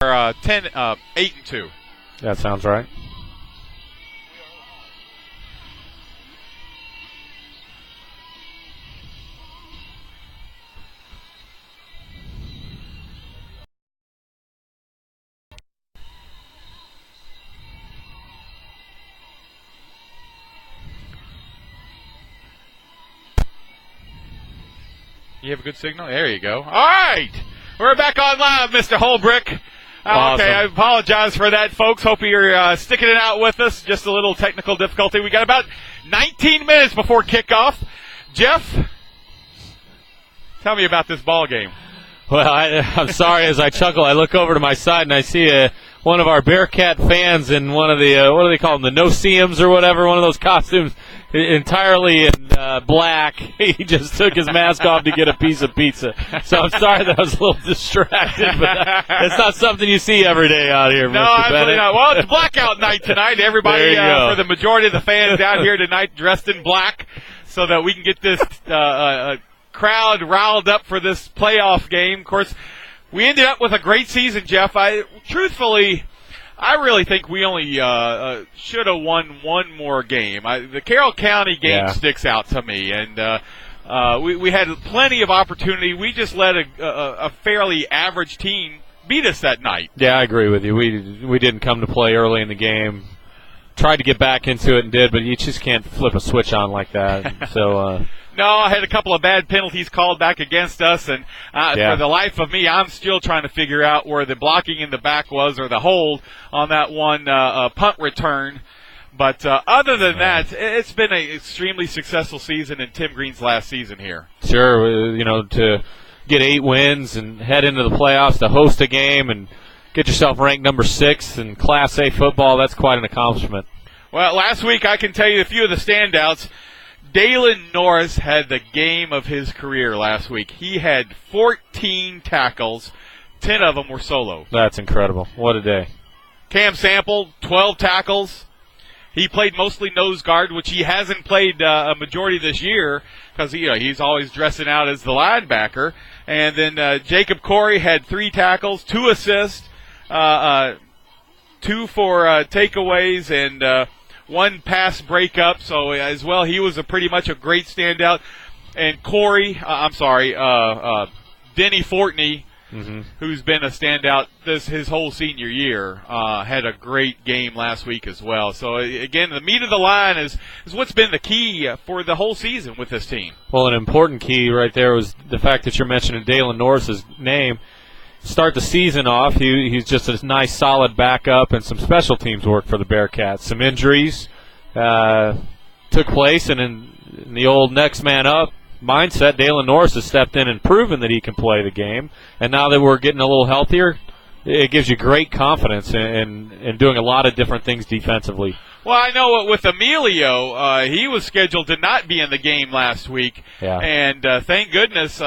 8-2. That sounds right. You have a good signal? There you go. All right. We're back on live, Mr. Holbrick. Awesome. Okay, I apologize for that, folks. Hope you're sticking it out with us. Just a little technical difficulty. We got about 19 minutes before kickoff. Jeff, tell me about this ball game. Well, I'm sorry. As I chuckle, I look over to my side and I see one of our Bearcat fans in one of the, what do they call them, the no-see-ums or whatever, one of those costumes, entirely in black. He just took his mask off to get a piece of pizza. So I'm sorry that I was a little distracted, but it's not something you see every day out here, No, Mr. absolutely Bennett. not. Well, it's blackout night tonight. Everybody, for the majority of the fans out here tonight, dressed in black so that we can get this crowd riled up for this playoff game. Of course, we ended up with a great season, Jeff. Truthfully, I really think we only should have won one more game. The Carroll County game sticks out to me, and we had plenty of opportunity. We just let a fairly average team beat us that night. Yeah, I agree with you. We didn't come to play early in the game. Tried to get back into it and did, but you just can't flip a switch on like that. So. No, I had a couple of bad penalties called back against us, and for the life of me, I'm still trying to figure out where the blocking in the back was or the hold on that one punt return. But other than that, it's been an extremely successful season in Tim Green's last season here. Sure, to get 8 wins and head into the playoffs, to host a game and get yourself ranked number 6 in Class A football, that's quite an accomplishment. Well, last week I can tell you a few of the standouts. Dalen Norris had the game of his career last week. He had 14 tackles. 10 of them were solo. That's incredible. What a day. Cam Sample, 12 tackles. He played mostly nose guard, which he hasn't played a majority this year because he's always dressing out as the linebacker. And then Jacob Corey had 3 tackles, 2 assists, 2 for takeaways, and 1 pass breakup. So as well, he was pretty much a great standout. And Denny Fortney, who's been a standout his whole senior year, had a great game last week as well. So again, the meat of the line is what's been the key for the whole season with this team. Well, an important key right there was the fact that you're mentioning Dalen Norris's name. Start the season off, he's just a nice, solid backup, and some special teams work for the Bearcats. Some injuries took place, and in the old next man up mindset, Dalen Norris has stepped in and proven that he can play the game. And now that we're getting a little healthier, it gives you great confidence in doing a lot of different things defensively. Well, I know with Emilio, he was scheduled to not be in the game last week, and thank goodness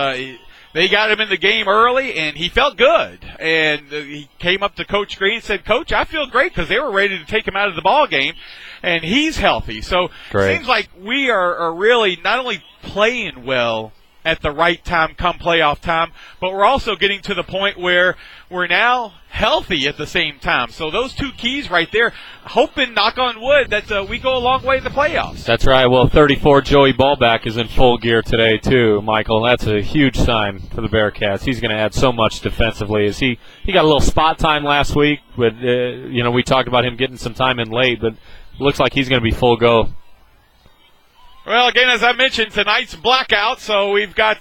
they got him in the game early, and he felt good. And he came up to Coach Green and said, "Coach, I feel great," because they were ready to take him out of the ball game, and he's healthy. So it seems like we are really not only playing well at the right time come playoff time, but we're also getting to the point where we're now healthy at the same time. So those 2 keys right there, hoping, knock on wood, that we go a long way in the playoffs. That's right. Well, 34 Joey Ballback is in full gear today too, Michael. That's a huge sign for the Bearcats. He's going to add so much defensively. As he got a little spot time last week, but we talked about him getting some time in late, but it looks like he's going to be full go. Well, again, as I mentioned, tonight's blackout, so we've got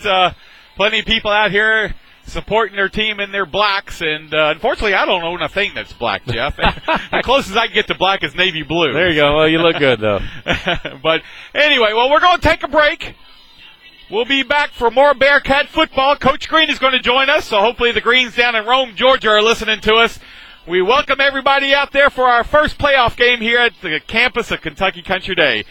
plenty of people out here supporting their team in their blacks, and unfortunately, I don't own a thing that's black, Jeff. The closest I can get to black is navy blue. There you go. Well, you look good, though. But anyway, we're going to take a break. We'll be back for more Bearcat football. Coach Green is going to join us, so hopefully the Greens down in Rome, Georgia are listening to us. We welcome everybody out there for our first playoff game here at the campus of Kentucky Country Day.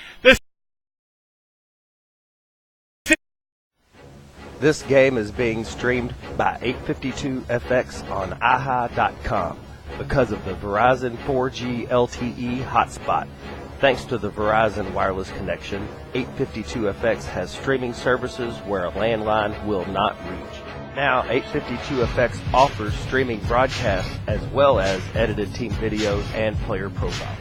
This game is being streamed by 852FX on aha.com because of the Verizon 4G LTE hotspot. Thanks to the Verizon wireless connection, 852FX has streaming services where a landline will not reach. Now, 852FX offers streaming broadcasts as well as edited team videos and player profiles.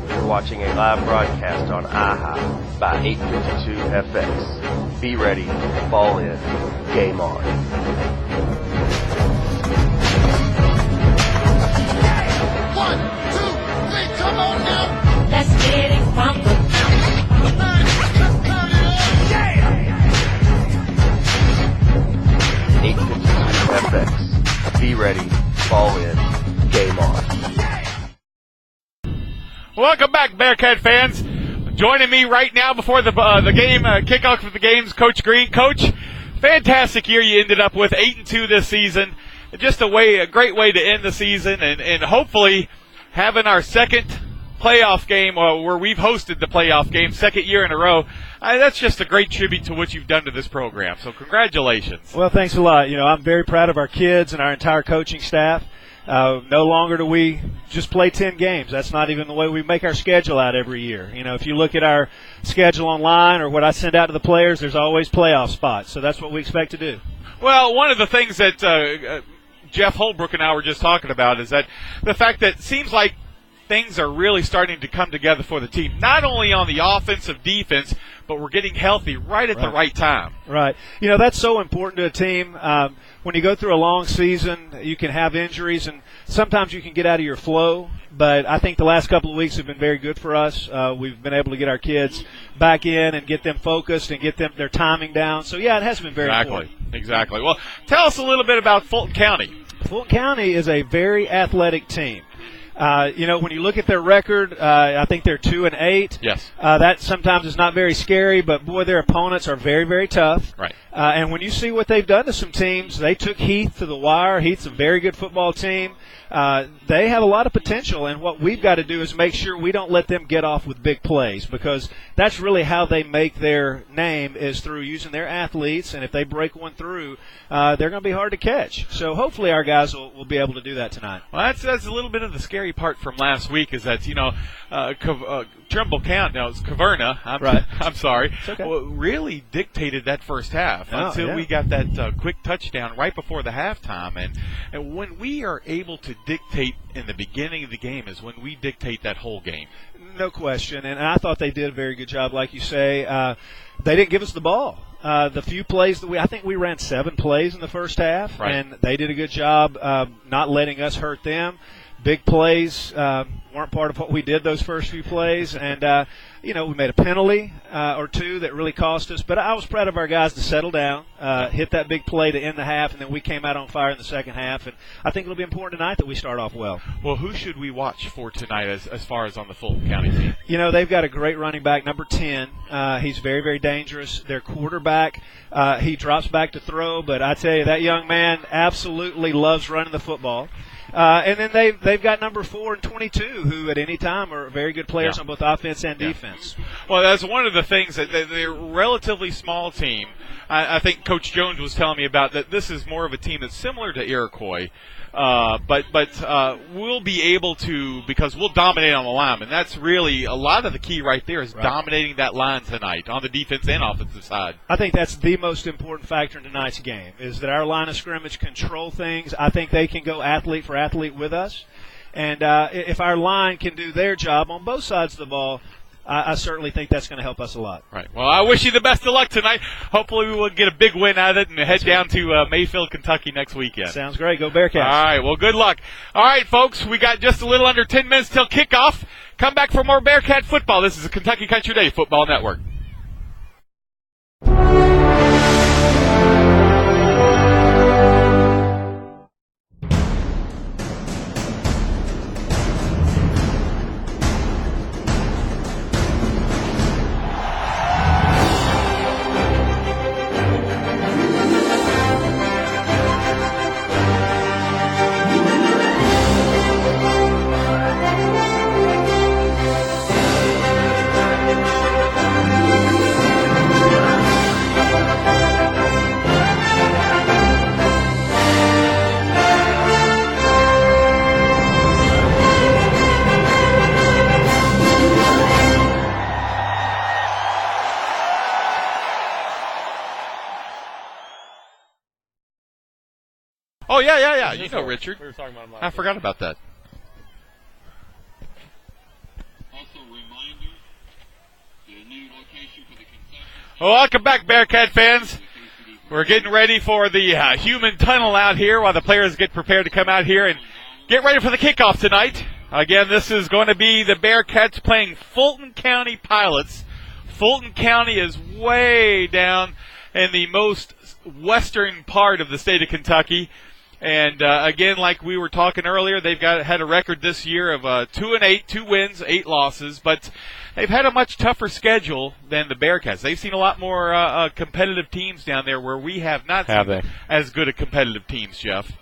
You're watching a live broadcast on iHigh by 852FX. Be ready, fall in, game on. One, two, three, come on now. Let's get it crumbled. 852FX. Be ready, fall in, game on. Welcome back, Bearcat fans. Joining me right now before the game, kickoff of the games, Coach Green. Coach, fantastic year you ended up with, 8-2 this season. Just a great way to end the season, and hopefully having our second playoff game, where we've hosted the playoff game, second year in a row. That's just a great tribute to what you've done to this program. So congratulations. Well, thanks a lot. I'm very proud of our kids and our entire coaching staff. No longer do we just play 10 games. That's not even the way we make our schedule out every year. If you look at our schedule online or what I send out to the players, there's always playoff spots. So that's what we expect to do. Well, one of the things that Jeff Holbrook and I were just talking about is that the fact that it seems like things are really starting to come together for the team, not only on the offensive defense, but we're getting healthy right at the right time. Right. That's so important to a team. When you go through a long season, you can have injuries, and sometimes you can get out of your flow. But I think the last couple of weeks have been very good for us. We've been able to get our kids back in and get them focused and get their timing down. So, yeah, it has been very important. Exactly. Well, tell us a little bit about Fulton County. Fulton County is a very athletic team. When you look at their record, I think they're 2-8. Yes. That sometimes is not very scary, but boy, their opponents are very, very tough. Right. And when you see what they've done to some teams, they took Heath to the wire. Heath's a very good football team. They have a lot of potential, and what we've got to do is make sure we don't let them get off with big plays, because that's really how they make their name, is through using their athletes, and if they break one through, they're going to be hard to catch. So hopefully our guys will be able to do that tonight. Well, that's a little bit of the scary part from last week, is that, Trimble County, no, it's Caverna, I'm sorry, okay. Really dictated that first half until we got that quick touchdown right before the halftime. And when we are able to dictate in the beginning of the game is when we dictate that whole game. No question, and I thought they did a very good job, like you say. They didn't give us the ball. The few plays that I think we ran 7 plays in the first half, and they did a good job not letting us hurt them. Big plays weren't part of what we did those first few plays, and we made a penalty or two that really cost us. But I was proud of our guys to settle down, hit that big play to end the half, and then we came out on fire in the second half. And I think it'll be important tonight that we start off well. Well, who should we watch for tonight as far as on the Fulton County team? They've got a great running back, number 10. He's very, very dangerous. Their quarterback, he drops back to throw, but I tell you, that young man absolutely loves running the football. And then they've got number 4 and 22, who at any time are very good players on both offense and defense. Well, that's one of the things that they're a relatively small team. I think Coach Jones was telling me about that. This is more of a team that's similar to Iroquois, but we'll be able to, because we'll dominate on the line, and that's really a lot of the key right there is dominating that line tonight on the defense and offensive side. I think that's the most important factor in tonight's game, is that our line of scrimmage control things. I think they can go athlete for athlete with us, and if our line can do their job on both sides of the ball, I certainly think that's going to help us a lot. Right. Well, I wish you the best of luck tonight. Hopefully we will get a big win out of it and head down to Mayfield, Kentucky next weekend. Sounds great. Go Bearcats. All right. Well, good luck. All right, folks, we got just a little under 10 minutes till kickoff. Come back for more Bearcat football. This is the Kentucky Country Day Football Network. Oh, yeah. You know Richard. We were talking about him I forgot about that. Also, reminder, the new location for the concession. Welcome back, Bearcat fans. We're getting ready for the human tunnel out here while the players get prepared to come out here and get ready for the kickoff tonight. Again, this is going to be the Bearcats playing Fulton County Pilots. Fulton County is way down in the most western part of the state of Kentucky. And again, like we were talking earlier, they've had a record this year of 2-8, 2 wins, 8 losses, but they've had a much tougher schedule than the Bearcats. They've seen a lot more competitive teams down there where we have not seen as good a competitive teams, Jeff.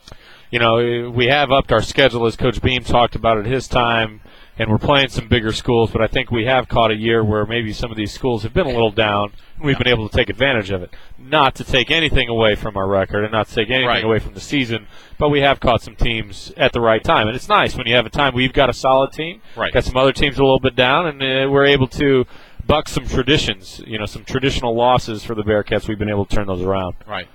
You know, we have upped our schedule, as Coach Beam talked about at his time, and we're playing some bigger schools, but I think we have caught a year where maybe some of these schools have been a little down, and we've been able to take advantage of it. Not to take anything away from our record and not to take anything away from the season, but we have caught some teams at the right time. And it's nice when you have a time where you've got a solid team, got some other teams a little bit down, and we're able to buck some traditions, some traditional losses for the Bearcats. We've been able to turn those around. Right.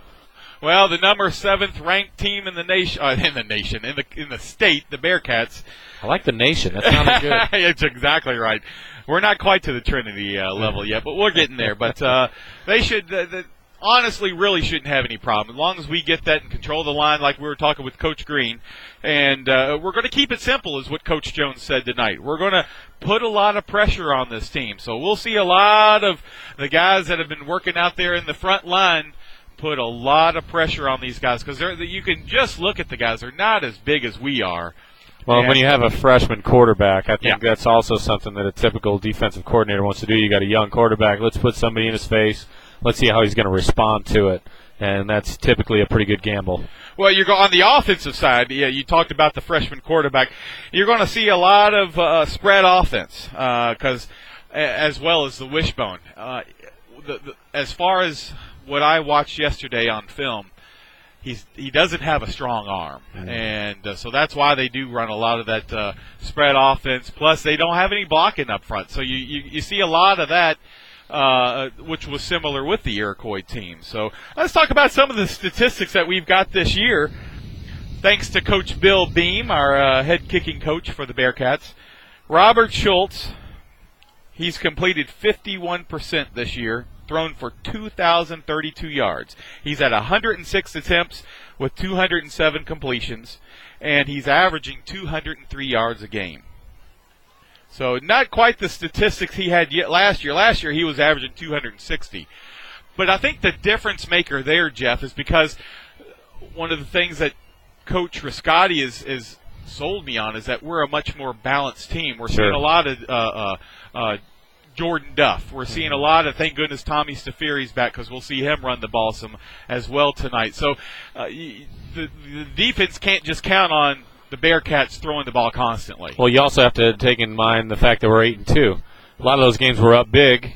Well, the number 7th ranked team in the nation, in the state, the Bearcats. I like the nation. That sounded good. It's exactly right. We're not quite to the Trinity level yet, but we're getting there. But they should, honestly, really shouldn't have any problem as long as we get that and control the line, like we were talking with Coach Green. And we're going to keep it simple, is what Coach Jones said tonight. We're going to put a lot of pressure on this team. So we'll see a lot of the guys that have been working out there in the front line put a lot of pressure on these guys because you can just look at the guys. They're not as big as we are. Well, when you have a freshman quarterback, I think that's also something that a typical defensive coordinator wants to do. You got a young quarterback. Let's put somebody in his face. Let's see how he's going to respond to it. And that's typically a pretty good gamble. Well, you're on the offensive side. Yeah, you talked about the freshman quarterback. You're going to see a lot of spread offense because, as well as the wishbone. As far as what I watched yesterday on film, he doesn't have a strong arm, and so that's why they do run a lot of that spread offense. Plus, they don't have any blocking up front, so you see a lot of that, which was similar with the Iroquois team. So let's talk about some of the statistics that we've got this year. Thanks to Coach Bill Beam, our head kicking coach for the Bearcats. Robert Schultz, he's completed 51% this year, thrown for 2,032 yards. He's at 106 attempts with 207 completions, and he's averaging 203 yards a game. So not quite the statistics he had yet last year. Last year he was averaging 260. But I think the difference maker there, Jeff, is because one of the things that Coach Riscotti is sold me on is that we're a much more balanced team. We're seeing a lot of Jordan Duff. We're seeing a lot of, thank goodness, Tommy Stafiri's back because we'll see him run the ball some as well tonight. So the defense can't just count on the Bearcats throwing the ball constantly. Well, you also have to take in mind the fact that we're 8-2. A lot of those games were up big,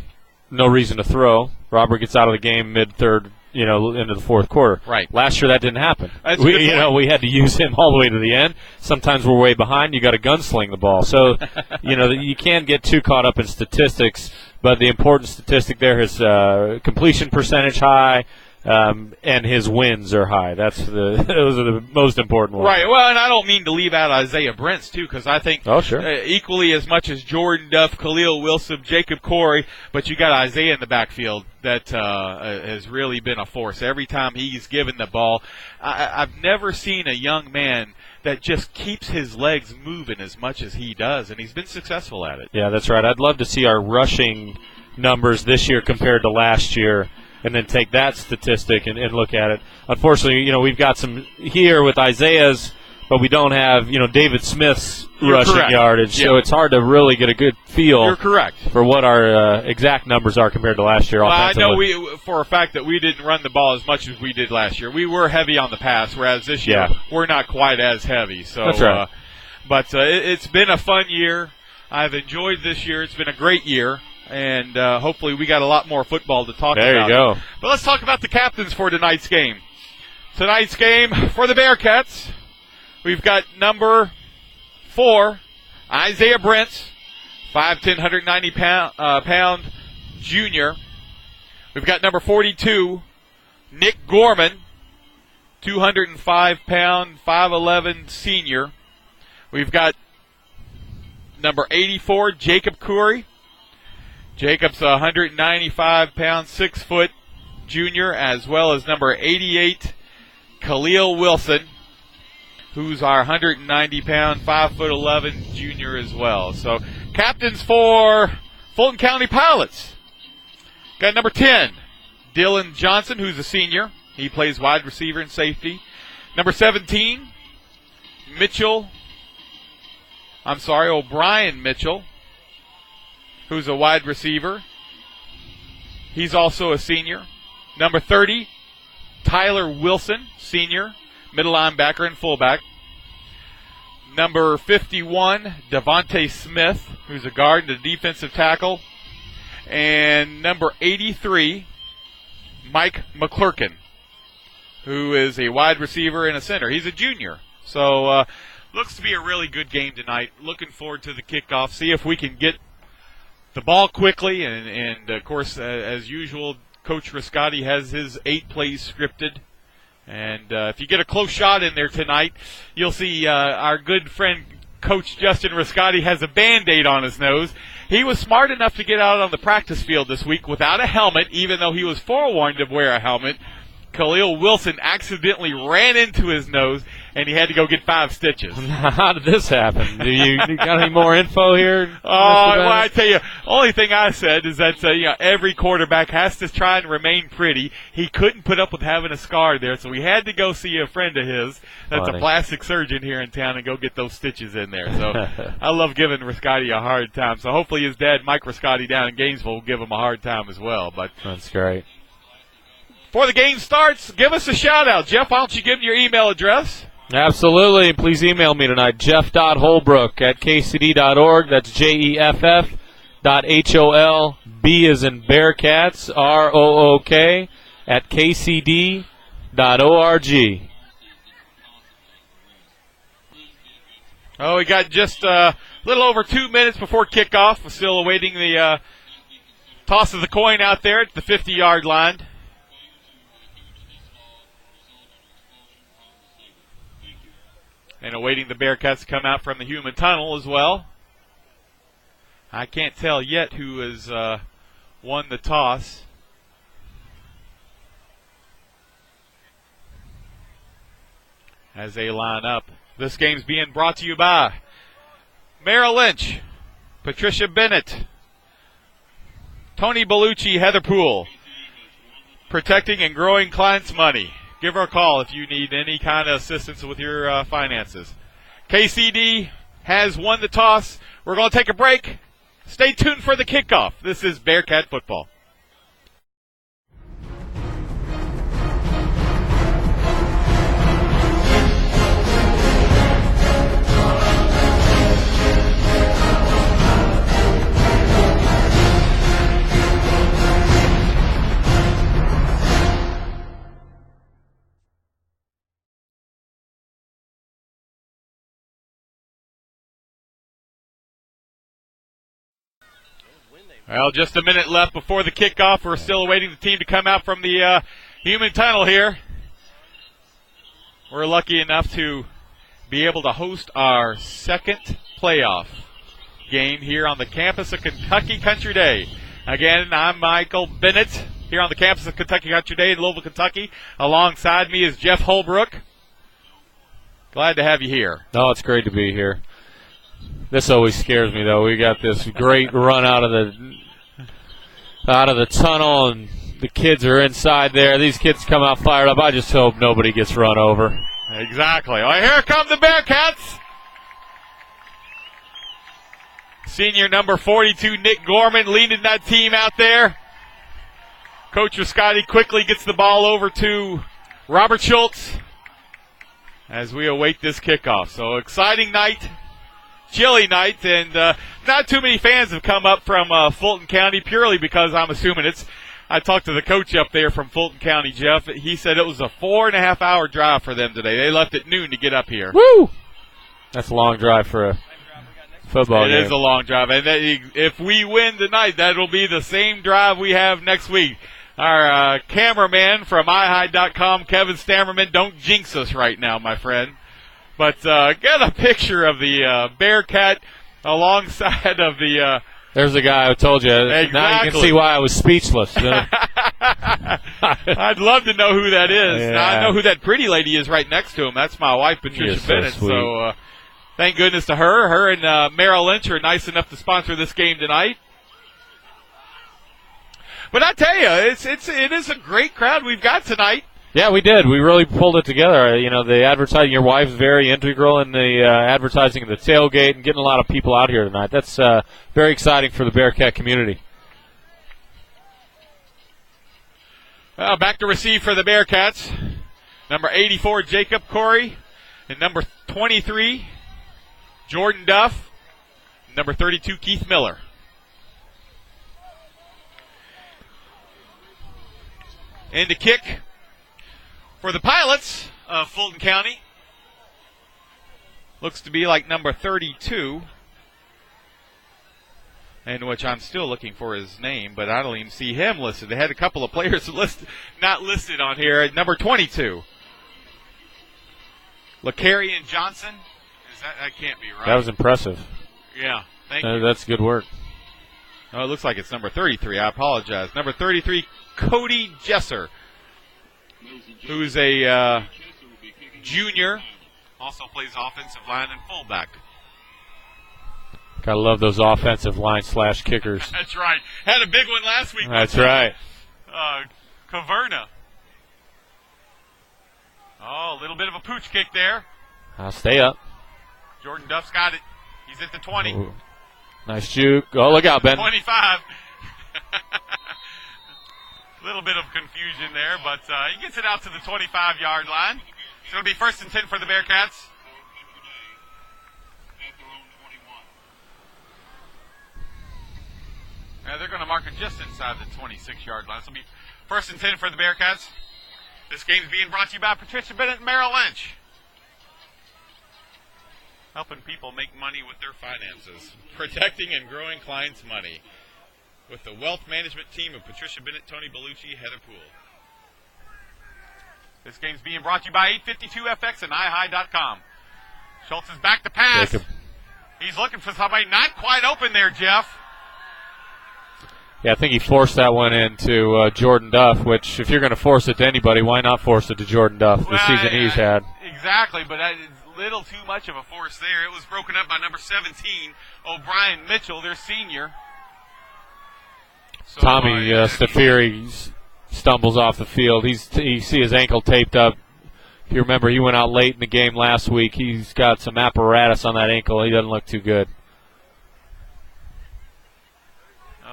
no reason to throw. Robert gets out of the game mid-third, into the fourth quarter. Right. Last year that didn't happen. That's we had to use him all the way to the end. Sometimes we're way behind. You got to gunsling the ball. So, you can't get too caught up in statistics. But the important statistic there is completion percentage high, and his wins are high. Those are the most important ones. Right. Well, and I don't mean to leave out Isaiah Brents, too, because I think equally as much as Jordan Duff, Khalil Wilson, Jacob Corey, but you got Isaiah in the backfield that has really been a force. Every time he's given the ball, I've never seen a young man that just keeps his legs moving as much as he does, and he's been successful at it. Yeah, that's right. I'd love to see our rushing numbers this year compared to last year, and then take that statistic and look at it. Unfortunately, we've got some here with Isaiah's, but we don't have, David Smith's rushing yardage. So it's hard to really get a good feel for what our exact numbers are compared to last year. Well, I know for a fact that we didn't run the ball as much as we did last year. We were heavy on the pass, whereas this year we're not quite as heavy. So, that's right. But it's been a fun year. I've enjoyed this year. It's been a great year. And hopefully we got a lot more football to talk about. There you go. But let's talk about the captains for tonight's game. Tonight's game for the Bearcats, we've got number 4, Isaiah Brents, 5'10", 190-pound junior. We've got number 42, Nick Gorman, 205-pound, 5'11" senior. We've got number 84, Jacob Curry. Jacob's a 195-pound, 6-foot junior, as well as number 88, Khalil Wilson, who's our 190-pound, 5'11" junior as well. So captains for Fulton County Pilots. Got number 10, Dylan Johnson, who's a senior. He plays wide receiver and safety. Number 17, O'Brien Mitchell, who's a wide receiver. He's also a senior. Number 30, Tyler Wilson, senior, middle linebacker and fullback. Number 51, Devontae Smith, who's a guard and a defensive tackle. And number 83, Mike McClurkin, who is a wide receiver and a center. He's a junior. So looks to be a really good game tonight. Looking forward to the kickoff. See if we can get the ball quickly. And of course, as usual, Coach Riscotti has his 8 plays scripted. And if you get a close shot in there tonight, you'll see our good friend Coach Justin Riscotti has a Band-Aid on his nose. He was smart enough to get out on the practice field this week without a helmet, even though he was forewarned to wear a helmet. Khalil Wilson accidentally ran into his nose, and he had to go get 5 stitches. How did this happen? You got any more info here? Well, I tell you, only thing I said is that every quarterback has to try and remain pretty. He couldn't put up with having a scar there, so he had to go see a friend of his that's a plastic surgeon here in town and go get those stitches in there. So I love giving Riscotti a hard time. So hopefully his dad, Mike Riscotti, down in Gainesville, will give him a hard time as well. But that's great. Before the game starts, give us a shout-out. Jeff, why don't you give them your email address? Absolutely. Please email me tonight, jeff.holbrook@kcd.org. That's jeff.holb, B as in Bearcats, ROOK, @kcd.org. Oh, we got just a little over 2 minutes before kickoff. We're still awaiting the toss of the coin out there at the 50-yard line. And awaiting the Bearcats to come out from the human tunnel as well. I can't tell yet who has won the toss. As they line up. This game's being brought to you by Merrill Lynch, Patricia Bennett, Tony Bellucci, Heather Poole, protecting and growing clients' money. Give her a call if you need any kind of assistance with your finances. KCD has won the toss. We're going to take a break. Stay tuned for the kickoff. This is Bearcat football. Well, just a minute left before the kickoff. We're still awaiting the team to come out from the human tunnel here. We're lucky enough to be able to host our second playoff game here on the campus of Kentucky Country Day. Again, I'm Michael Bennett here on the campus of Kentucky Country Day in Louisville, Kentucky. Alongside me is Jeff Holbrook. Glad to have you here. Oh, it's great to be here. This always scares me, though. We got this great run out of the tunnel, and the kids are inside there. These kids come out fired up. I just hope nobody gets run over. Exactly. Well, here come the Bearcats. Senior number 42, Nick Gorman, leading that team out there. Coach Riscotti quickly gets the ball over to Robert Schultz as we await this kickoff. So exciting night. Chilly night, and not too many fans have come up from Fulton County, purely because I'm assuming I talked to the coach up there from Fulton County, Jeff. He said it was a 4.5-hour drive for them today. They left at noon to get up here. Woo! That's a long drive for a football game. It is a long drive, and if we win tonight, that'll be the same drive we have next week. Our cameraman from iHigh.com, Kevin Stammerman. Don't jinx us right now, my friend. But get a picture of the Bearcat alongside of the... There's the guy who told you. Exactly. Now you can see why I was speechless. I'd love to know who that is. Yeah. Now, I know who that pretty lady is right next to him. That's my wife, Patricia Bennett. So thank goodness to her. Her and Merrill Lynch are nice enough to sponsor this game tonight. But I tell you, it is a great crowd we've got tonight. Yeah, we did. We really pulled it together. You know, the advertising, your wife's very integral in the advertising of the tailgate and getting a lot of people out here tonight. That's very exciting for the Bearcat community. Back to receive for the Bearcats. Number 84, Jacob Corey. And number 23, Jordan Duff. Number 32, Keith Miller. And to kick for the Pilots of Fulton County. Looks to be like number 32. And which I'm still looking for his name, but I don't even see him listed. They had a couple of players not listed on here. Number 22. LaCarrion Johnson. That can't be right. That was impressive. Yeah, thank you. That's good work. Oh, it looks like it's number 33. I apologize. Number 33, Cody Jesser, who's a junior, also plays offensive line and fullback. Gotta love those offensive line / kickers. That's right. Had a big one last week. That's right. Caverna. Oh, a little bit of a pooch kick there. I'll stay up. Jordan Duff's got it. He's at the 20. Ooh. Nice juke. Oh, look out, Ben. 25. A little bit of confusion there, but he gets it out to the 25-yard line. It's going to be 1st and 10 for the Bearcats. They're going to mark it just inside the 26-yard line. So it'll be 1st and 10 for the Bearcats. This game's being brought to you by Patricia Bennett and Merrill Lynch. Helping people make money with their finances. Protecting and growing clients' money. With the wealth management team of Patricia Bennett, Tony Bellucci, head of pool. This game's being brought to you by 852FX and iHigh.com. Schultz is back to pass. Jacob. He's looking for somebody not quite open there, Jeff. Yeah, I think he forced that one into Jordan Duff, which if you're going to force it to anybody, why not force it to Jordan Duff, the season he's had? Exactly, but that is a little too much of a force there. It was broken up by number 17, O'Brien Mitchell, their senior. So, Tommy Stafiri stumbles off the field. You see his ankle taped up. If you remember, he went out late in the game last week. He's got some apparatus on that ankle. He doesn't look too good.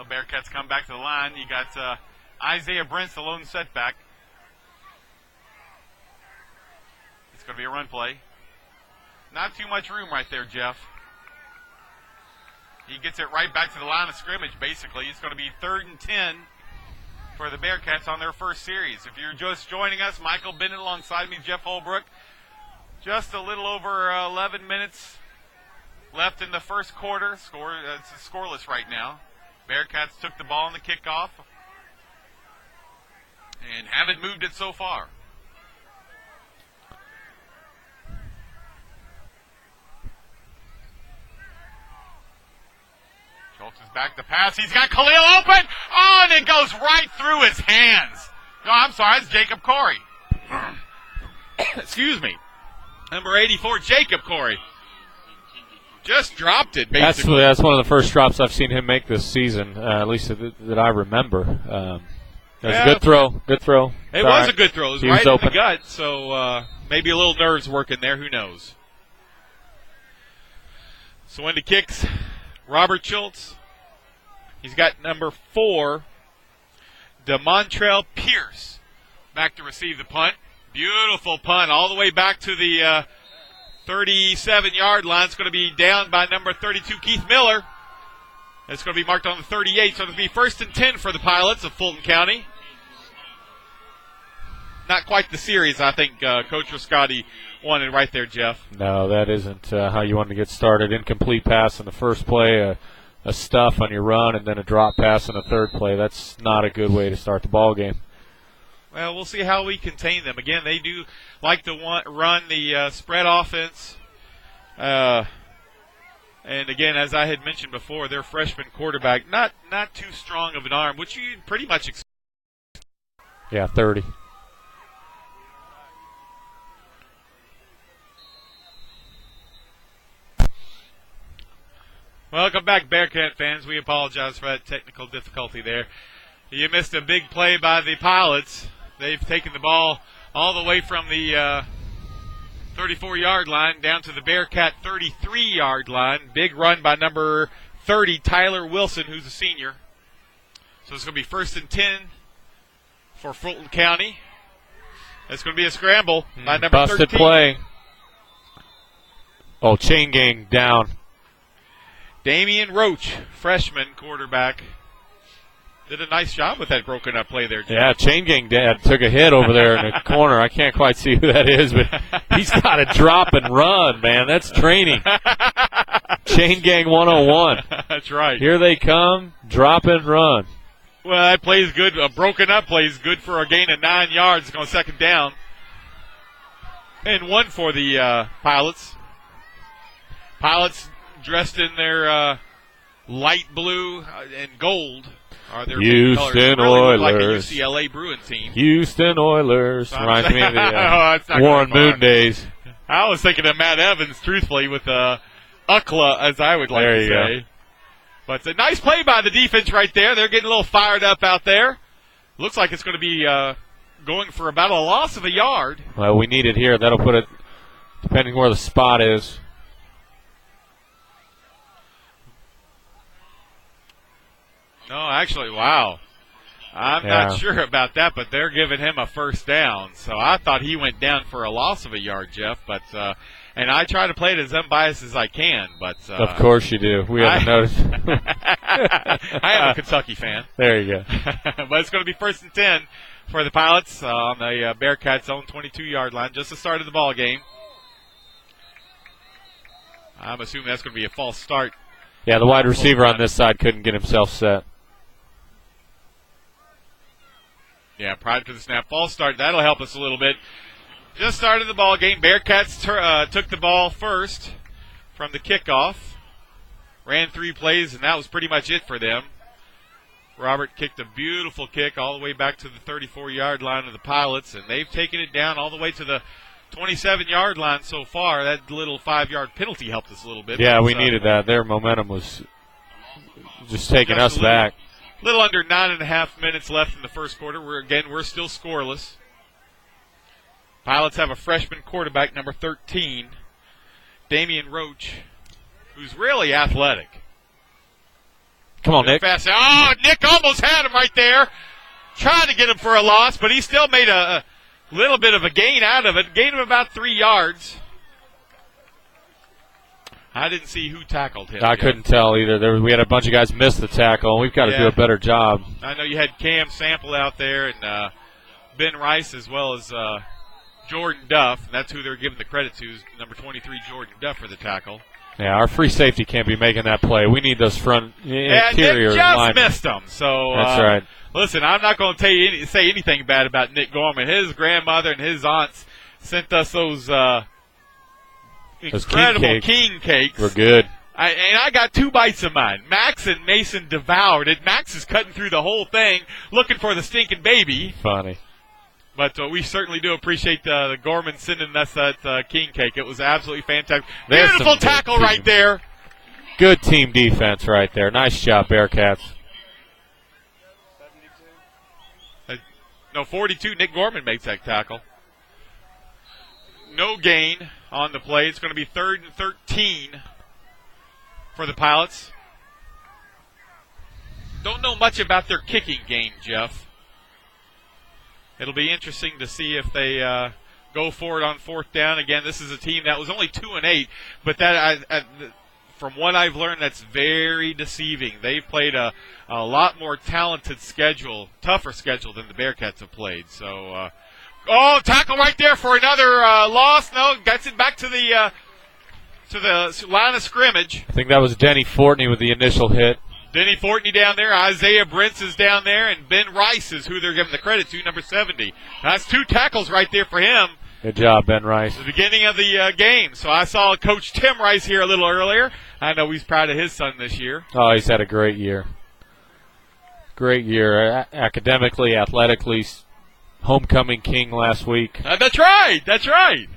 Bearcats come back to the line. You got Isaiah Brents, the lone setback. It's going to be a run play. Not too much room right there, Jeff. He gets it right back to the line of scrimmage, basically. It's going to be 3rd and 10 for the Bearcats on their first series. If you're just joining us, Michael Bennett alongside me, Jeff Holbrook. Just a little over 11 minutes left in the first quarter. It's scoreless right now. Bearcats took the ball in the kickoff and haven't moved it so far. Schultz is back to pass. He's got Khalil open. Oh, and it goes right through his hands. No, I'm sorry. It's Jacob Corey. Excuse me. Number 84, Jacob Corey. Just dropped it, basically. That's one of the first drops I've seen him make this season, at least that I remember. That was a good throw. Good throw. It was a good throw. It was right in the gut, so maybe a little nerves working there. Who knows? So when the kicks, Robert Schultz. He's got number 4, DeMontrell Pierce, back to receive the punt. Beautiful punt all the way back to the 37-yard line. It's going to be down by number 32, Keith Miller. It's going to be marked on the 38, so it'll be 1st and 10 for the Pilots of Fulton County. Not quite the series I think Coach Rascotti wanted right there, Jeff. No, that isn't how you want to get started. Incomplete pass in the first play. a stuff on your run and then a drop pass on the third play. That's not a good way to start the ball game. Well, we'll see how we contain them. Again, they do like to run the spread offense. And again, as I had mentioned before, their freshman quarterback, not too strong of an arm, which you pretty much expect. Yeah, 30. Welcome back, Bearcat fans. We apologize for that technical difficulty there. You missed a big play by the Pilots. They've taken the ball all the way from the 34-yard line down to the Bearcat 33-yard line. Big run by number 30, Tyler Wilson, who's a senior. So it's going to be 1st and 10 for Fulton County. It's going to be a scramble by number 13. Busted play. Oh, chain gang down. Damian Roach, freshman quarterback, did a nice job with that broken up play there, Jim. Yeah, chain gang dad took a hit over there in the corner. I can't quite see who that is, but he's got to drop and run, man. That's training. Chain gang 101. That's right. Here they come, drop and run. Well, that play is good. A broken up play is good for a gain of 9 yards. It's going 2nd down. And 1 for the Pilots. Pilots dressed in their light blue and gold are their Houston Oilers. Oilers. Like a UCLA Bruin team. Houston Oilers. Reminds me of the oh, Warren Moon days. I was thinking of Matt Evans, truthfully, with UCLA, as I would like to say. But it's a nice play by the defense right there. They're getting a little fired up out there. Looks like it's going to be going for about a loss of a yard. Well, we need it here. That'll put it, depending where the spot is. No, actually, wow. I'm not sure about that, but they're giving him a 1st down. So I thought he went down for a loss of a yard, Jeff. But and I try to play it as unbiased as I can. But of course you do. We haven't noticed. I am a Kentucky fan. There you go. But it's going to be 1st and 10 for the Pilots on the Bearcats' own 22-yard line, just the start of the ball game. I'm assuming that's going to be a false start. Yeah, the wide receiver on this side couldn't get himself set. Yeah, prior to the snap, false start. That'll help us a little bit. Just started the ball game. Bearcats took the ball first from the kickoff. Ran 3 plays, and that was pretty much it for them. Robert kicked a beautiful kick all the way back to the 34-yard line of the Pilots, and they've taken it down all the way to the 27-yard line so far. That little 5-yard penalty helped us a little bit. Yeah, we needed that. Their momentum was just taking us back. A little under 9.5 minutes left in the first quarter. We're still scoreless. Pilots have a freshman quarterback, number 13, Damian Roach, who's really athletic. Come on, Nick. Fast. Oh, Nick almost had him right there. Tried to get him for a loss, but he still made a little bit of a gain out of it. Gained him about 3 yards. I didn't see who tackled him. I couldn't tell either. We had a bunch of guys miss the tackle, and we've got to do a better job. I know you had Cam Sample out there and Ben Rice as well as Jordan Duff. And that's who they're giving the credit to, is number 23, Jordan Duff, for the tackle. Yeah, our free safety can't be making that play. We need those front interior Nick just linemen. missed them. So that's right. Listen, I'm not going to say anything bad about Nick Gorman. His grandmother and his aunts sent us those incredible king cakes. We're good. I got 2 bites of mine. Max and Mason devoured it. Max is cutting through the whole thing, looking for the stinking baby. Funny. But we certainly do appreciate the Gorman sending us that king cake. It was absolutely fantastic. There's Beautiful tackle right there. Good team defense right there. Nice job, Bearcats. 42. Nick Gorman makes that tackle. No gain on the play. It's going to be 3rd and 13 for the Pilots. Don't know much about their kicking game, Jeff. It'll be interesting to see if they go for it on 4th down. Again, this is a team that was only 2-8, but that from what I've learned, that's very deceiving. They've played a lot more talented schedule, tougher schedule than the Bearcats have played. So, tackle right there for another loss. No, gets it back to the to the line of scrimmage. I think that was Denny Fortney with the initial hit. Denny Fortney down there. Isaiah Brents is down there. And Ben Rice is who they're giving the credit to, number 70. That's 2 tackles right there for him. Good job, Ben Rice. At the beginning of the game. So I saw Coach Tim Rice here a little earlier. I know he's proud of his son this year. Oh, he's had a great year. Great year. Academically, athletically, homecoming king last week. That's right. That's right.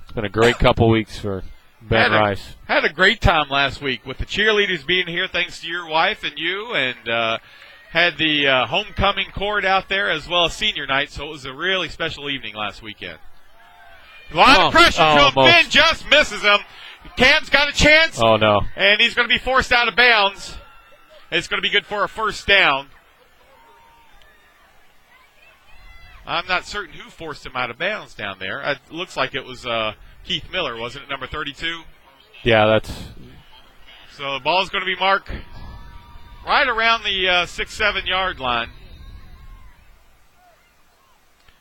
It's been a great couple weeks for Ben Rice. Had a great time last week with the cheerleaders being here thanks to your wife and you, and had the homecoming court out there as well as senior night, so it was a really special evening last weekend. A lot of pressure to him. Ben just misses him. Cam's got a chance. Oh, no. And he's going to be forced out of bounds. It's going to be good for a first down. I'm not certain who forced him out of bounds down there. It looks like it was Keith Miller, wasn't it, number 32? Yeah, that's... So the ball's going to be marked right around the 6-7 yard line.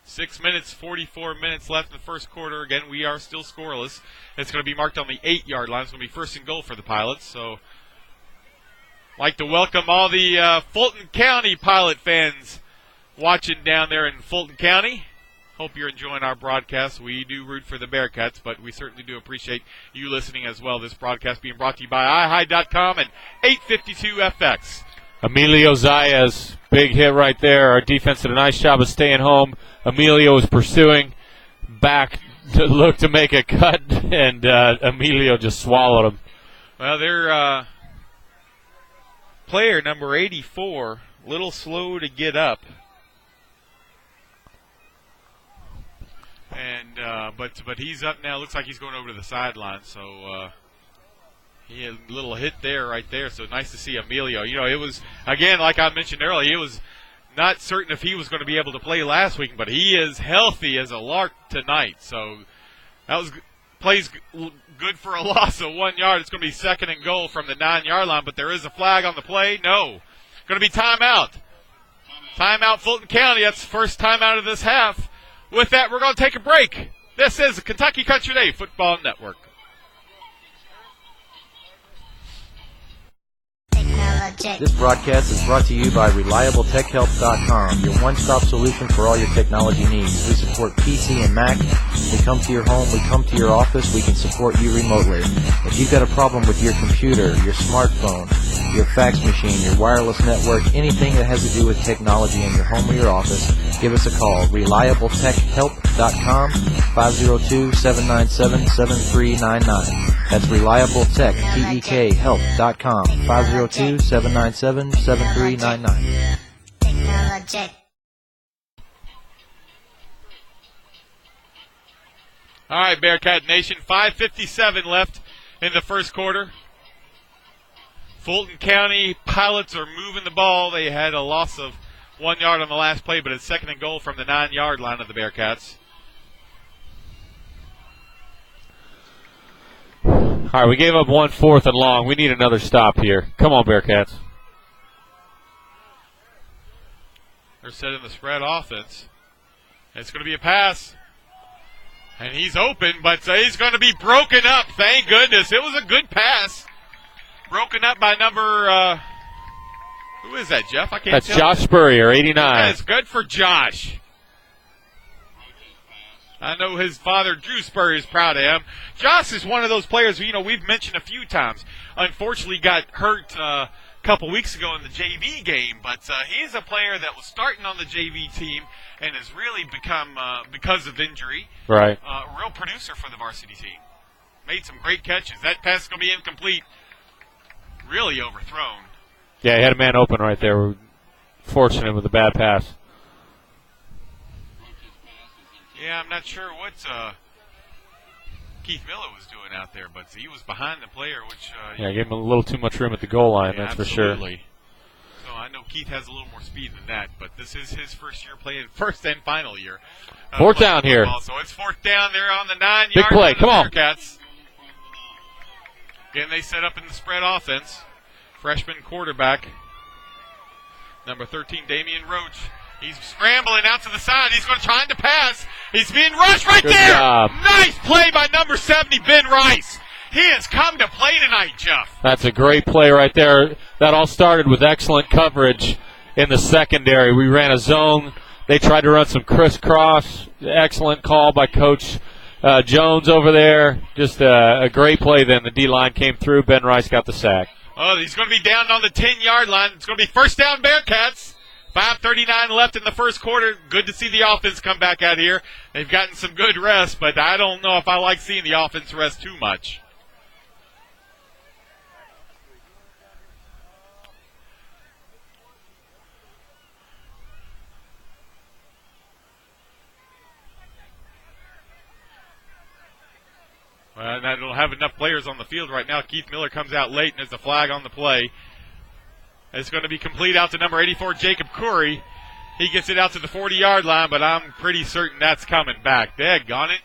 6 minutes, 44 minutes left in the first quarter. Again, we are still scoreless. It's going to be marked on the 8 yard line. It's going to be first and goal for the Pilots. So I'd like to welcome all the Fulton County Pilot fans watching down there in Fulton County. Hope you're enjoying our broadcast. We do root for the Bearcats, but we certainly do appreciate you listening as well. This broadcast being brought to you by iHigh.com and 852FX. Emilio Zayas, big hit right there. Our defense did a nice job of staying home. Emilio was pursuing back to look to make a cut, and Emilio just swallowed him. Well, their player, number 84, a little slow to get up. And but he's up now. Looks like he's going over to the sideline. So he had a little hit there, right there. So nice to see Emilio. You know, it was, again, like I mentioned earlier, it was not certain if he was going to be able to play last week, but he is healthy as a lark tonight. So that was plays good for a loss of 1 yard. It's going to be second and goal from the 9 yard line, but there is a flag on the play. No. Going to be timeout. Timeout Fulton County. That's the first timeout of this half. With that, we're going to take a break. This is the Kentucky Country Day Football Network. This broadcast is brought to you by ReliableTechHelp.com, your one-stop solution for all your technology needs. We support PC and Mac. We come to your home. We come to your office. We can support you remotely. If you've got a problem with your computer, your smartphone, your fax machine, your wireless network, anything that has to do with technology in your home or your office, give us a call. ReliableTechHelp.com, 502-797-7399. That's ReliableTech, Help.com, 502-797-7399. All right, Bearcat Nation, 5:57 left in the first quarter. Fulton County Pilots are moving the ball. They had a loss of 1 yard on the last play, but it's second and goal from the 9 yard line of the Bearcats. All right, we gave up 1 4th and long. We need another stop here. Come on, Bearcats. They're setting the spread offense. It's going to be a pass. And he's open, but he's going to be broken up. Thank goodness. It was a good pass. Broken up by number, who is that, Jeff? I can't That's tell. Josh Spurrier, 89. That's good for Josh. I know his father, Drew Spurrier, is proud of him. Josh is one of those players, you know, we've mentioned a few times. Unfortunately got hurt a couple weeks ago in the JV game, but he's a player that was starting on the JV team and has really become, because of injury, right, a real producer for the varsity team. Made some great catches. That pass is going to be incomplete. Really overthrown. Yeah, he had a man open right there. We're fortunate with a bad pass. Yeah, I'm not sure what Keith Miller was doing out there, but he was behind the player, which... yeah, gave him a little too much room at the goal line, yeah, that's absolutely. for sure. So I know Keith has a little more speed than that, but this is his first year playing, first and final year. Fourth down here. So it's fourth down there on the 9 Big yard play, come on. Bearcats. Again, they set up in the spread offense. Freshman quarterback, number 13, Damian Roach. He's scrambling out to the side. He's going to try to pass. He's being rushed right Good there. job. Nice play by number 70, Ben Rice. He has come to play tonight, Jeff. That's a great play right there. That all started with excellent coverage in the secondary. We ran a zone. They tried to run some crisscross. Excellent call by Coach Jones over there. Just a great play then. The D-line came through. Ben Rice got the sack. Oh, he's going to be down on the 10-yard line. It's going to be first down Bearcats. 5:39 left in the first quarter. Good to see the offense come back out here. They've gotten some good rest, but I don't know if I like seeing the offense rest too much. Well, I don't have enough players on the field right now. Keith Miller comes out late, and there's a flag on the play. It's going to be complete out to number 84, Jacob Curry. He gets it out to the 40-yard line, but I'm pretty certain that's coming back. Daggone it.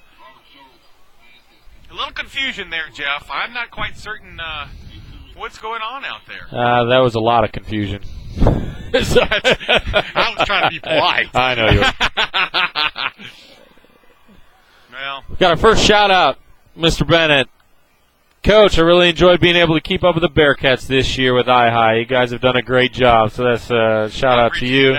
A little confusion there, Jeff. I'm not quite certain what's going on out there. That was a lot of confusion. I was trying to be polite. I know you were. Well, Got our first shout-out, Mr. Bennett. Coach, I really enjoyed being able to keep up with the Bearcats this year with iHigh. You guys have done a great job, so that's a shout-out to you.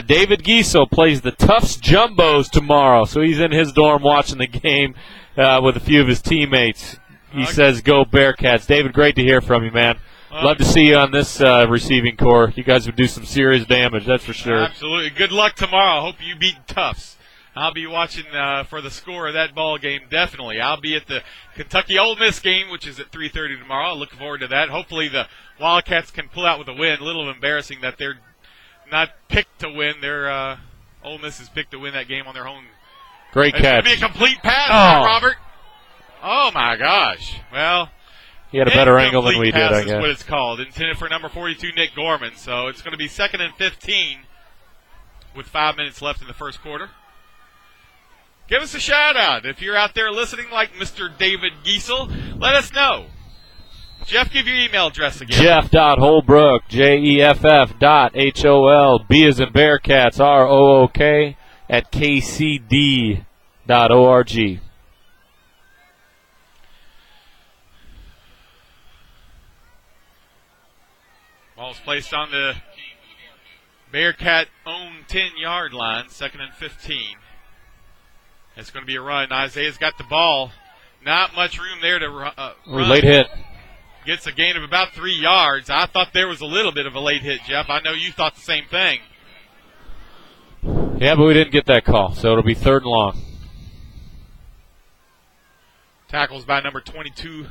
David Giesel plays the Tufts Jumbos tomorrow, so he's in his dorm watching the game with a few of his teammates. He says, go Bearcats. David, great to hear from you, man. Love to see you on this receiving corps. You guys would do some serious damage, that's for sure. Absolutely. Good luck tomorrow. Hope you beat Tufts. I'll be watching for the score of that ball game, definitely. I'll be at the Kentucky Ole Miss game, which is at 3:30 tomorrow. I look forward to that. Hopefully the Wildcats can pull out with a win. A little embarrassing that they're not picked to win. Ole Miss is picked to win that game on their own. Great catch. It's going to be a complete pass, Robert. Oh, my gosh. Well, he had a better angle than we did, I guess. guess. Is what it's called. Intended for number 42, Nick Gorman. So it's going to be 2nd and 15 with 5 minutes left in the first quarter. Give us a shout-out. If you're out there listening like Mr. David Giesel, let us know. Jeff, give your email address again. Jeff.Holbrook, Jeff.HOL, B as in Bearcats, ROOK, at KCD.org. Ball's placed on the Bearcat-owned 10-yard line, 2nd and 15. It's going to be a run. Isaiah's got the ball. Not much room there to run. Late hit. Gets a gain of about 3 yards. I thought there was a little bit of a late hit, Jeff. I know you thought the same thing. Yeah, but we didn't get that call, so it'll be 3rd and long. Tackles by number 22,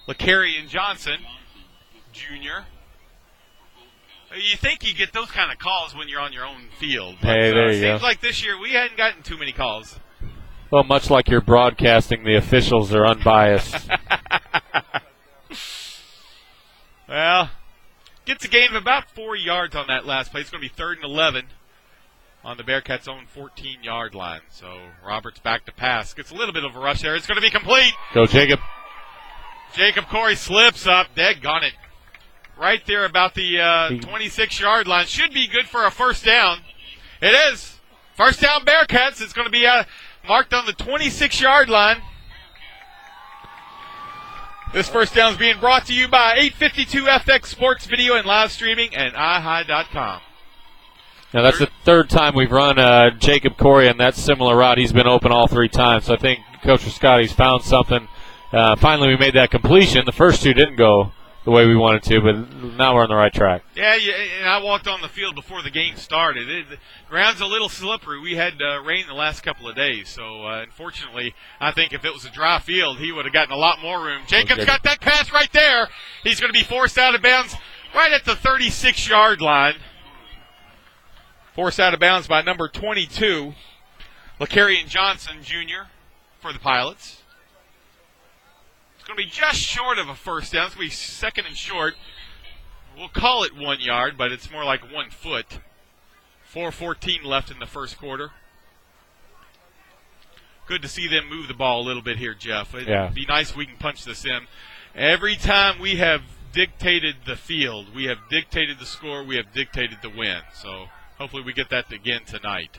LaCarrion Johnson, Jr. You think you get those kind of calls when you're on your own field. But, hey, there you go. Seems like this year we hadn't gotten too many calls. Well, much like your broadcasting, the officials are unbiased. Well, gets a gain of about 4 yards on that last play. It's going to be 3rd and 11 on the Bearcats' own 14-yard line. So Roberts back to pass. Gets a little bit of a rush there. It's going to be complete. Go, Jacob. Jacob Corey slips up. Daggone it. Right there about the 26-yard line. Should be good for a first down. It is. First down Bearcats. It's going to be marked on the 26-yard line. This first down is being brought to you by 852 FX Sports Video and Live Streaming and iHigh.com. Now, that's the 3rd time we've run Jacob Corey on that similar route. He's been open all 3 times. So I think Coach Scotty's found something. Finally, we made that completion. The first 2 didn't go the way we wanted to, but now we're on the right track. Yeah, and I walked on the field before the game started. The ground's a little slippery. We had rain the last couple of days, so unfortunately, I think if it was a dry field, he would have gotten a lot more room. Jacob's got that pass right there. He's going to be forced out of bounds right at the 36-yard line. Forced out of bounds by number 22, LaCarrion Johnson, Jr., for the Pilots. Going to be just short of a first down. It's going to be 2nd and short. We'll call it 1 yard, but it's more like 1 foot. 4:14 left in the first quarter. Good to see them move the ball a little bit here, Jeff. It'd be nice if we can punch this in. Every time we have dictated the field, we have dictated the score, we have dictated the win. So hopefully we get that again tonight.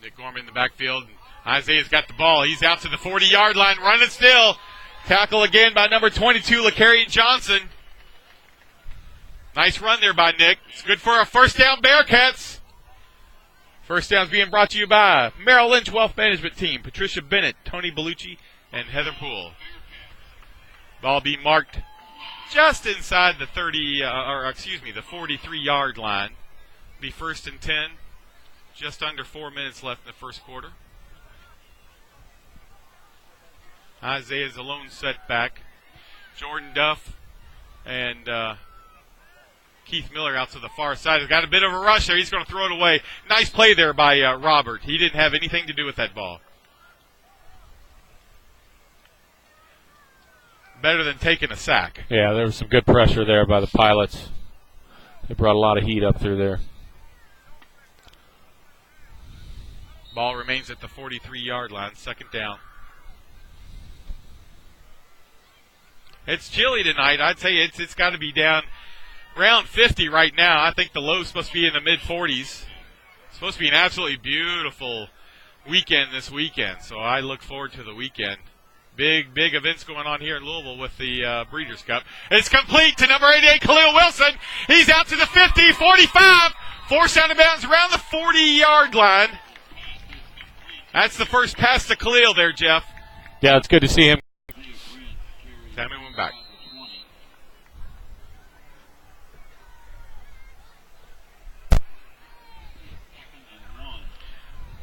Nick Gorman in the backfield. Isaiah's got the ball. He's out to the 40-yard line, running still. Tackle again by number 22, LaCarrion Johnson. Nice run there by Nick. It's good for a first down, Bearcats. First down's being brought to you by Merrill Lynch Wealth Management Team, Patricia Bennett, Tony Bellucci, and Heather Poole. Ball being marked just inside the 43-yard line. Be first and 10. Just under 4 minutes left in the first quarter. Isaiah's a lone setback. Jordan Duff and Keith Miller out to the far side. He's got a bit of a rush there. He's going to throw it away. Nice play there by Robert. He didn't have anything to do with that ball. Better than taking a sack. Yeah, there was some good pressure there by the Pilots. They brought a lot of heat up through there. Ball remains at the 43-yard line, second down. It's chilly tonight. I'd say it's got to be down around 50 right now. I think the low's supposed to be in the mid-40s. It's supposed to be an absolutely beautiful weekend this weekend, so I look forward to the weekend. Big events going on here in Louisville with the Breeders' Cup. It's complete to number 88, Khalil Wilson. He's out to the 50, 45. Forced out of bounds around the 40-yard line. That's the first pass to Khalil there, Jeff. Yeah, it's good to see him. Sammy went back.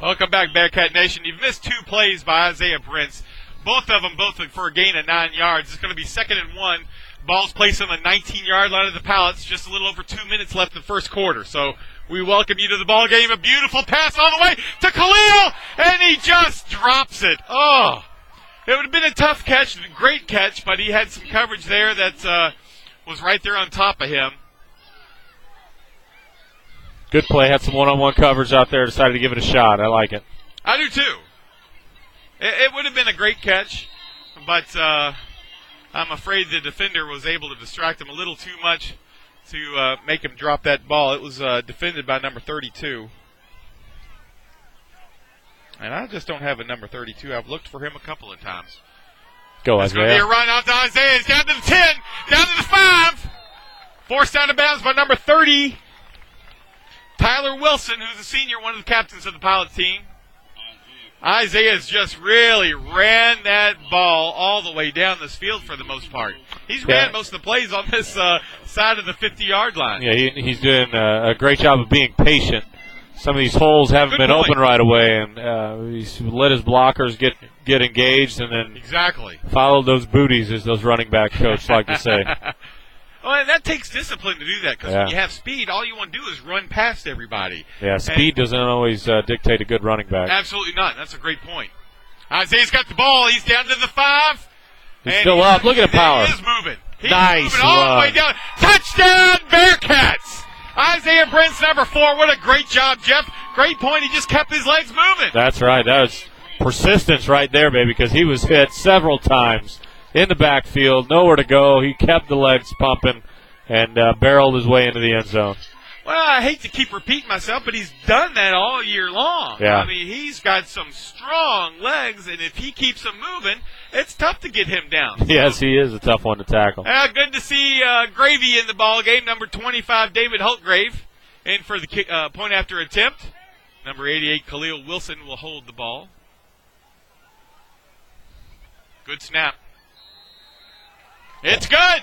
Welcome back, Bearcat Nation. You've missed 2 plays by Isaiah Brents. Both of them for a gain of 9 yards. It's going to be 2nd and 1. Ball's placed on the 19-yard line of the Pilots. Just a little over 2 minutes left in the first quarter. So we welcome you to the ball game. A beautiful pass all the way to Khalil, and he just drops it. Oh, it would have been a tough catch, great catch, but he had some coverage there that was right there on top of him. Good play. Had some one-on-one coverage out there. Decided to give it a shot. I like it. I do too. It would have been a great catch, but I'm afraid the defender was able to distract him a little too much to make him drop that ball. It was defended by number 32. And I just don't have a number 32. I've looked for him a couple of times. Go, It's Isaiah. going to be a run out to Isaiah. He's down to the 10, down to the 5. Forced out of bounds by number 30, Tyler Wilson, who's a senior, one of the captains of the Pilot team. Isaiah's just really ran that ball all the way down this field for the most part. He's ran most of the plays on this side of the 50-yard line. Yeah, he's doing a great job of being patient. Some of these holes haven't been open right away, and he's let his blockers get engaged and then followed those booties, as those running back coaches like to say. Well, and that takes discipline to do that, because when you have speed, all you want to do is run past everybody. Yeah, speed doesn't always dictate a good running back. Absolutely not. That's a great point. Isaiah's got the ball. He's down to the 5. He's still up. Look at the power. He is moving. He's nice moving all the way down. Touchdown, Bearcats! Isaiah Brents, number 4. What a great job, Jeff. Great point. He just kept his legs moving. That's right. That was persistence right there, baby, because he was hit several times in the backfield, nowhere to go. He kept the legs pumping and barreled his way into the end zone. Well, I hate to keep repeating myself, but he's done that all year long. Yeah. I mean, he's got some strong legs, and if he keeps them moving, it's tough to get him down. Yes, he is a tough one to tackle. Good to see Gravy in the ball game. Number 25, David Holtgrave, in for the point after attempt. Number 88, Khalil Wilson, will hold the ball. Good snap. It's good.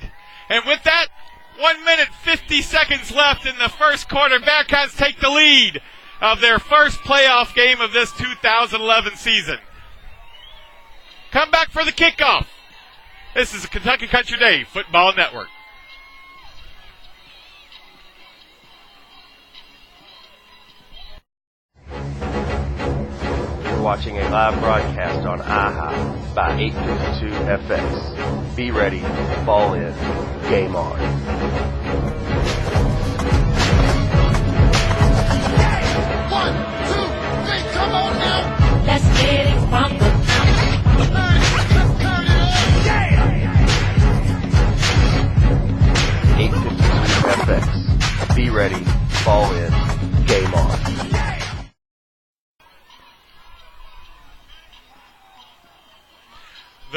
And with that, 1 minute, 50 seconds left in the first quarter. Bearcats take the lead of their first playoff game of this 2011 season. Come back for the kickoff. This is the Kentucky Country Day Football Network. You're watching a live broadcast on IHI by 852FX. Be ready, fall in, game on. One, two, three, come on now. Let's get it from the Yeah. 852FX. Be ready, fall in, game on.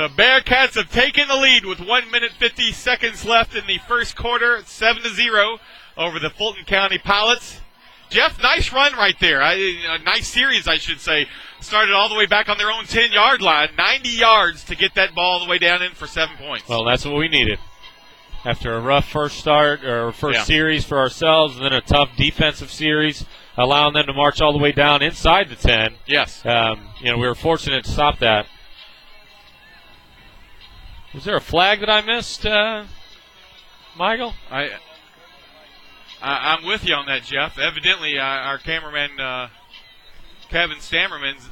The Bearcats have taken the lead with 1 minute 50 seconds left in the first quarter, 7-0 over the Fulton County Pilots. Jeff, nice run right there. A nice series, I should say. Started all the way back on their own 10-yard line, 90 yards to get that ball all the way down in for 7 points. Well, that's what we needed. After a rough first series for ourselves, and then a tough defensive series, allowing them to march all the way down inside the 10. Yes. We were fortunate to stop that. Was there a flag that I missed, Michael? I'm with you on that, Jeff. Evidently, our cameraman, Kevin Stammerman's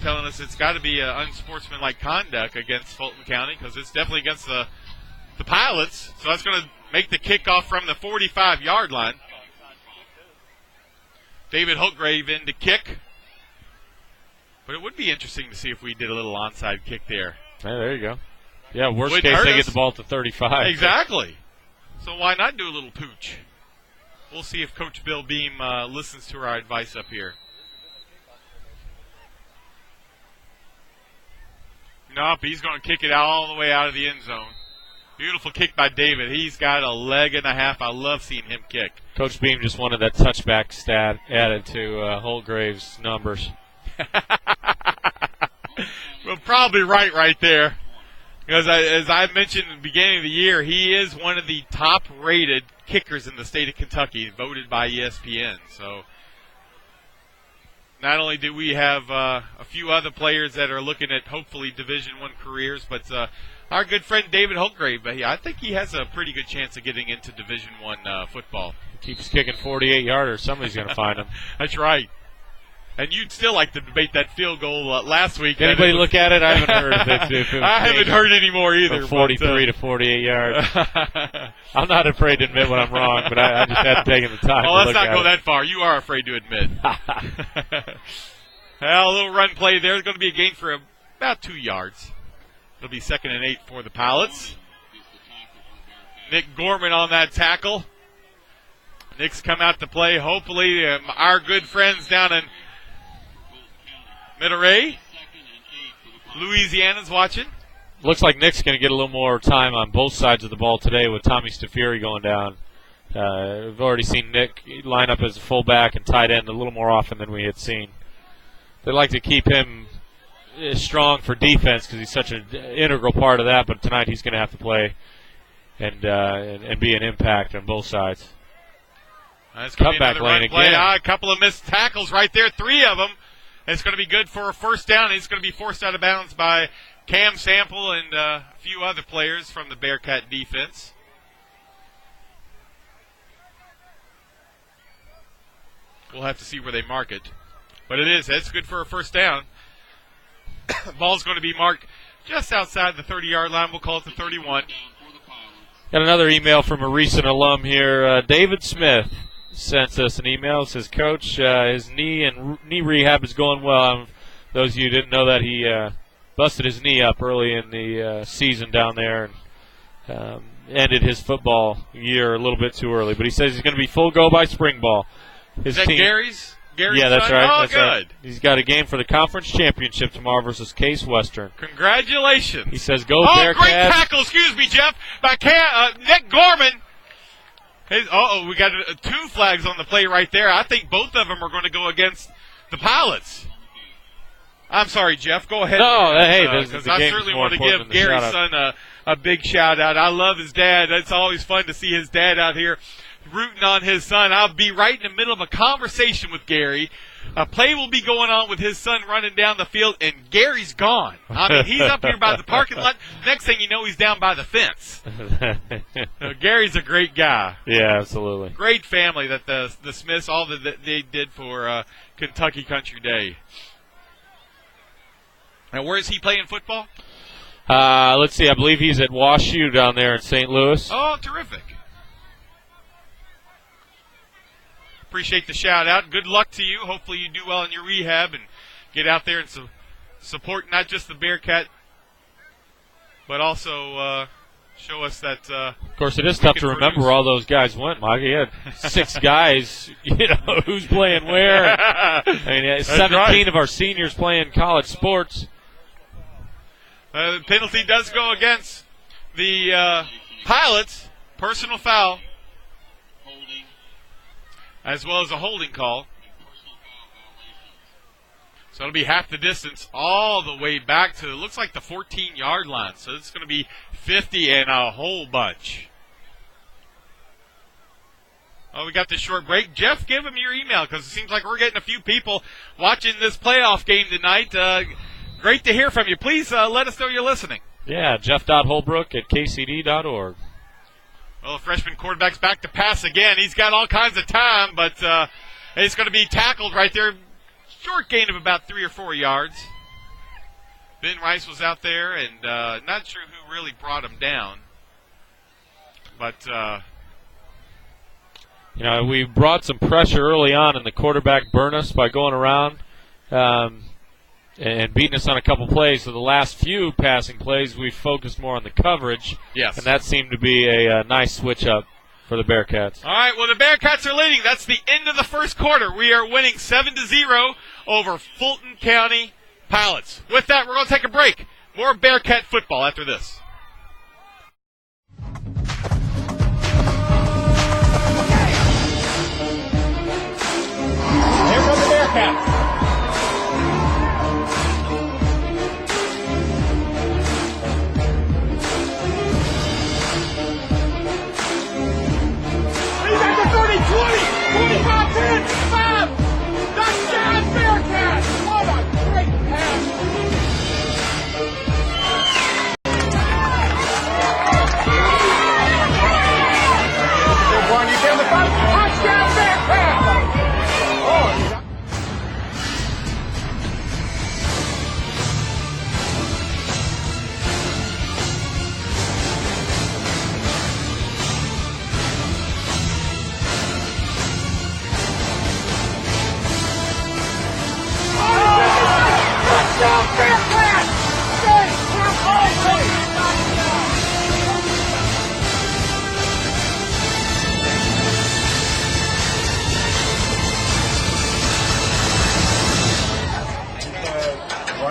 telling us it's got to be unsportsmanlike conduct against Fulton County, because it's definitely against the Pilots. So that's going to make the kickoff from the 45-yard line. David Holtgrave in to kick. But it would be interesting to see if we did a little onside kick there. Hey, there you go. Yeah, worst case, they get the ball to 35. Exactly. So why not do a little pooch? We'll see if Coach Bill Beam listens to our advice up here. Nope, he's going to kick it all the way out of the end zone. Beautiful kick by David. He's got a leg and a half. I love seeing him kick. Coach Beam just wanted that touchback stat added to Holtgrave's numbers. Well, probably right there. Because as I mentioned at the beginning of the year, he is one of the top-rated kickers in the state of Kentucky, voted by ESPN. So not only do we have a few other players that are looking at hopefully Division I careers, but our good friend David Holtgrave, I think he has a pretty good chance of getting into Division I football. He keeps kicking 48-yarders. Somebody's going to find him. That's right. And you'd still like to debate that field goal last week. Anybody look at it? I haven't heard of it. I haven't heard any more either. From 43 to 48 yards. I'm not afraid to admit when I'm wrong, but I just haven't taken the time. Well, let's not go that far. You are afraid to admit. Well, a little run play there. It's going to be a gain for about 2 yards. It'll be 2nd and 8 for the Pilots. Nick Gorman on that tackle. Nick's come out to play. Hopefully, our good friends down in Middleray, Louisiana's watching. Looks like Nick's going to get a little more time on both sides of the ball today with Tommy Staffieri going down. We've already seen Nick line up as a fullback and tight end a little more often than we had seen. They'd like to keep him strong for defense because he's such an integral part of that, but tonight he's going to have to play and be an impact on both sides. Cutback lane again. A couple of missed tackles right there, 3 of them. It's going to be good for a first down. It's going to be forced out of bounds by Cam Sample and a few other players from the Bearcat defense. We'll have to see where they mark it. But it's good for a first down. Ball's going to be marked just outside the 30-yard line. We'll call it the 31. Got another email from a recent alum here. David Smith sent us an email. It says, Coach, his knee rehab is going well. Those of you who didn't know that, he busted his knee up early in the season down there and ended his football year a little bit too early. But he says he's going to be full go by spring ball. Is that Gary's? Yeah, that's right. Oh, that's good. Right. He's got a game for the conference championship tomorrow versus Case Western. Congratulations. He says, go Bearcats. Great tackle, Jeff, by Nick Gorman. We got 2 flags on the play right there. I think both of them are going to go against the Pilots. I'm sorry, Jeff. Go ahead. No, because I certainly want to give Gary's son a big shout-out. I love his dad. It's always fun to see his dad out here rooting on his son. I'll be right in the middle of a conversation with Gary. A play will be going on with his son running down the field, and Gary's gone. I mean, he's up here by the parking lot. Next thing you know, he's down by the fence. Gary's a great guy. Yeah, absolutely. Great family that the Smiths, all that they did for Kentucky Country Day. Now, where is he playing football? Let's see. I believe he's at WashU down there in St. Louis. Oh, terrific. Appreciate the shout-out. Good luck to you. Hopefully you do well in your rehab and get out there and support not just the Bearcat, but also show us that. Of course, it is tough to remember where all those guys went, Mike. He had 6 guys, who's playing where. I mean, 17 of our seniors playing college sports. Penalty does go against the Pilots. Personal foul, as well as a holding call. So it'll be half the distance all the way back to, it looks like the 14-yard line. So it's going to be 50 and a whole bunch. Oh, we got this short break. Jeff, give him your email because it seems like we're getting a few people watching this playoff game tonight. Great to hear from you. Please let us know you're listening. Yeah, jeff.holbrook@kcd.org. Well, the freshman quarterback's back to pass again. He's got all kinds of time, but it's going to be tackled right there. Short gain of about 3 or 4 yards. Ben Rice was out there, and not sure who really brought him down. But, we brought some pressure early on, and the quarterback burned us by going around and beating us on a couple plays. So the last few passing plays, we focused more on the coverage. Yes. And that seemed to be a nice switch up for the Bearcats. All right, well, the Bearcats are leading. That's the end of the first quarter. We are winning 7-0 over Fulton County Pilots. With that, we're going to take a break. More Bearcat football after this. Here come the Bearcats.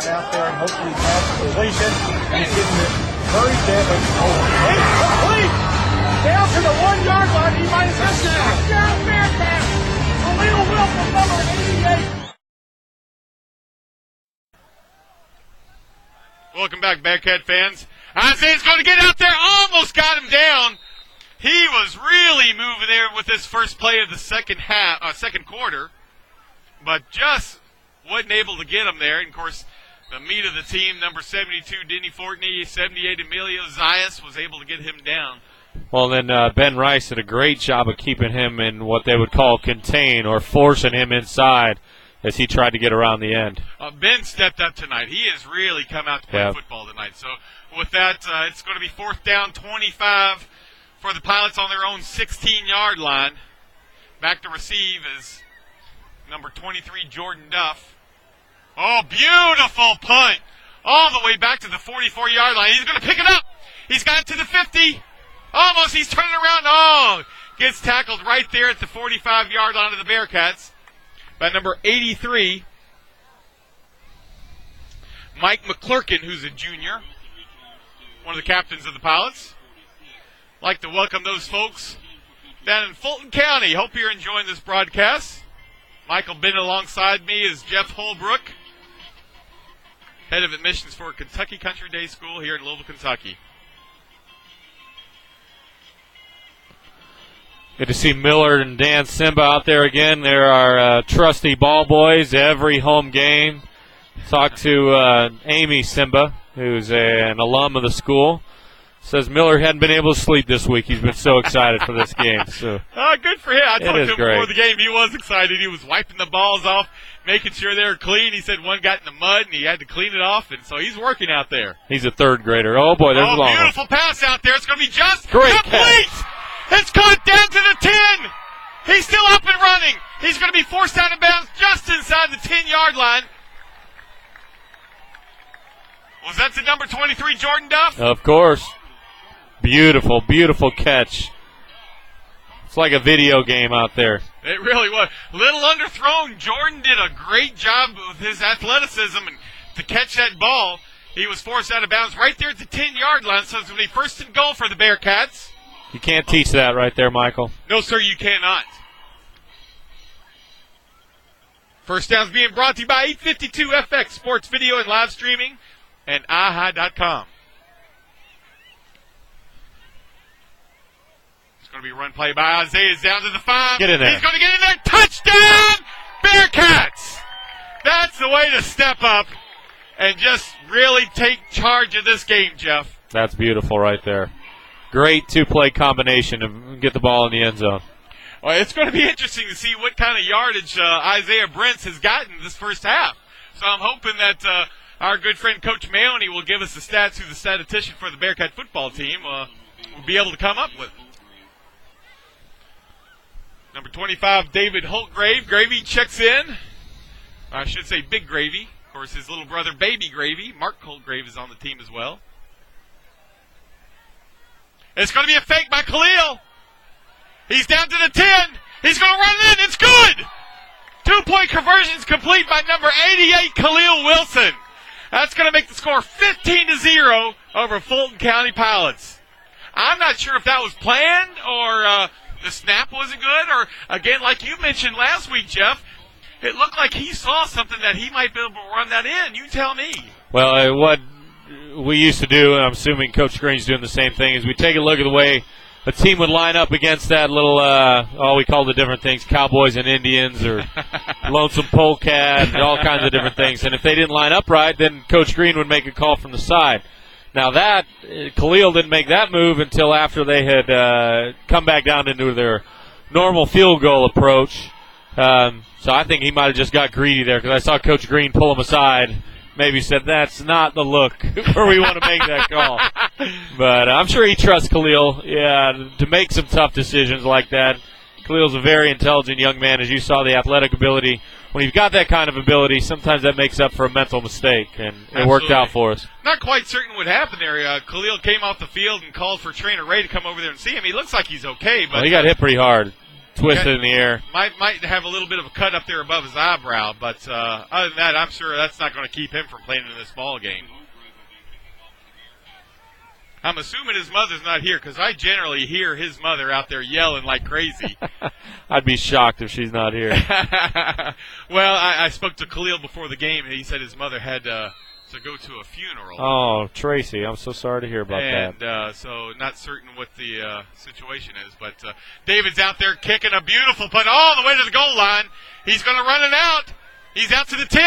Out there and hopefully pass completion. He's getting it very deadly. Incomplete! Down to the 1-yard line. He might have missed it. Touchdown Bearcats! Khalil Wilson, number 88. Welcome back, Bearcat fans. Isaiah's going to get out there. Almost got him down. He was really moving there with his first play of the second quarter, but just wasn't able to get him there. And of course, the meat of the team, number 72, Denny Fortney, 78, Emilio Zayas, was able to get him down. Well, then Ben Rice did a great job of keeping him in what they would call contain, or forcing him inside as he tried to get around the end. Ben stepped up tonight. He has really come out to play football tonight. So with that, it's going to be 4th down, 25 for the Pilots on their own 16-yard line. Back to receive is number 23, Jordan Duff. Oh, beautiful punt. All the way back to the 44-yard line. He's going to pick it up. He's got it to the 50. Almost. He's turning around. Oh, gets tackled right there at the 45-yard line of the Bearcats by number 83, Mike McClurkin, who's a junior, one of the captains of the Pilots. I'd like to welcome those folks down in Fulton County. Hope you're enjoying this broadcast. Michael Bennett alongside me is Jeff Holbrook, head of admissions for Kentucky Country Day School here in Louisville, Kentucky. Good to see Millard and Dan Simba out there again. They're our trusty ball boys every home game. Talked to Amy Simba, who's an alum of the school. Says Miller hadn't been able to sleep this week. He's been so excited for this game. So good for him. I talked to him great. before the game. He was excited. He was wiping the balls off, making sure they were clean. He said one got in the mud, and he had to clean it off, and so he's working out there. He's a third grader. Oh, boy, there's a long one. Beautiful pass out there. It's going to be just great complete. Catch. It's caught down to the 10. He's still up and running. He's going to be forced out of bounds just inside the 10-yard line. Was that the number 23, Jordan Duff? Of course. Beautiful, beautiful catch. It's like a video game out there. It really was. Little underthrown. Jordan did a great job with his athleticism and to catch that ball. He was forced out of bounds right there at the 10-yard line, so it's going to be first and goal for the Bearcats. You can't teach that right there, Michael. No, sir, you cannot. First down's being brought to you by 852 FX Sports Video and Live Streaming and aha.com. It's going to be a run play by Isaiah. Down to the 5. Get in there. He's going to get in there. Touchdown, Bearcats! That's the way to step up and just really take charge of this game, Jeff. That's beautiful right there. Great two-play combination to get the ball in the end zone. Well, it's going to be interesting to see what kind of yardage Isaiah Brents has gotten this first half. So I'm hoping that our good friend Coach Mayoni will give us the stats, who the statistician for the Bearcat football team will be able to come up with. Number 25, David Holtgrave. Gravy checks in. I should say Big Gravy. Of course, his little brother, Baby Gravy, Mark Holtgrave, is on the team as well. It's going to be a fake by Khalil. He's down to the 10. He's going to run it in. It's good. 2-point conversion's complete by number 88, Khalil Wilson. That's going to make the score 15-0 over Fulton County Pilots. I'm not sure if that was planned or the snap wasn't good, or, again, like you mentioned last week, Jeff, it looked like he saw something that he might be able to run that in. You tell me. Well, what we used to do, and I'm assuming Coach Green's doing the same thing, is we take a look at the way a team would line up against that little, we call the different things, Cowboys and Indians or Lonesome Polecat and all kinds of different things. And if they didn't line up right, then Coach Green would make a call from the side. Now Khalil didn't make that move until after they had come back down into their normal field goal approach. So I think he might have just got greedy there, because I saw Coach Green pull him aside. Maybe said, that's not the look where we want to make that call. But I'm sure he trusts Khalil, to make some tough decisions like that. Khalil's a very intelligent young man. As you saw, the athletic ability. When you've got that kind of ability, sometimes that makes up for a mental mistake, and it worked out for us. Not quite certain what happened there. Khalil came off the field and called for Trainer Ray to come over there and see him. He looks like he's okay, but well, he got hit pretty hard. Twisted in the air. Might have a little bit of a cut up there above his eyebrow, but other than that, I'm sure that's not going to keep him from playing in this ball game. I'm assuming his mother's not here, because I generally hear his mother out there yelling like crazy. I'd be shocked if she's not here. Well, I spoke to Khalil before the game, and he said his mother had to go to a funeral. Oh, Tracy, I'm so sorry to hear about that. And so not certain what the situation is. But David's out there kicking a beautiful punt all the way to the goal line. He's going to run it out. He's out to the 10,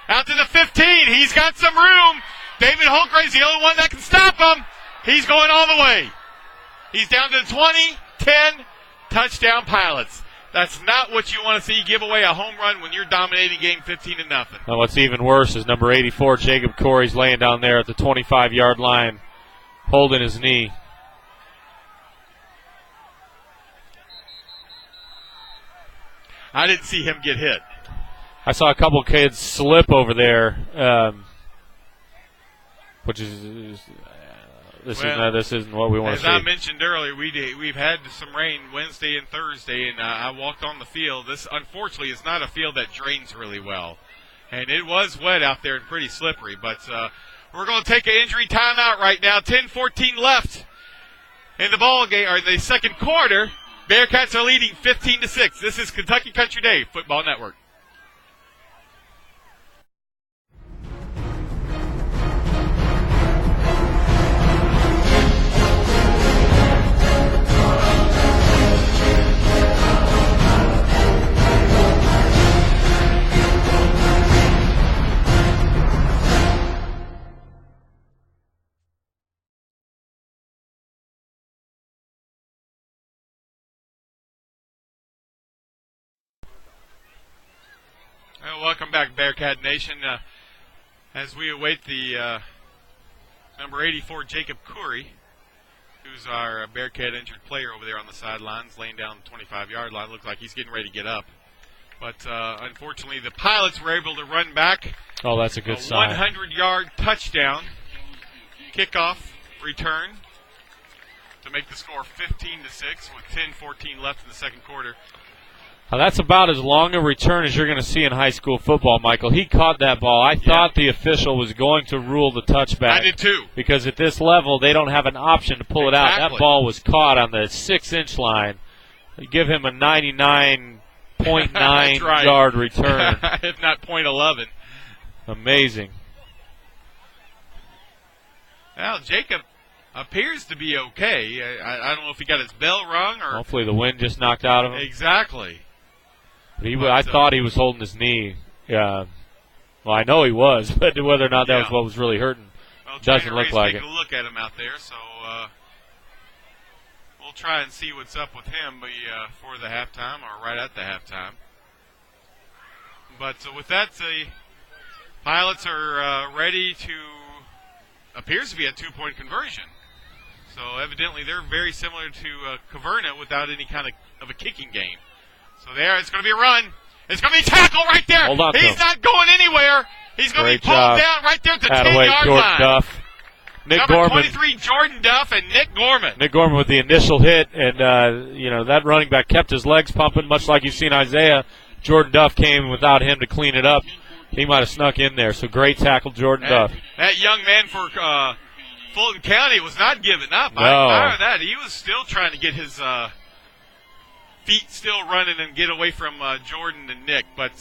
out to the 15. He's got some room. David Holtgrave's the only one that can stop him. He's going all the way. He's down to the 20, 10, touchdown Pilots. That's not what you want to see, give away a home run when you're dominating game 15-0. Well, what's even worse is number 84, Jacob Corey's laying down there at the 25-yard line, holding his knee. I didn't see him get hit. I saw a couple kids slip over there, which is this isn't what we want to see. As I mentioned earlier, we've had some rain Wednesday and Thursday, and I walked on the field. This, unfortunately, is not a field that drains really well. And it was wet out there and pretty slippery. But we're going to take an injury timeout right now. 10-14 left in the ball game, or the second quarter. Bearcats are leading 15-6. This is Kentucky Country Day Football Network. Welcome back, Bearcat Nation. As we await the number 84, Jacob Curry, who's our Bearcat injured player over there on the sidelines, laying down the 25-yard line. Looks like he's getting ready to get up. But unfortunately, the Pilots were able to run back. Oh, that's a good sign. 100-yard touchdown, kickoff return to make the score 15-6 with 10-14 left in the second quarter. Now that's about as long a return as you're going to see in high school football, Michael. He caught that ball. I thought the official was going to rule the touchback. I did too. Because at this level, they don't have an option to pull it out. That ball was caught on the 6-inch line. They give him a 99.9 yard return. If not .11. Amazing. Well, Jacob appears to be okay. I don't know if he got his bell rung or. Hopefully the wind just knocked out of him. Exactly. But I thought he was holding his knee. Well, I know he was, but whether or not that was what was really hurting, doesn't look like it. Take a look at him out there, so we'll try and see what's up with him before the halftime or right at the halftime. But with that, the Pilots are ready to, appears to be a 2-point conversion. So evidently they're very similar to Caverna without any kind of a kicking game. So there, it's going to be a run. It's going to be a tackle right there. Hold on, He's not going anywhere. He's going to be pulled down right there at the 10-yard line. Duff. Number Gorman. 23, Jordan Duff, and Nick Gorman. Nick Gorman with the initial hit, and that running back kept his legs pumping, much like you've seen Isaiah. Jordan Duff came without him to clean it up. He might have snuck in there. So great tackle, Jordan Duff. That young man for Fulton County was not giving up. No. I admire that. He was still trying to get his feet still running and get away from Jordan and Nick. But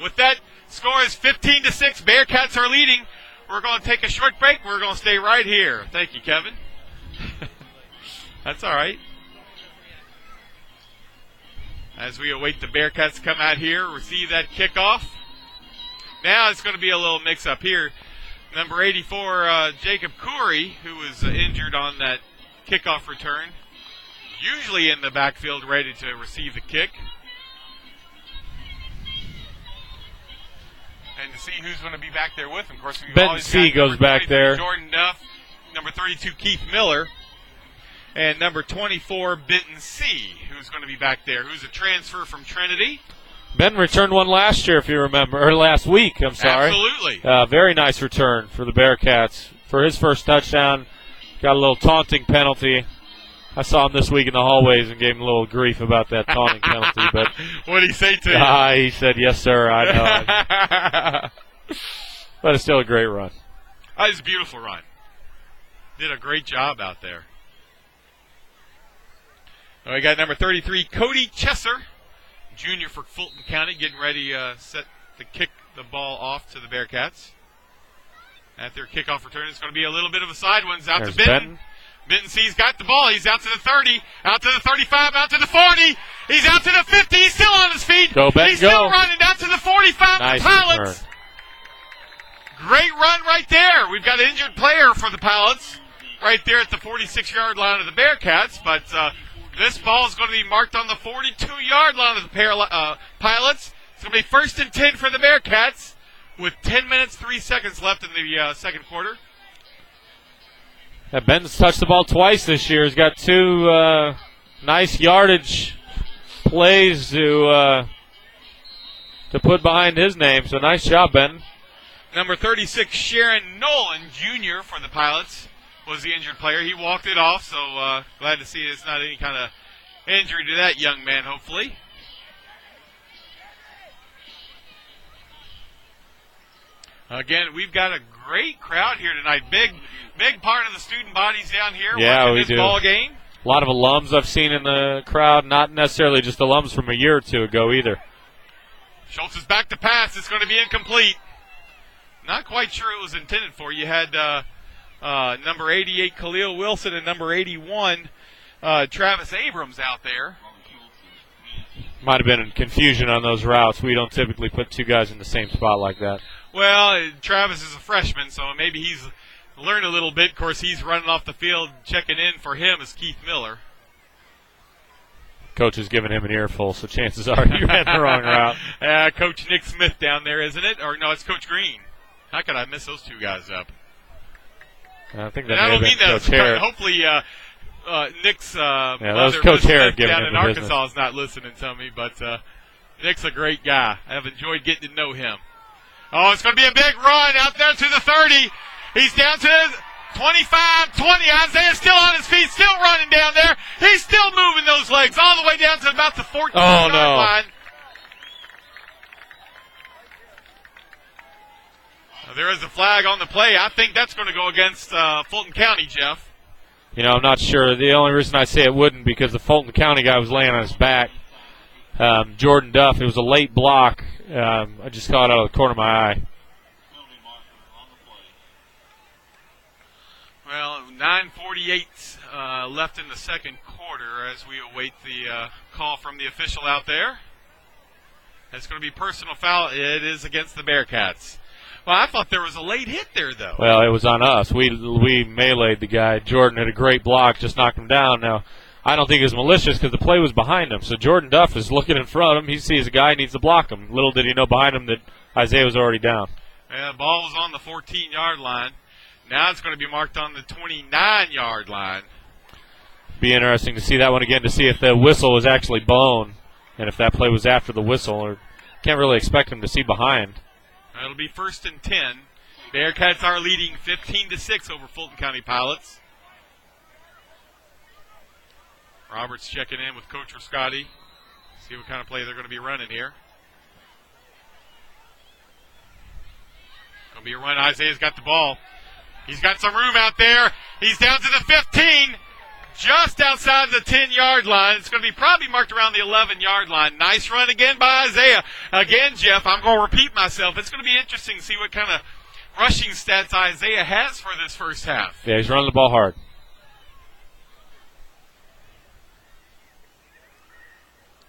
with that, score is 15-6. Bearcats are leading. We're going to take a short break. We're going to stay right here. Thank you, Kevin. That's all right. As we await the Bearcats to come out here, receive that kickoff. Now it's going to be a little mix-up here. Number 84, Jacob Coury, who was injured on that kickoff return, usually in the backfield ready to receive the kick. And to see who's going to be back there with him. Of course, we've Benton always C. got goes number back there. Jordan Duff, number 32, Keith Miller, and number 24, Benton C., who's going to be back there, who's a transfer from Trinity. Ben returned one last year, if you remember, or last week, I'm sorry. Absolutely. Very nice return for the Bearcats. For his first touchdown, got a little taunting penalty. I saw him this week in the hallways and gave him a little grief about that taunting penalty. But what did he say to you? He said, "Yes, sir, I know." But it's still a great run. It's a beautiful run. Did a great job out there. We got number 33, Cody Chesser, junior for Fulton County, getting ready set to kick the ball off to the Bearcats. At their kickoff return, it's going to be a little bit of a side one. It's out to Benton. Benton C's got the ball. He's out to the 30, out to the 35, out to the 40. He's out to the 50. He's still on his feet. Go, Benton, He's still running out to the 45. Nice the Pilots. Return. Great run right there. We've got an injured player for the Pilots right there at the 46-yard line of the Bearcats. But this ball is going to be marked on the 42-yard line of the Pilots. It's going to be 1st and 10 for the Bearcats with 10 minutes, 3 seconds left in the second quarter. Benton's touched the ball twice this year. He's got two nice yardage plays to put behind his name. So nice job, Benton. Number 36, Sharon Nolan, Jr. for the Pilots, was the injured player. He walked it off, so glad to see it's not any kind of injury to that young man, hopefully. Again, we've got a great crowd here tonight. Big part of the student bodies down here watching this ball game. A lot of alums I've seen in the crowd, not necessarily just alums from a year or two ago either. Schultz is back to pass. It's going to be incomplete. Not quite sure it was intended for. You had number 88, Khalil Wilson, and number 81, Travis Abrams out there. Might have been confusion on those routes. We don't typically put two guys in the same spot like that. Well, Travis is a freshman, so maybe he's learned a little bit. Of course, he's running off the field. Checking in for him is Keith Miller. Coach has given him an earful, so chances are you ran the wrong route. Coach Nick Smith down there, isn't it? Or no, it's Coach Green. How could I miss those two guys up? I think that I don't mean that. Coach Harrod. Hopefully, Nick's that was mother Coach Harrod down in Arkansas business. is not listening to me, but Nick's a great guy. I've enjoyed getting to know him. Oh, it's going to be a big run out there to the 30. He's down to the 25, 20. Isaiah's still on his feet, still running down there. He's still moving those legs all the way down to about the 14-yard line. there is a flag on the play. I think that's going to go against Fulton County, Jeff. I'm not sure. The only reason I say it wouldn't because the Fulton County guy was laying on his back. Jordan Duff, it was a late block. I just caught it out of the corner of my eye. Well, 9:48 left in the second quarter as we await the call from the official out there. It's going to be personal foul. It is against the Bearcats. Well, I thought there was a late hit there, though. Well, it was on us. We meleeed the guy. Jordan had a great block, just knocked him down. Now, I don't think it was malicious because the play was behind him. So Jordan Duff is looking in front of him. He sees a guy, needs to block him. Little did he know behind him that Isaiah was already down. Yeah, the ball was on the 14-yard line. Now it's going to be marked on the 29-yard line. Be interesting to see that one again to see if the whistle was actually blown and if that play was after the whistle. Or can't really expect him to see behind. It'll be 1st and 10. Bearcats are leading 15-6 over Fulton County Pilots. Roberts checking in with Coach Rascotti. See what kind of play they're going to be running here. Going to be a run. Isaiah's got the ball. He's got some room out there. He's down to the 15, just outside the 10-yard line. It's going to be probably marked around the 11-yard line. Nice run again by Isaiah. Again, Jeff, I'm going to repeat myself. It's going to be interesting to see what kind of rushing stats Isaiah has for this first half. Yeah, he's running the ball hard.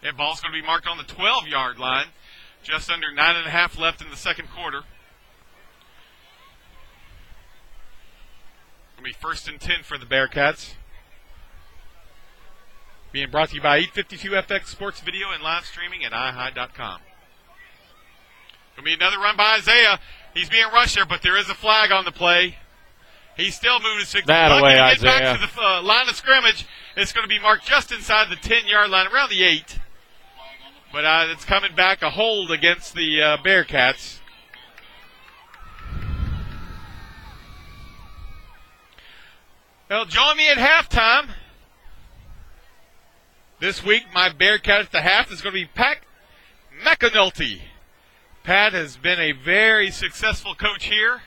That ball's going to be marked on the 12-yard line. Just under 9.5 left in the second quarter. It'll be 1st and 10 for the Bearcats. Being brought to you by 852 FX Sports Video and live streaming at ihigh.com. It'll be another run by Isaiah. He's being rushed there, but there is a flag on the play. He's still moving to 6. That away, Isaiah. Back to the line of scrimmage. It's going to be marked just inside the 10-yard line, around the 8. But it's coming back, a hold against the Bearcats. Well, join me at halftime. This week, my Bearcat at the half is going to be Pat McAnulty. Pat has been a very successful coach here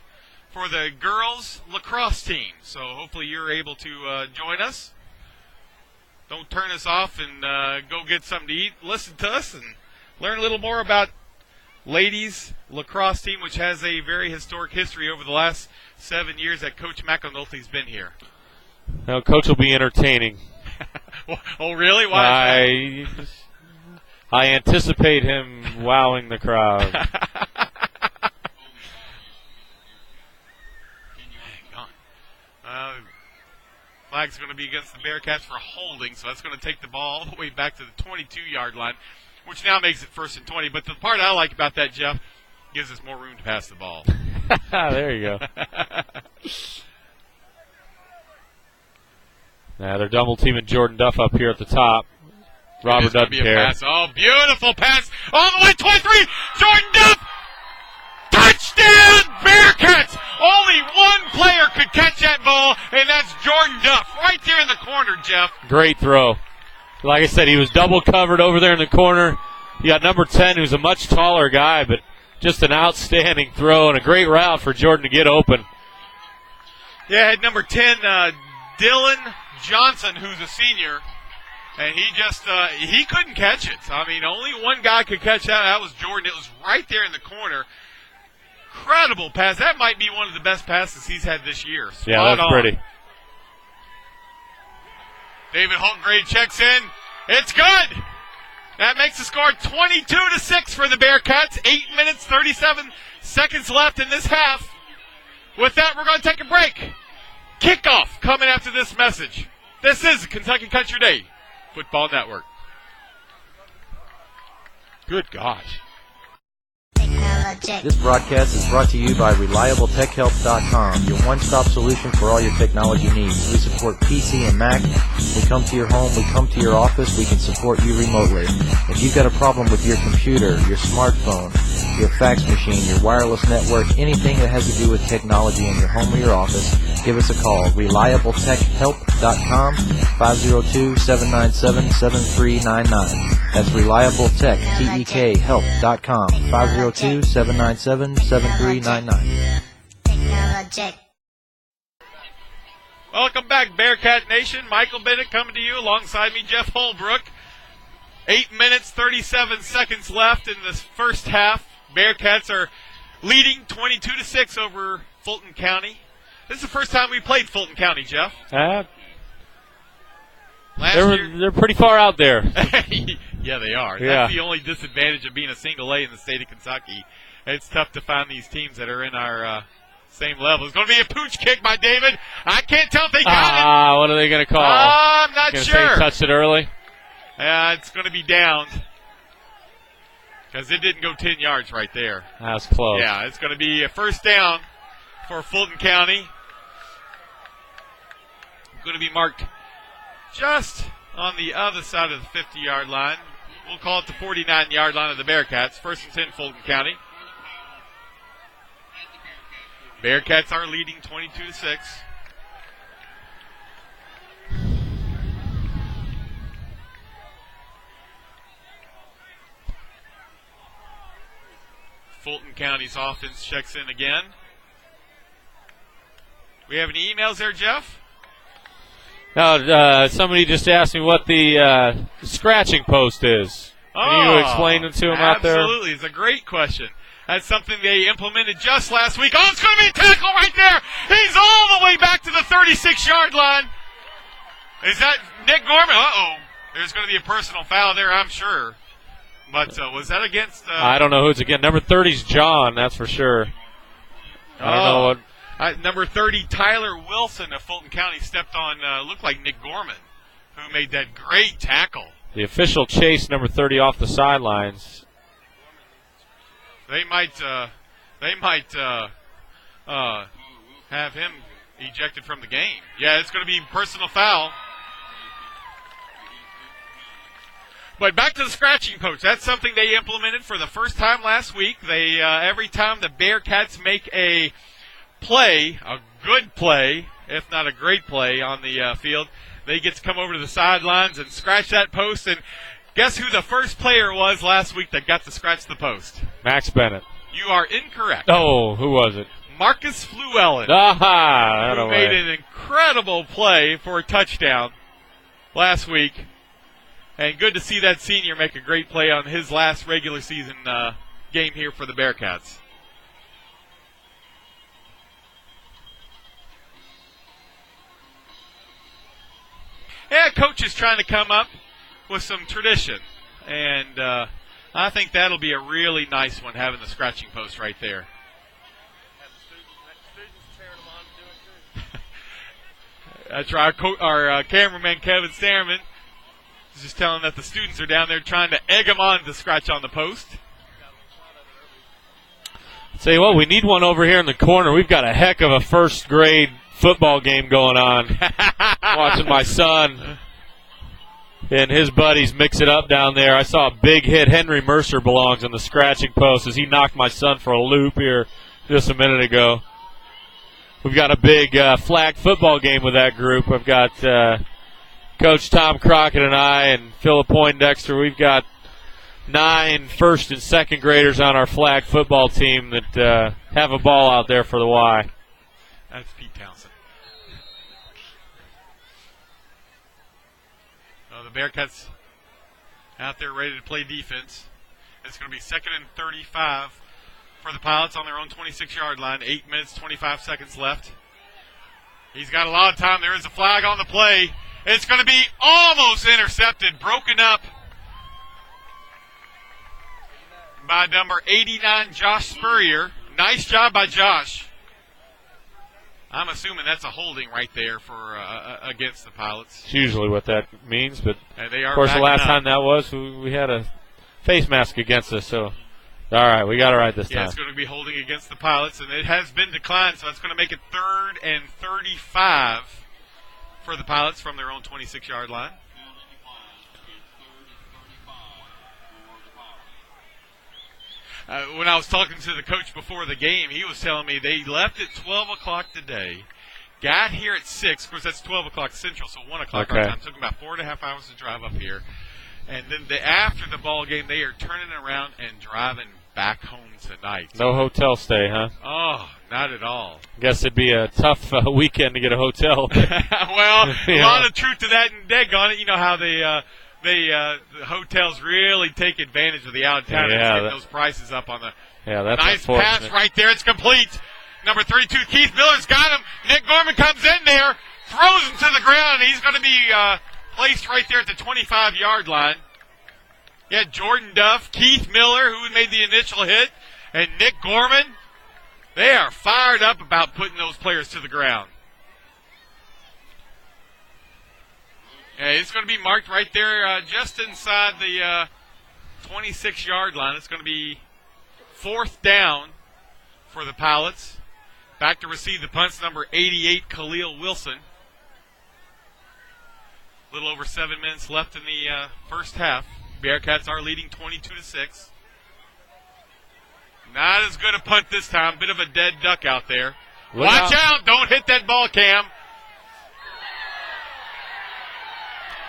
for the girls lacrosse team. So hopefully you're able to join us. Don't turn us off and go get something to eat. Listen to us and learn a little more about ladies lacrosse team, which has a very historic history over the last 7 years that Coach McAnulty's been here. Well, Coach will be entertaining. Oh, really? Why is that? I anticipate him wowing the crowd. Flag's going to be against the Bearcats for holding, so that's going to take the ball all the way back to the 22-yard line, which now makes it 1st and 20. But the part I like about that, Jeff, gives us more room to pass the ball. There you go. Now they're double teaming Jordan Duff up here at the top. Robert doesn't care. Pass. Oh, beautiful pass. All the way, 23. Jordan Duff. Touchdown, Bearcats. Only one player could catch that ball, and that's Jordan Duff right there in the corner, Jeff. Great throw. Like I said, he was double covered over there in the corner. You got number 10, who's a much taller guy, but just an outstanding throw and a great route for Jordan to get open. Yeah, had number 10, Dylan Johnson, who's a senior, and he just he couldn't catch it. I mean, only one guy could catch that. That was Jordan. It was right there in the corner. Incredible pass. That might be one of the best passes he's had this year. Yeah, that's pretty. David Holtgrade checks in. It's good. That makes the score 22-6 for the Bearcats. 8 minutes, 37 seconds left in this half. With that, we're going to take a break. Kickoff coming after this message. This is Kentucky Country Day Football Network. Good gosh. This broadcast is brought to you by ReliableTechHelp.com, your one-stop solution for all your technology needs. We support PC and Mac. We come to your home. We come to your office. We can support you remotely. If you've got a problem with your computer, your smartphone, your fax machine, your wireless network, anything that has to do with technology in your home or your office, give us a call. ReliableTechHelp.com, 502-797-7399. That's ReliableTech, T-E-K, help.com, 502-797-7399. check. Welcome back, Bearcat Nation. Michael Bennett coming to you alongside me, Jeff Holbrook. 8 minutes, 37 seconds left in this first half. Bearcats are leading 22-6 over Fulton County. This is the first time we played Fulton County, Jeff. They're pretty far out there. Yeah, they are. Yeah. That's the only disadvantage of being a single A in the state of Kentucky. It's tough to find these teams that are in our same level. It's going to be a pooch kick by David. I can't tell if they got it. What are they going to call? I'm not sure. sure. Say touched it early? It's going to be downed because it didn't go 10 yards right there. That was close. Yeah, it's going to be a first down for Fulton County. Going to be marked just on the other side of the 50-yard line. We'll call it the 49-yard line of the Bearcats. First and 10, Fulton County. Bearcats are leading 22-6. Fulton County's offense checks in again. We have any emails there, Jeff? No, somebody just asked me what the scratching post is. Can you explain it to them out there? Absolutely. It's a great question. That's something they implemented just last week. Oh, it's going to be a tackle right there. He's all the way back to the 36-yard line. Is that Nick Gorman? Uh-oh. There's going to be a personal foul there, I'm sure. But was that against... I don't know who it's against. Number 30's John, that's for sure. I don't know what... number 30, Tyler Wilson of Fulton County, stepped on, looked like Nick Gorman, who made that great tackle. The official chased number 30 off the sidelines. They might have him ejected from the game. Yeah, it's going to be personal foul. But back to the scratching post. That's something they implemented for the first time last week. They every time the Bearcats make a play, a good play, if not a great play on the field, they get to come over to the sidelines and scratch that post. And guess who the first player was last week that got to scratch the post? Max Bennett. You are incorrect. Oh, who was it? Marcus Fluellen. Who made an incredible play for a touchdown last week. And good to see that senior make a great play on his last regular season game here for the Bearcats. Yeah, coach is trying to come up with some tradition. And I think that'll be a really nice one, having the scratching post right there. That's right. Our cameraman, Kevin Sterman, is just telling that the students are down there trying to egg them on to scratch on the post. Say what, we need one over here in the corner. We've got a heck of a first grade football game going on. Watching my son and his buddies mix it up down there. I saw a big hit. Henry Mercer belongs on the scratching post as he knocked my son for a loop here just a minute ago. We've got a big flag football game with that group. I've got Coach Tom Crockett and I and Philip Poindexter. We've got 9 first and second graders on our flag football team that have a ball out there for the Y. That's Pete Townsend. The Bearcats out there ready to play defense. It's going to be 2nd and 35 for the Pilots on their own 26-yard line. 8 minutes, 25 seconds left. He's got a lot of time. There is a flag on the play. It's going to be almost intercepted, broken up by number 89, Josh Spurrier. Nice job by Josh. I'm assuming that's a holding right there for against the Pilots. It's usually what that means, but they are, of course the last time that was, we had a face mask against us, so all right, we got it right this time. Yeah, it's going to be holding against the Pilots, and it has been declined, so it's going to make it 3rd and 35 for the Pilots from their own 26-yard line. When I was talking to the coach before the game, he was telling me they left at 12 o'clock today, got here at 6. Of course, that's 12 o'clock Central, so 1 o'clock our time. Took them about 4.5 hours to drive up here. And then after the ball game, they are turning around and driving back home tonight. No hotel stay, huh? Oh, not at all. Guess it'd be a tough weekend to get a hotel. Well, a lot of truth to that, and daggone it, you know how the hotels really take advantage of the out-of-towners, getting those prices up on the that's nice pass right there. It's complete. Number 32, Keith Miller's got him. Nick Gorman comes in there, throws him to the ground, and he's going to be placed right there at the 25-yard line. Yeah, Jordan Duff, Keith Miller, who made the initial hit, and Nick Gorman. They are fired up about putting those players to the ground. Yeah, it's going to be marked right there just inside the 26-yard line. It's going to be 4th down for the Pilots. Back to receive the punts, number 88, Khalil Wilson. A little over 7 minutes left in the first half. Bearcats are leading 22-6. Not as good a punt this time. Bit of a dead duck out there. Watch out. Don't hit that ball, Cam.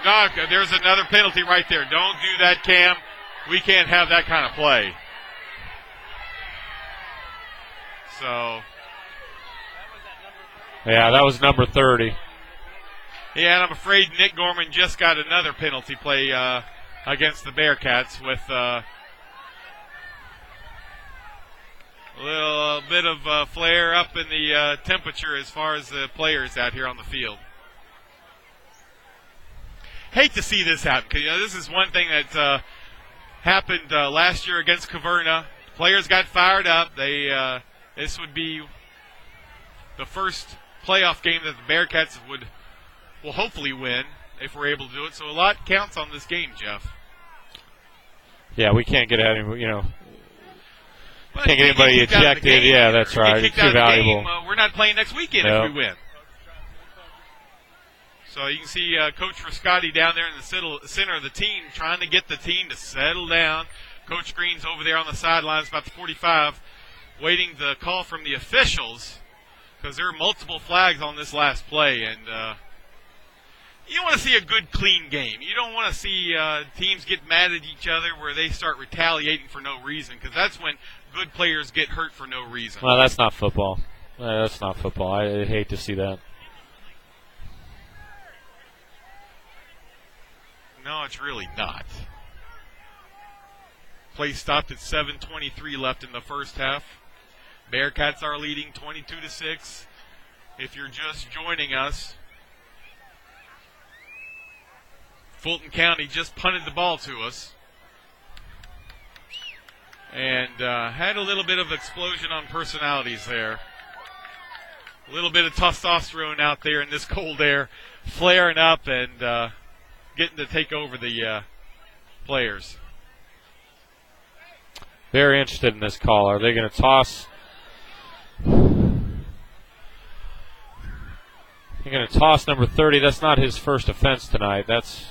No, there's another penalty right there. Don't do that, Cam. We can't have that kind of play. So. Yeah, that was number 30. Yeah, and I'm afraid Nick Gorman just got another penalty play against the Bearcats with a little bit of flare up in the temperature as far as the players out here on the field. Hate to see this happen, because this is one thing that happened last year against Caverna. Players got fired up. This would be the first playoff game that the Bearcats will hopefully win if we're able to do it. So a lot counts on this game, Jeff. Yeah, we can't get can't get anybody ejected. Yeah, that's right. It's too valuable. We're not playing next weekend if we win. So you can see Coach Frascati down there in the center of the team trying to get the team to settle down. Coach Green's over there on the sidelines about the 45 waiting the call from the officials because there are multiple flags on this last play. And you want to see a good, clean game. You don't want to see teams get mad at each other where they start retaliating for no reason, because that's when good players get hurt for no reason. Well, that's not football. That's not football. I hate to see that. No, it's really not. Play stopped at 7:23 left in the first half. Bearcats are leading 22-6. If you're just joining us, Fulton County just punted the ball to us and had a little bit of explosion on personalities there. A little bit of testosterone out there in this cold air, flaring up and getting to take over the players. Very interested in this call. Are they going to toss? They're going to toss number 30. That's not his first offense tonight. That's,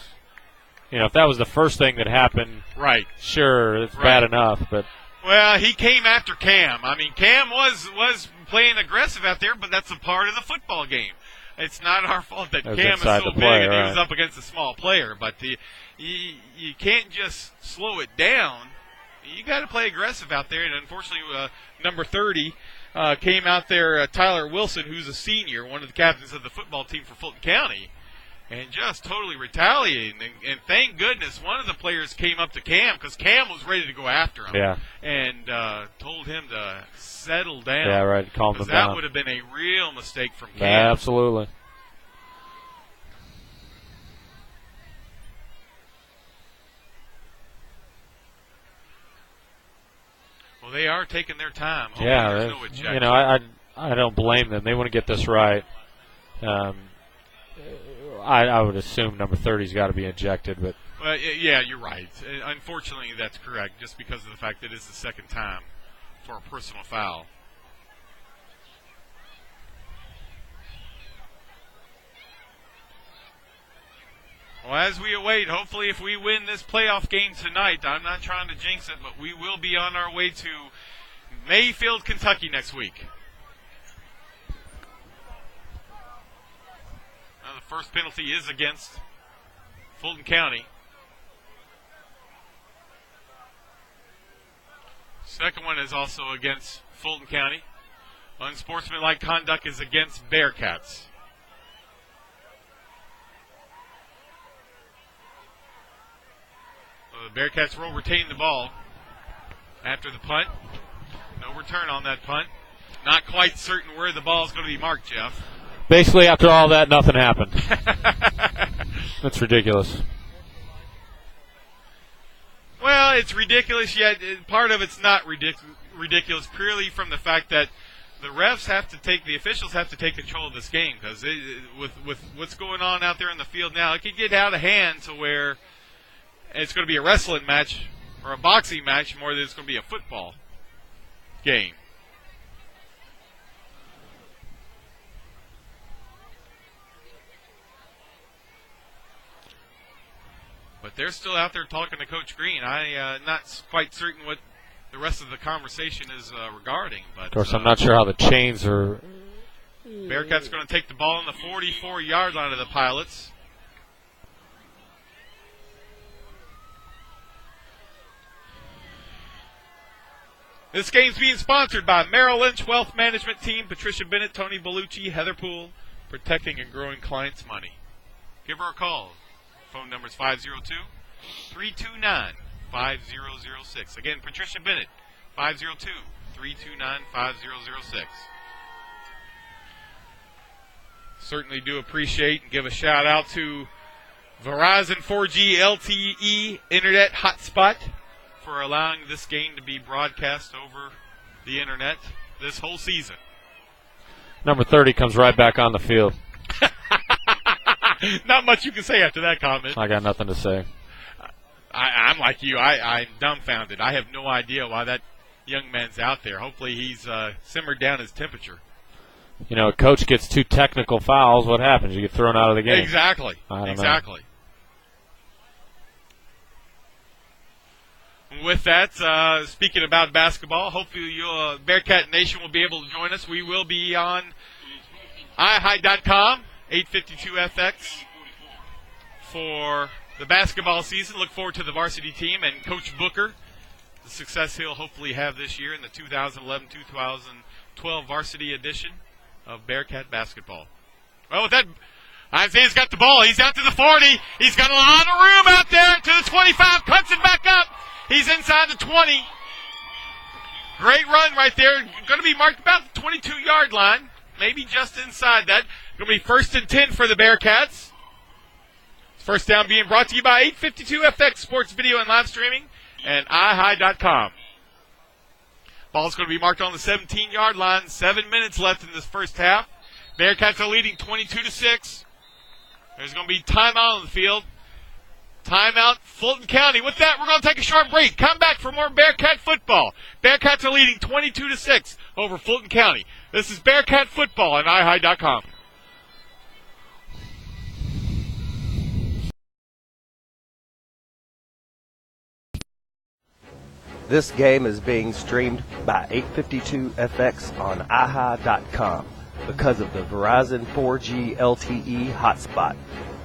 if that was the first thing that happened, right? Sure, it's bad enough, but. Well, he came after Cam. I mean, Cam was playing aggressive out there, but that's a part of the football game. It's not our fault that Cam is so big and he was up against a small player. But you can't just slow it down. You got to play aggressive out there. And unfortunately, number 30 came out there, Tyler Wilson, who's a senior, one of the captains of the football team for Fulton County, and just totally retaliating. And thank goodness one of the players came up to Cam, because Cam was ready to go after him. Yeah. And told him to settle down. Yeah, right. Calm him down. That would have been a real mistake from Cam. Yeah, absolutely. Well, they are taking their time. Yeah, I don't blame them. They want to get this right. I would assume number 30's got to be ejected, but. Well, yeah, you're right. Unfortunately, that's correct, just because of the fact that it's the second time for a personal foul. Well, as we await, hopefully if we win this playoff game tonight, I'm not trying to jinx it, but we will be on our way to Mayfield, Kentucky next week. Now, the first penalty is against Fulton County. Second one is also against Fulton County. Unsportsmanlike conduct is against Bearcats. The Bearcats will retain the ball after the punt. No return on that punt. Not quite certain where the ball is going to be marked, Jeff. Basically, after all that, nothing happened. That's ridiculous. Well, it's ridiculous, yet part of it's not ridiculous purely from the fact that the officials have to take control of this game, because with what's going on out there in the field now, it could get out of hand to where it's going to be a wrestling match or a boxing match more than it's going to be a football game. But they're still out there talking to Coach Green. I'm not quite certain what the rest of the conversation is regarding. But, of course, I'm not sure how the chains are. Bearcats going to take the ball on the 44-yard line of the Pilots. This game's being sponsored by Merrill Lynch Wealth Management Team, Patricia Bennett, Tony Bellucci, Heather Poole, protecting and growing clients' money. Give her a call. Phone number is 502-329-5006. Again, Patricia Bennett, 502-329-5006. Certainly do appreciate and give a shout out to Verizon 4G LTE Internet Hotspot for allowing this game to be broadcast over the Internet this whole season. Number 30 comes right back on the field. Not much you can say after that comment. I got nothing to say. I'm like you. I'm dumbfounded. I have no idea why that young man's out there. Hopefully he's simmered down his temperature. You know, a coach gets 2 technical fouls. What happens? You get thrown out of the game. Exactly. Exactly. With that, speaking about basketball, hopefully Bearcat Nation will be able to join us. We will be on iHigh.com, 852FX, for the basketball season. Look forward to the varsity team and Coach Booker, the success he'll hopefully have this year in the 2011-2012 varsity edition of Bearcat basketball. Well, with that, Isaiah's got the ball. He's out to the 40. He's got a lot of room out there to the 25. Cuts it back up. He's inside the 20. Great run right there. Going to be marked about the 22-yard line. Maybe just inside that. Going to be 1st and 10 for the Bearcats. First down being brought to you by 852FX Sports Video and Live Streaming and iHigh.com. Ball's going to be marked on the 17-yard line. 7 minutes left in this first half. Bearcats are leading 22-6. There's going to be timeout on the field. Timeout, Fulton County. With that, we're going to take a short break. Come back for more Bearcat football. Bearcats are leading 22-6 over Fulton County. This is Bearcat football on iHigh.com. This game is being streamed by 852FX on iHigh.com because of the Verizon 4G LTE hotspot.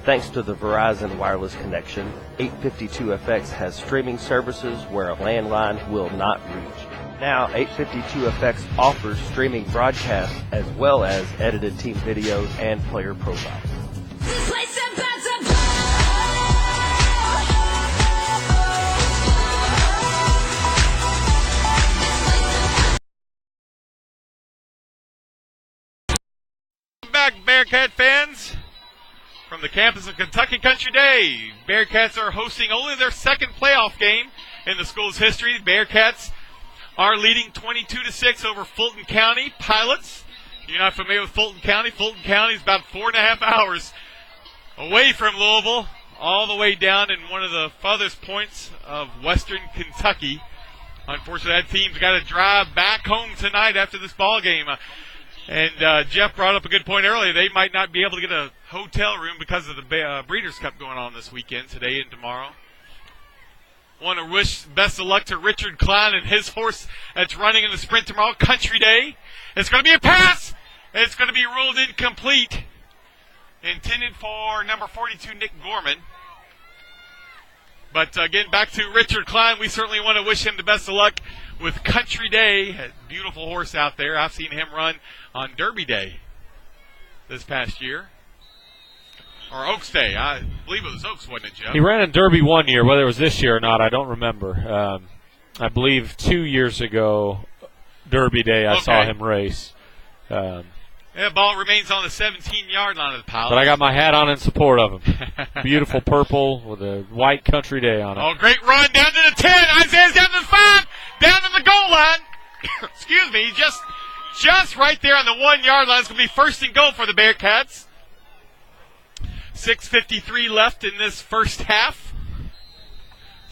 Thanks to the Verizon wireless connection, 852FX has streaming services where a landline will not reach. Now, 852FX offers streaming broadcasts as well as edited team videos and player profiles. Back, Bearcat fans. From the campus of Kentucky Country Day, Bearcats are hosting only their second playoff game in the school's history. The Bearcats are leading 22-6 over Fulton County Pilots. If you're not familiar with Fulton County is about 4.5 hours away from Louisville, all the way down in one of the farthest points of western Kentucky. Unfortunately, that team's got to drive back home tonight after this ball game. And Jeff brought up a good point earlier. They might not be able to get a hotel room because of the Breeders' Cup going on this weekend, today and tomorrow. Want to wish best of luck to Richard Klein and his horse that's running in the sprint tomorrow, Country Day. It's going to be a pass. It's going to be ruled incomplete. Intended for number 42, Nick Gorman. But getting back to Richard Klein, we certainly want to wish him the best of luck with Country Day. A beautiful horse out there. I've seen him run on Derby Day this past year. Or Oaks Day. I believe it was Oaks, wasn't it, Jeff? He ran in Derby one year. Whether it was this year or not, I don't remember. I believe 2 years ago, Derby Day, I saw him race. The ball remains on the 17-yard line of the Pilots. But I got my hat on in support of him. Beautiful purple with a white Country Day on it. Oh, great run down to the 10. Isaiah's down to the 5. Down to the goal line. Excuse me. Just right there on the 1-yard line. It's going to be first and goal for the Bearcats. 6:53 left in this first half.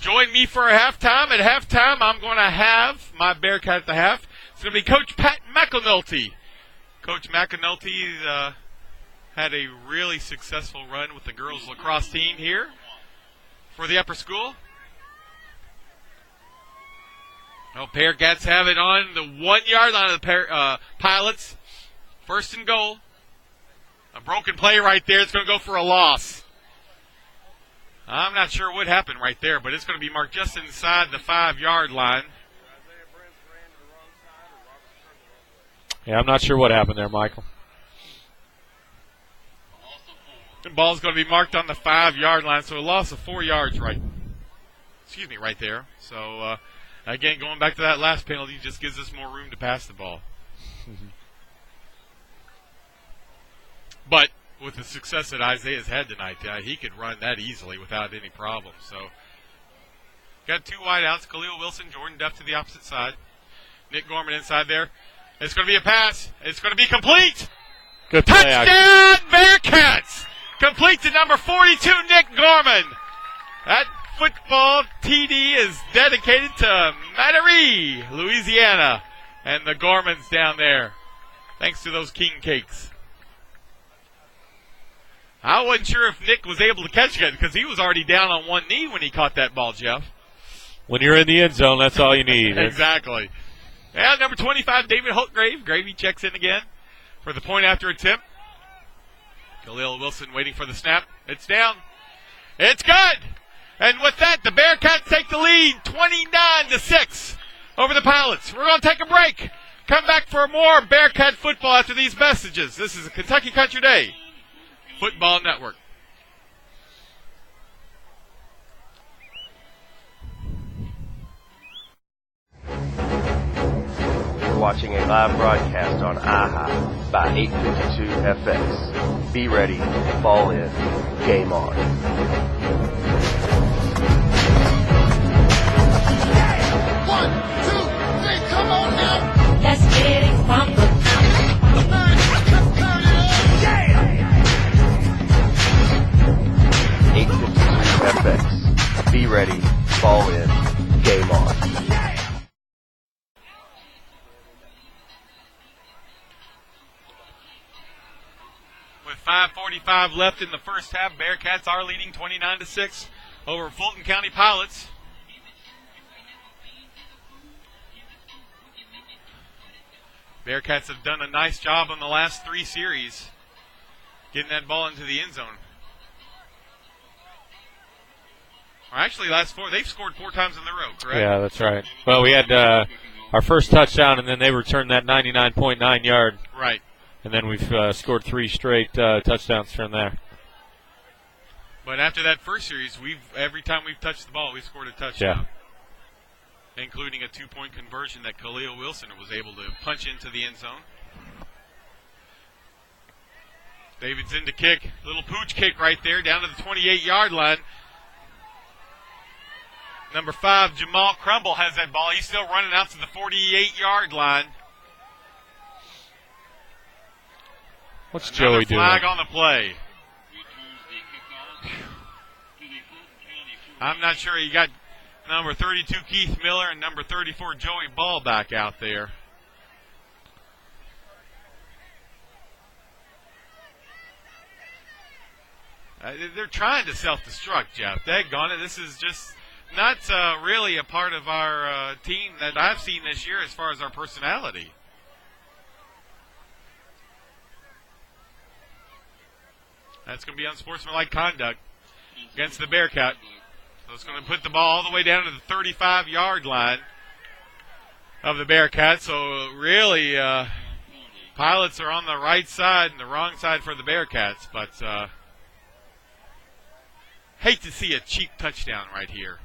Join me for a halftime. At halftime, I'm going to have my Bearcat at the half. It's going to be Coach Pat McAnulty. Coach McAnulty had a really successful run with the girls lacrosse team here for the upper school. Well, Bearcats have it on the 1-yard line of the Pilots. First and goal. A broken play right there. It's going to go for a loss. I'm not sure what happened right there, but it's going to be marked just inside the 5-yard line. Yeah, I'm not sure what happened there, Michael. The ball's going to be marked on the 5-yard line, so a loss of 4 yards right there. So, again, going back to that last penalty just gives us more room to pass the ball. But with the success that Isaiah's had tonight, he could run that easily without any problem. So, got 2 wideouts, Khalil Wilson, Jordan Duff to the opposite side. Nick Gorman inside there. It's going to be a pass. It's going to be complete. Good play. Touchdown, Bearcats! Complete to number 42, Nick Gorman. That football TD is dedicated to Metairie, Louisiana, and the Gormans down there. Thanks to those king cakes. I wasn't sure if Nick was able to catch it because he was already down on one knee when he caught that ball, Jeff. When you're in the end zone, that's all you need. Exactly. And number 25, David Holtgrave. Gravy checks in again for the point after attempt. Khalil Wilson waiting for the snap. It's down. It's good. And with that, the Bearcats take the lead 29-6 over the Pilots. We're going to take a break. Come back for more Bearcat football after these messages. This is a Kentucky Country Day Football Network. You're watching a live broadcast on IHI by 852 FX. Be ready, fall in, game on. One, two, three, come on now. Let's get it crumble. 852 FX. Be ready, fall in, game on. With 5:45 left in the first half, Bearcats are leading 29-6 over Fulton County Pilots. Bearcats have done a nice job on the last 3 series getting that ball into the end zone. Or actually, last 4, they've scored 4 times in a row, correct? Yeah, that's right. Well, we had our first touchdown, and then they returned that 99.9 yard. Right. And then we've scored 3 straight touchdowns from there. But after that first series, every time we've touched the ball, we've scored a touchdown. Yeah. Including a 2-point conversion that Khalil Wilson was able to punch into the end zone. David's in to kick. Little pooch kick right there down to the 28-yard line. Number 5, Jamal Crumble has that ball. He's still running out to the 48-yard line. What's Joey doing? Flag on the play. I'm not sure. You got number 32, Keith Miller, and number 34, Joey Ball back out there. They're trying to self-destruct, Jeff. Daggone it. This is just not really a part of our team that I've seen this year as far as our personality. That's going to be unsportsmanlike conduct against the Bearcat. So it's going to put the ball all the way down to the 35-yard line of the Bearcats. So really, Pilots are on the right side and the wrong side for the Bearcats. But hate to see a cheap touchdown right here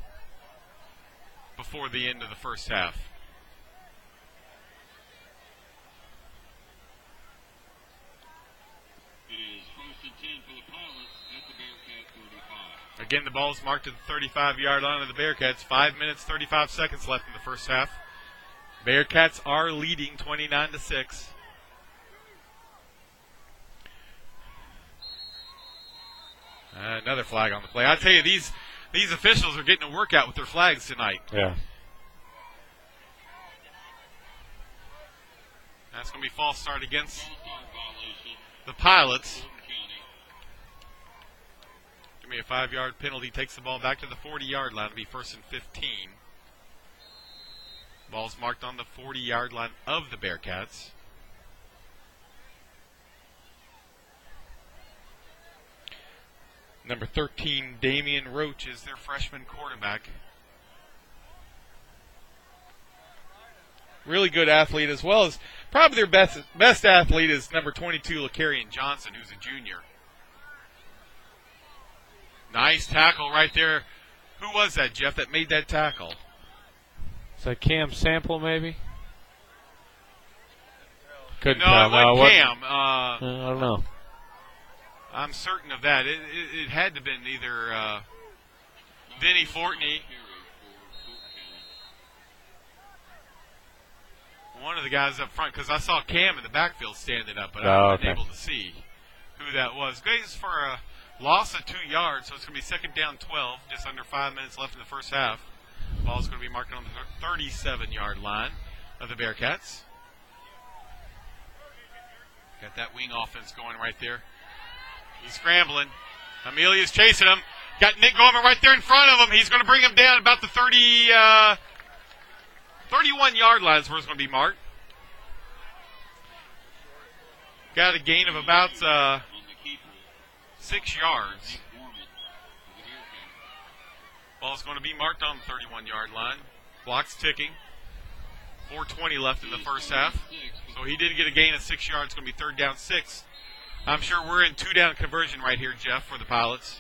before the end of the first half. Again, the ball is marked at the 35-yard line of the Bearcats. 5 minutes, 35 seconds left in the first half. Bearcats are leading 29-6. Another flag on the play. I tell you, these officials are getting a workout with their flags tonight. Yeah. That's going to be false start against the Pilots. Give me a 5-yard penalty. Takes the ball back to the 40-yard line. It'll be 1st and 15. Ball's marked on the 40-yard line of the Bearcats. Number 13, Damian Roach, is their freshman quarterback. Really good athlete, as well as probably their best athlete is number 22, LaCarrion Johnson, who's a junior. Nice tackle right there. Who was that, Jeff, that made that tackle? Is that Cam Sample, maybe? Couldn't No, tell. it wasn't Cam. I don't know. I'm certain of that. It had to have been either Denny Fortney. One of the guys up front, because I saw Cam in the backfield standing up, but I wasn't able to see who that was. Goes for a loss of 2 yards, so it's going to be 2nd down 12, just under 5 minutes left in the first half. Ball's going to be marked on the 37-yard line of the Bearcats. Got that wing offense going right there. He's scrambling. Amelia's chasing him. Got Nick Gorman right there in front of him. He's going to bring him down about the 31-yard line is where it's going to be marked. Got a gain of about 6 yards. Ball's going to be marked on the 31-yard line. Clock's ticking. 4:20 left in the first half. So he did get a gain of 6 yards. It's going to be 3rd down 6. I'm sure we're in 2-down conversion right here, Jeff, for the Pilots.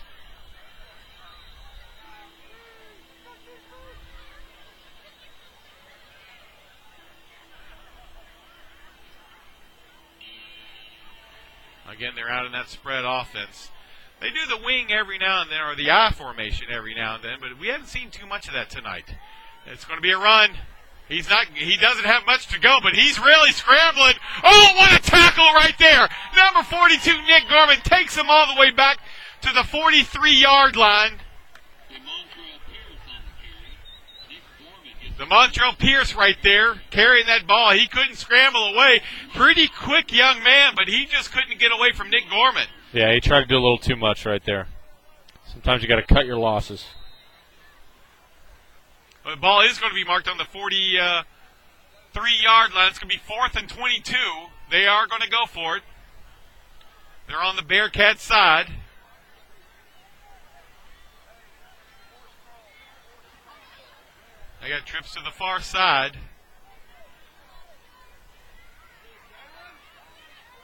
Again, they're out in that spread offense. They do the wing every now and then, or the I formation every now and then, but we haven't seen too much of that tonight. It's going to be a run. He doesn't have much to go, but he's really scrambling. Oh, what a tackle right there. Number 42, Nick Gorman, takes him all the way back to the 43-yard line. The Montrell Pierce right there carrying that ball. He couldn't scramble away. Pretty quick young man, but he just couldn't get away from Nick Gorman. Yeah, he tried to do a little too much right there. Sometimes you got to cut your losses. The ball is going to be marked on the 43-yard line. It's going to be 4th and 22. They are going to go for it. They're on the Bearcat side. They got trips to the far side.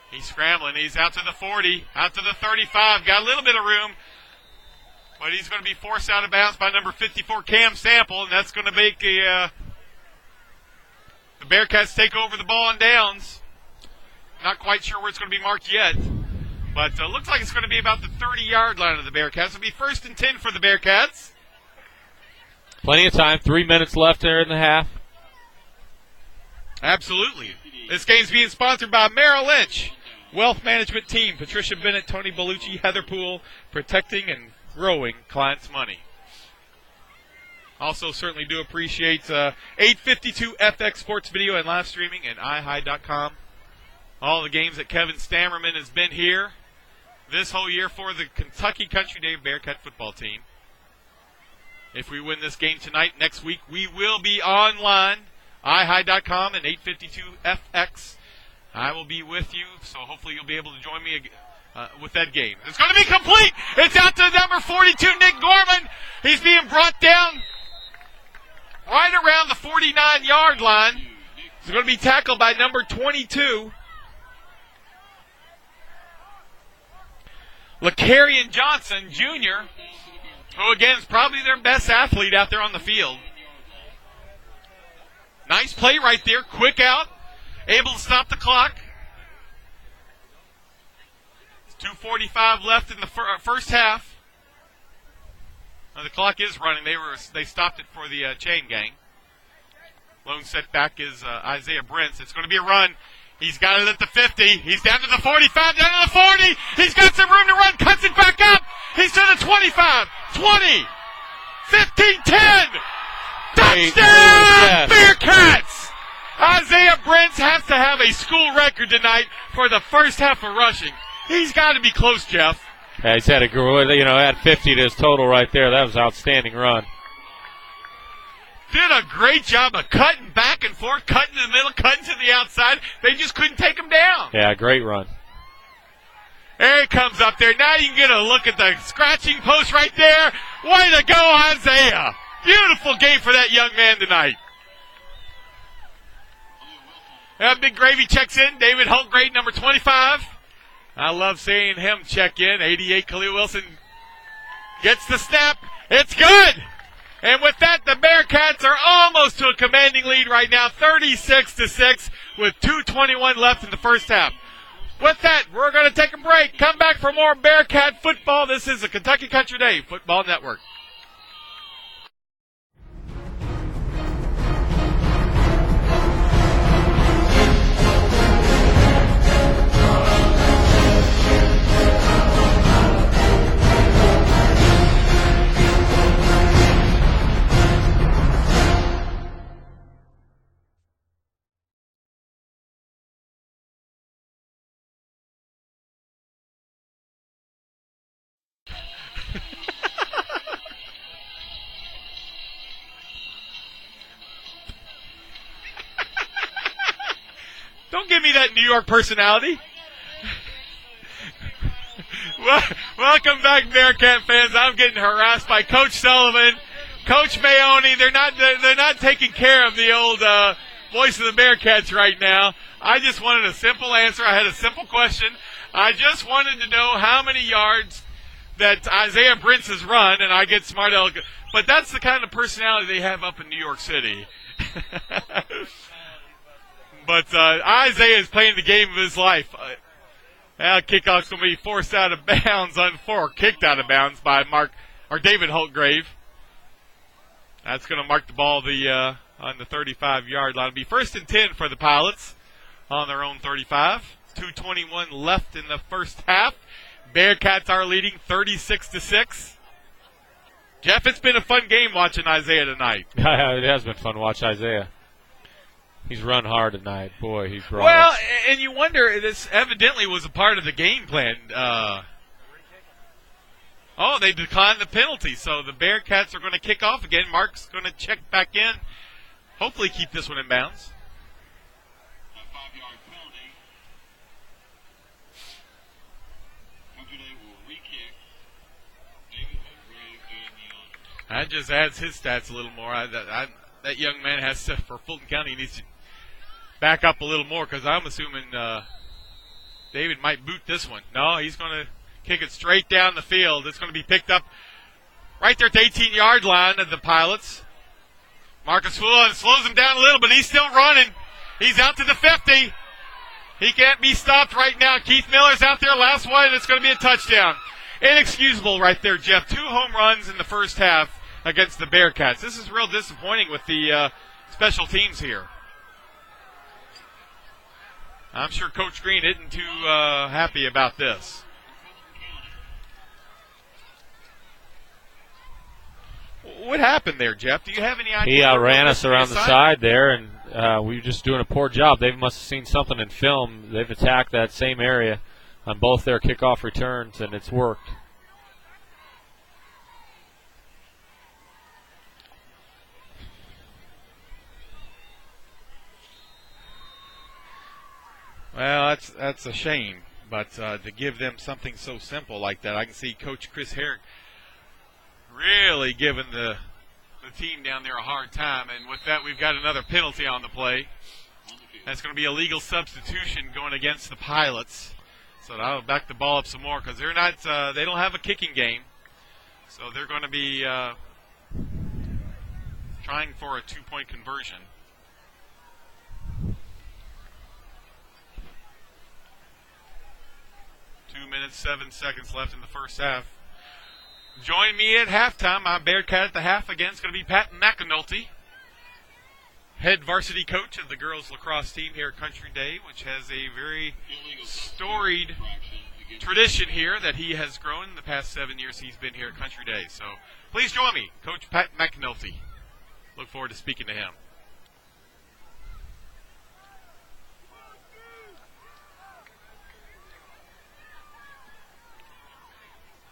He's scrambling. He's out to the 40, out to the 35. Got a little bit of room. But he's going to be forced out of bounds by number 54, Cam Sample, and that's going to make the Bearcats take over the ball on downs. Not quite sure where it's going to be marked yet, but looks like it's going to be about the 30-yard line of the Bearcats. It'll be 1st and 10 for the Bearcats. Plenty of time. 3 minutes left there in the half. Absolutely. This game's being sponsored by Merrill Lynch Wealth Management Team, Patricia Bennett, Tony Bellucci, Heather Poole, protecting and growing clients' money. Also, certainly do appreciate 852 FX Sports Video and live streaming and iHigh.com. All the games that Kevin Stammerman has been here this whole year for the Kentucky Country Day Bearcat football team. If we win this game tonight, next week we will be online, iHigh.com and 852 FX. I will be with you, so hopefully you'll be able to join me with that game. It's going to be complete. It's out to number 42, Nick Gorman. He's being brought down right around the 49-yard line. He's going to be tackled by number 22. LaCarrion Johnson, Jr., who again is probably their best athlete out there on the field. Nice play right there, quick out, able to stop the clock. 2:45 left in the first half. Now the clock is running. They stopped it for the chain gang. Lone setback is Isaiah Brents. It's going to be a run. He's got it at the 50. He's down to the 45, down to the 40. He's got some room to run. Cuts it back up. He's to the 25, 20, 15, 10. Touchdown, Bearcats! Isaiah Brents has to have a school record tonight for the first half of rushing. He's got to be close, Jeff. Yeah, he's had add 50 to his total right there. That was an outstanding run. Did a great job of cutting back and forth, cutting in the middle, cutting to the outside. They just couldn't take him down. Yeah, great run. There he comes up there. Now you can get a look at the scratching post right there. Way to go, Isaiah. Beautiful game for that young man tonight. Big Gravy checks in. David Holtgrave, number 25. I love seeing him check in. 88, Khalil Wilson gets the snap. It's good. And with that, the Bearcats are almost to a commanding lead right now, 36-6, with 2:21 left in the first half. With that, we're going to take a break. Come back for more Bearcat football. This is the Kentucky Country Day Football Network. Don't give me that New York personality. Welcome back, Bearcat fans. I'm getting harassed by Coach Sullivan, Coach Mayoni. They're not taking care of the old voice of the Bearcats right now. I just wanted a simple answer. I had a simple question. I just wanted to know how many yards that Isaiah Brents has run, and I get smart aleck. But that's the kind of personality they have up in New York City. But Isaiah is playing the game of his life. Kickoff's going to be forced out of bounds, kicked out of bounds by David Holtgrave. That's going to mark the ball on the 35-yard line. It'll be 1st and 10 for the Pilots on their own 35. 2:21 left in the first half. Bearcats are leading 36-6. Jeff, it's been a fun game watching Isaiah tonight. It has been fun to watch Isaiah. He's run hard tonight. Boy, he's brought Well, us. And you wonder, this evidently was a part of the game plan. They declined the penalty, so the Bearcats are going to kick off again. Mark's going to check back in. Hopefully keep this one in bounds. A 5-yard penalty. Country Day will re-kick. David Holtgrave and the honor. That just adds his stats a little more. That young man has to, for Fulton County, he needs to back up a little more, because I'm assuming David might boot this one. No, he's going to kick it straight down the field. It's going to be picked up right there at the 18-yard line of the Pilots. Marcus Fulton slows him down a little, but he's still running. He's out to the 50. He can't be stopped right now. Keith Miller's out there, last one, and it's going to be a touchdown. Inexcusable right there, Jeff. 2 home runs in the first half against the Bearcats. This is real disappointing with the special teams here. I'm sure Coach Green isn't too happy about this. What happened there, Jeff? Do you have any idea? He outran us around the side there, and we were just doing a poor job. They must have seen something in film. They've attacked that same area on both their kickoff returns, and it's worked. Well, that's a shame, but to give them something so simple like that, I can see Coach Chris Herrick really really giving the team down there a hard time. And with that, we've got another penalty on the play. That's going to be a legal substitution going against the Pilots. So that'll back the ball up some more because they're not. They don't have a kicking game, so they're going to be trying for a 2-point conversion. Two minutes, 7 seconds left in the first half. Join me at halftime. My Bearcat at the half again is going to be Pat McAnulty, head varsity coach of the girls lacrosse team here at Country Day, which has a very storied tradition here that he has grown in the past 7 years he's been here at Country Day. So please join me, Coach Pat McAnulty. Look forward to speaking to him.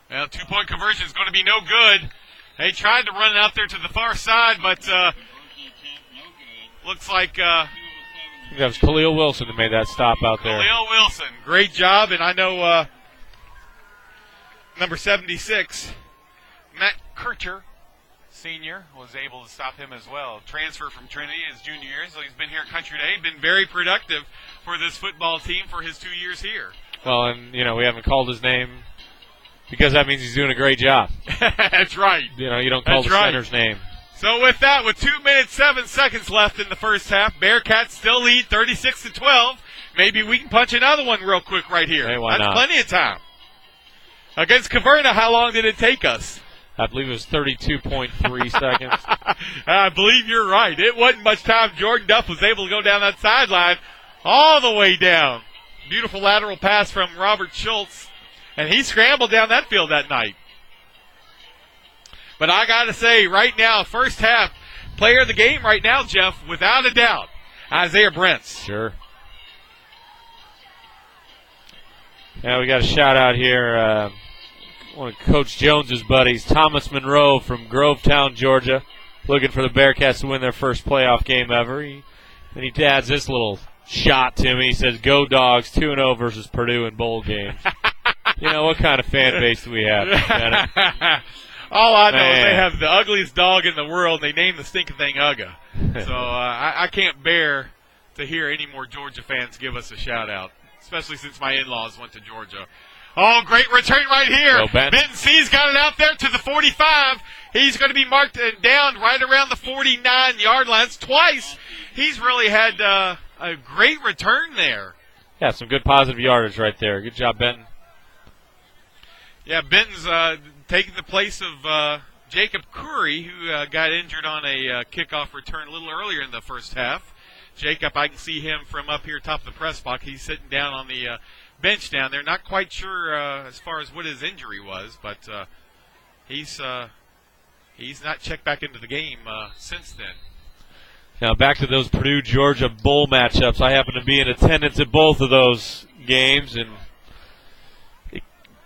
Well, 2-point conversion is going to be no good. They tried to run it out there to the far side, but looks like I think that was Khalil Wilson that made that stop out there. Khalil Wilson, great job, and I know number 76, Matt Kircher, senior, was able to stop him as well. Transfer from Trinity his junior year, so he's been here at Country Day, been very productive for this football team for his 2 years here. Well, and, we haven't called his name because that means he's doing a great job. That's right. You don't call the center's name. So with that, with 2 minutes, 7 seconds left in the first half, Bearcats still lead 36-12. Maybe we can punch another one real quick right here. Hey, why That's not? Plenty of time. Against Caverna, how long did it take us? I believe it was 32.3 seconds. I believe you're right. It wasn't much time. Jordan Duff was able to go down that sideline all the way down. Beautiful lateral pass from Robert Schultz, and he scrambled down that field that night. But I got to say, right now, first half, player of the game right now, Jeff, without a doubt, Isaiah Brents. Sure. Yeah, we got a shout-out here. One of Coach Jones's buddies, Thomas Monroe from Grovetown, Georgia, looking for the Bearcats to win their first playoff game ever. And he adds this little shot to me. He says, "Go Dogs, 2-0 versus Purdue in bowl games." What kind of fan base do we have? All I know is they have the ugliest dog in the world, and they named the stinking thing Ugga. So I can't bear to hear any more Georgia fans give us a shout-out, especially since my in-laws went to Georgia. Oh, great return right here. Benton C's got it out there to the 45. He's going to be marked down right around the 49-yard line. Twice. He's really had a great return there. Yeah, some good positive yardage right there. Good job, Benton. Yeah, Benton's taking the place of Jacob Curry, who got injured on a kickoff return a little earlier in the first half. Jacob, I can see him from up here top of the press box. He's sitting down on the bench down there. Not quite sure as far as what his injury was, but he's not checked back into the game since then. Now back to those Purdue-Georgia bowl matchups. I happen to be in attendance at both of those games, and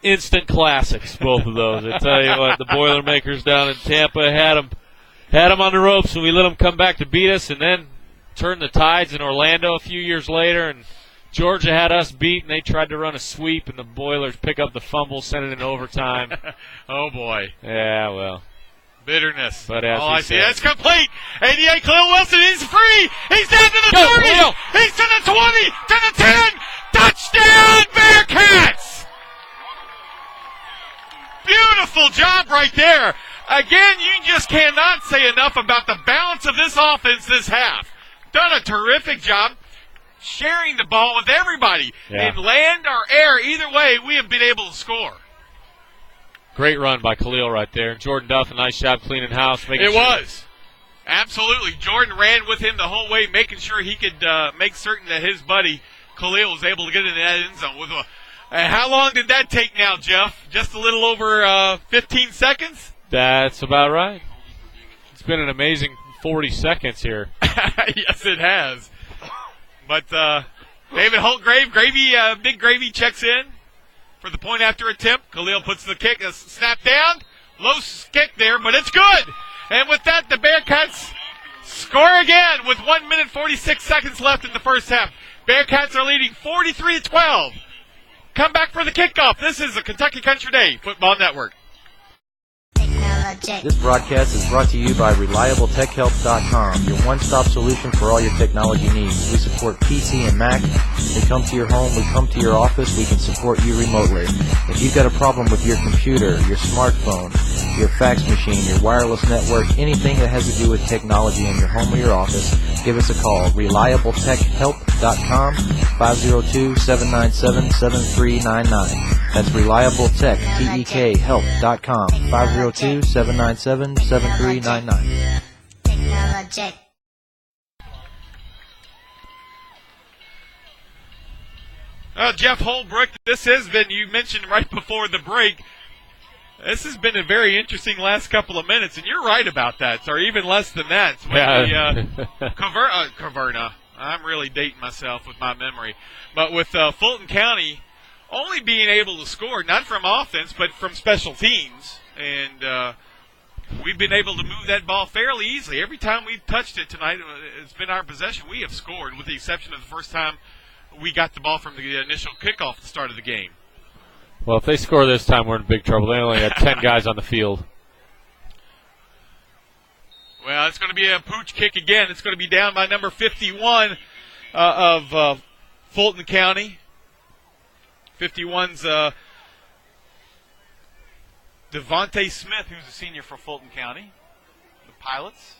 instant classics, both of those. I tell you what, the Boilermakers down in Tampa had them on the ropes, and we let them come back to beat us, and then turned the tides in Orlando a few years later, and Georgia had us beat, and they tried to run a sweep, and the Boilers pick up the fumble, send it in overtime. Oh, boy. Yeah, well. Bitterness. But as I see, it's complete. 88, Khalil Wilson is free. He's down to the 30. Khalil. He's to the 20, to the 10. Touchdown, Bearcats. Beautiful job right there. Again, you just cannot say enough about the balance of this offense this half. Done a terrific job sharing the ball with everybody. Yeah. In land or air, either way, we have been able to score. Great run by Khalil right there. Jordan Duff, a nice job cleaning house. It was. Absolutely. Jordan ran with him the whole way, making sure he could make certain that his buddy Khalil was able to get in that end zone. How long did that take now, Jeff? Just a little over 15 seconds? That's about right. It's been an amazing 40 seconds here. Yes, it has. But David Holtgrave, Big Gravy checks in for the point after attempt. Khalil puts the kick, snap down. Low kick there, but it's good. And with that, the Bearcats score again with 1 minute 46 seconds left in the first half. Bearcats are leading 43-12. Come back for the kickoff. This is the Kentucky Country Day Football Network. Technology This broadcast is brought to you by ReliableTechHelp.com, your one-stop solution for all your technology needs. We support PC and Mac. We come to your home. We come to your office. We can support you remotely. If you've got a problem with your computer, your smartphone, your fax machine, your wireless network, anything that has to do with technology in your home or your office, give us a call. ReliableTechHelp.com, 502-797-7399. That's ReliableTech, Help.com, 502-797-7399. Technology. Jeff Holbrook, this has been, you mentioned right before the break, this has been a very interesting last couple of minutes, and you're right about that, or even less than that. Caverna, I'm really dating myself with my memory, but with Fulton County only being able to score, not from offense, but from special teams, and we've been able to move that ball fairly easily. Every time we've touched it tonight, it's been our possession. We have scored, with the exception of the first time we got the ball from the initial kickoff at the start of the game. Well, if they score this time, we're in big trouble. They only had 10 guys on the field. Well, it's going to be a pooch kick again. It's going to be down by number 51 of Fulton County. 51's Devontae Smith, who's a senior for Fulton County, the Pilots.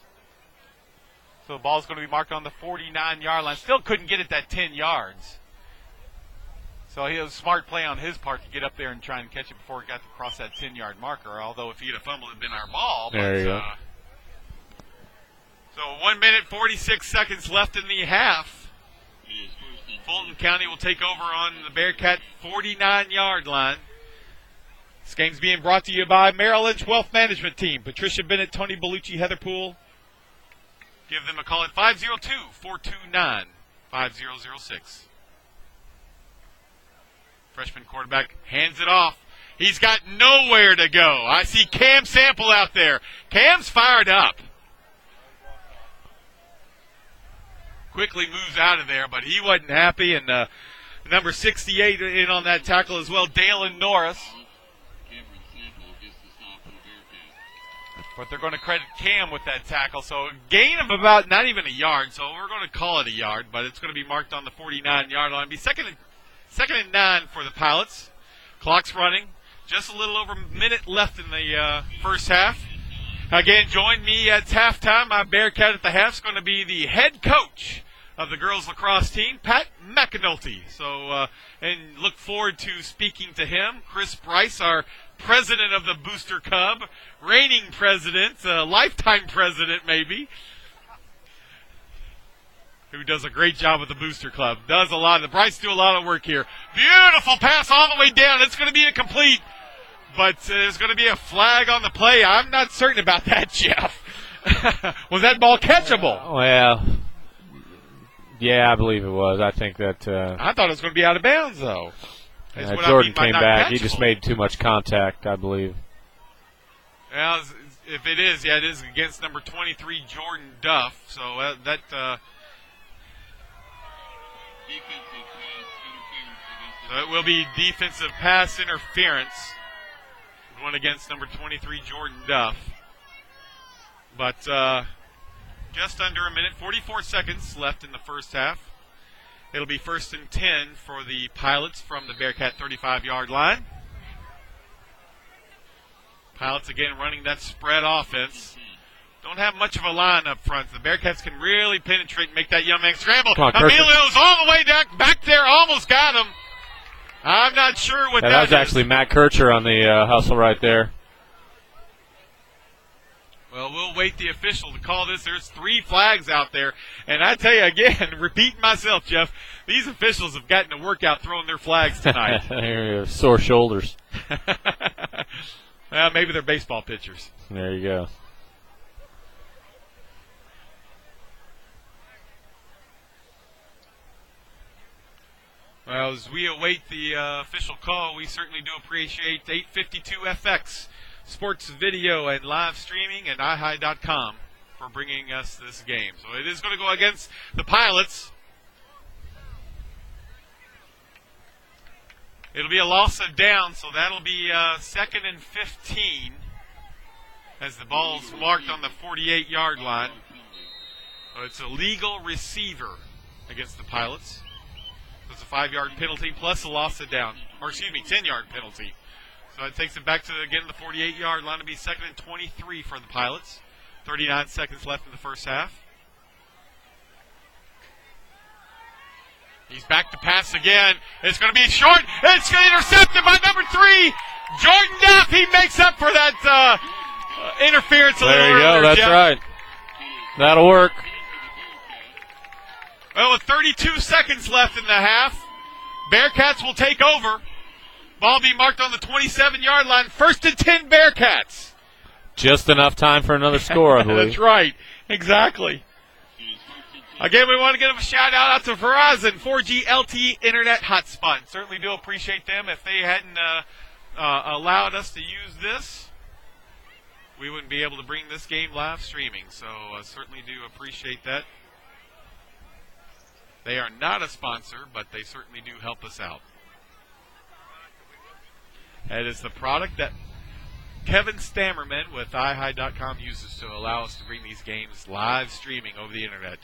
So the ball's going to be marked on the 49-yard line. Still couldn't get it that 10 yards. So he was a smart play on his part to get up there and try and catch it before it got across that 10-yard marker, although if he'd have fumbled, it would have been our ball. There you go. So 1 minute, 46 seconds left in the half. Fulton County will take over on the Bearcat 49-yard line. This game's being brought to you by Merrill Lynch Wealth Management Team. Patricia Bennett, Tony Bellucci, Heather Poole. Give them a call at 502-429-5006. Freshman quarterback hands it off. He's got nowhere to go. I see Cam Sample out there. Cam's fired up. Quickly moves out of there, but he wasn't happy. And number 68 in on that tackle as well, Dalen Norris. But they're going to credit Cam with that tackle. So a gain of about not even a yard. So we're going to call it a yard, but it's going to be marked on the 49-yard line. It'll be second and 9 for the Pilots. Clock's running. Just a little over a minute left in the first half. Again, join me at halftime. My Bearcat at the half is going to be the head coach of the girls lacrosse team, Pat McAnulty. So, and look forward to speaking to him. Chris Bryce, our president of the Booster Cub, reigning president, lifetime president maybe, who does a great job with the Booster Club. Does a lot. The Bryce do a lot of work here. Beautiful pass all the way down. It's going to be incomplete, but there's going to be a flag on the play. I'm not certain about that, Jeff. Was that ball catchable? Well, yeah, I believe it was. I think that. I thought it was going to be out of bounds, though. Jordan came back. He just made too much contact, I believe. Well, if it is, yeah, it is against number 23, Jordan Duff. So that. So it will be defensive pass interference. One against number 23, Jordan Duff. But just under a minute, 44 seconds left in the first half. It'll be 1st and 10 for the Pilots from the Bearcat 35-yard line. Pilots again running that spread offense. Don't have much of a line up front. The Bearcats can really penetrate and make that young man scramble. Emilio's all the way back there, almost got him. I'm not sure what that was is. Actually Matt Kircher on the hustle right there. Well, we'll wait the official to call this. There's 3 flags out there. And I tell you again, repeating myself, Jeff, these officials have gotten to work out throwing their flags tonight. Sore shoulders. Well, maybe they're baseball pitchers. There you go. Well, as we await the official call, we certainly do appreciate 852FX Sports Video and live streaming and iHigh.com for bringing us this game. So it is going to go against the Pilots. It'll be a loss of down, so that'll be 2nd and 15 as the ball's marked on the 48-yard line. It's a legal receiver against the Pilots. So it's a 5-yard penalty plus a loss of down. Or, 10-yard penalty. So it takes it back to, again, the 48-yard line to be 2nd and 23 for the Pilots. 39 seconds left in the first half. He's back to pass again. It's going to be short. It's going to be intercepted by number 3, Jordan Duff. He makes up for that interference a little earlier. There you go. That's Jeff. right. That'll work. Well, with 32 seconds left in the half, Bearcats will take over. Ball be marked on the 27-yard line. 1st and 10 Bearcats. Just enough time for another score, I believe. That's right. Exactly. Again, we want to give a shout-out to Verizon 4G LTE Internet Hotspot. Certainly do appreciate them. If they hadn't allowed us to use this, we wouldn't be able to bring this game live streaming. So certainly do appreciate that. They are not a sponsor, but they certainly do help us out. That is the product that Kevin Stammerman with iHigh.com uses to allow us to bring these games live streaming over the internet.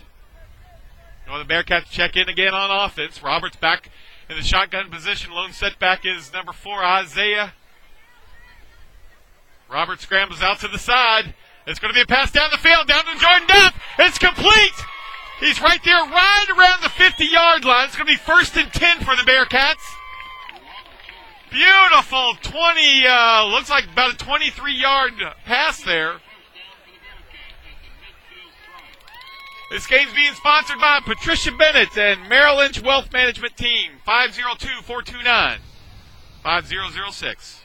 Well, the Bearcats check in again on offense. Roberts back in the shotgun position. Lone setback is number 4, Isaiah. Roberts scrambles out to the side. It's going to be a pass down the field, down to Jordan Duff. It's complete. He's right there, right around the 50-yard line. It's going to be 1st and 10 for the Bearcats. Beautiful 20, looks like about a 23-yard pass there. This game's being sponsored by Patricia Bennett and Merrill Lynch Wealth Management Team. 502-429-5006.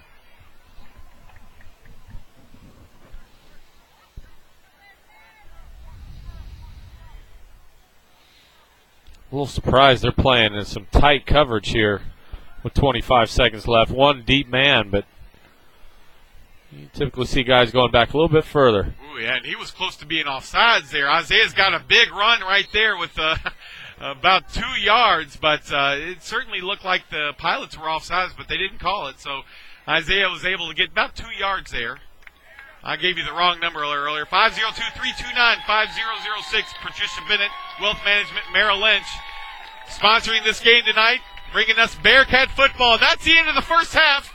A little surprised they're playing in some tight coverage here with 25 seconds left. One deep man, but you typically see guys going back a little bit further. Ooh, yeah, and he was close to being offsides there. Isaiah's got a big run right there with about 2 yards, but it certainly looked like the Pilots were offsides, but they didn't call it. So Isaiah was able to get about 2 yards there. I gave you the wrong number earlier. 502-329-5006. Patricia Bennett, Wealth Management, Merrill Lynch, sponsoring this game tonight, bringing us Bearcat football. That's the end of the first half.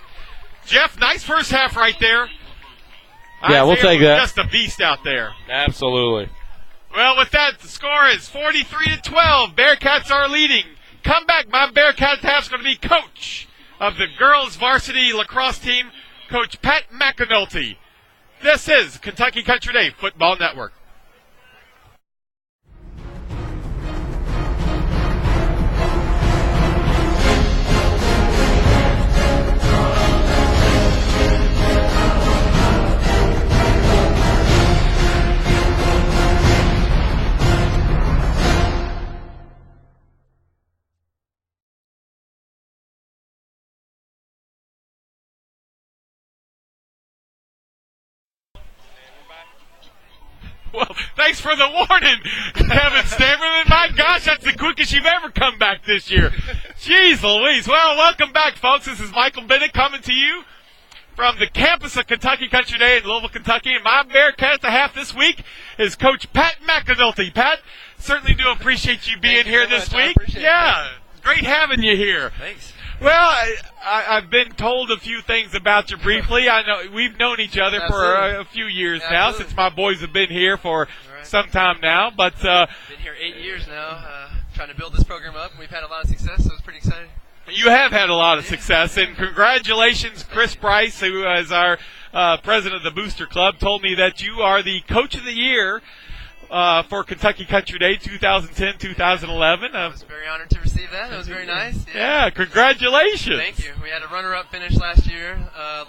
Jeff, nice first half right there. Yeah, we'll take that. Just a beast out there. Absolutely. Well, with that, the score is 43-12. Bearcats are leading. Come back, my Bearcat half's going to be coach of the girls varsity lacrosse team, Coach Pat McAnulty. This is Kentucky Country Day Football Network. Well, thanks for the warning, Kevin Stammerman. My gosh, that's the quickest you've ever come back this year. Jeez Louise. Well, welcome back, folks. This is Michael Bennett coming to you from the campus of Kentucky Country Day in Louisville, Kentucky. And my Bearcat at the half this week is Coach Pat McAnulty. Pat, certainly do appreciate you being here this week. Yeah, great having you here. Thanks. Well, I've been told a few things about you briefly. I know we've known each other for a few years now, since my boys have been here for some time now. But been here 8 years now, trying to build this program up. We've had a lot of success, so it's pretty exciting. You have had a lot of success, and congratulations, Chris Price, who is our president of the Booster Club, told me that you are the Coach of the Year for Kentucky Country Day 2010-2011. I was very honored to receive that. It was very nice. Yeah, congratulations. Thank you. We had a runner-up finish last year.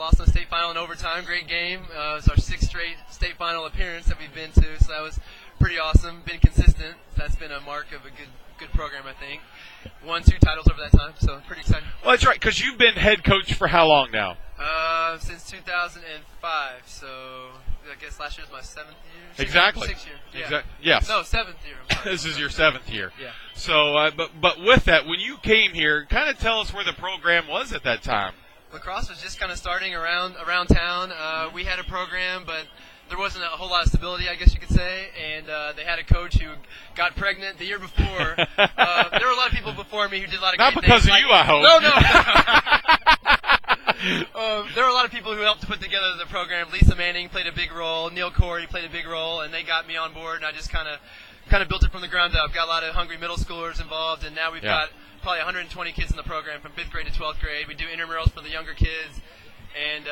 Lost in the state final in overtime. Great game. It was our 6th straight state final appearance that we've been to, so that was pretty awesome. Been consistent. That's been a mark of a good program, I think. Won 2 titles over that time, so pretty exciting. Well, that's right, because you've been head coach for how long now? Since 2005, so I guess last year was my 7th year. Exactly. 6th year. Yeah. Exactly. Yes. No, 7th year. I'm sorry. This is your 7th year. Yeah. So, but with that, when you came here, kind of tell us where the program was at that time. Lacrosse was just kind of starting around town. We had a program, but there wasn't a whole lot of stability, I guess you could say, and they had a coach who got pregnant the year before. There were a lot of people before me who did a lot of Not great because things. of you, I hope. No. There were a lot of people who helped to put together the program. Lisa Manning played a big role. Neil Corey played a big role, and they got me on board, and I just kind of built it from the ground up. Got a lot of hungry middle schoolers involved, and now we've got probably 120 kids in the program from 5th grade to 12th grade. We do intramurals for the younger kids, and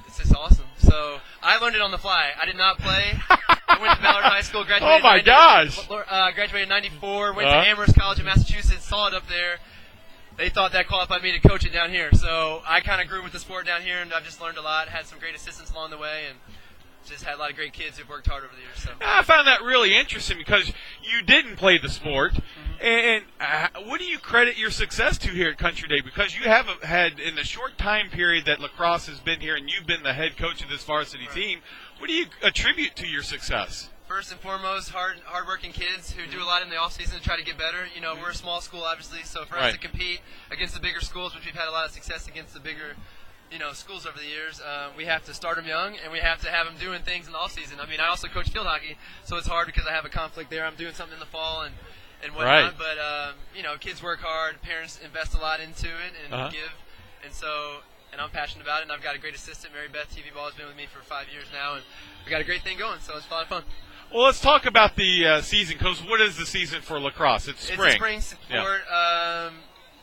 it's just awesome. So I learned it on the fly. I did not play. I went to Ballard High School, graduated. Oh my gosh! Graduated in '94. Went to Amherst College in Massachusetts. Saw it up there. They thought that qualified me to coach it down here. So I kind of grew with the sport down here, and I've just learned a lot. Had some great assistants along the way, and just had a lot of great kids who've worked hard over the years. So I found that really interesting because you didn't play the sport. And what do you credit your success to here at Country Day? Because you have had, in the short time period that lacrosse has been here and you've been the head coach of this varsity team, what do you attribute to your success? First and foremost, hard-working kids who do a lot in the off-season to try to get better. You know, we're a small school, obviously, so for us to compete against the bigger schools, which we've had a lot of success against the bigger schools over the years, we have to start them young, and we have to have them doing things in the off-season. I mean, I also coach field hockey, so it's hard because I have a conflict there. I'm doing something in the fall and whatnot, but, kids work hard, parents invest a lot into it and give, and I'm passionate about it, and I've got a great assistant, Mary Beth TV Ball, has been with me for 5 years now, and we got a great thing going, so it's a lot of fun. Well, let's talk about the season, because what is the season for lacrosse? It's spring. It's a spring sport,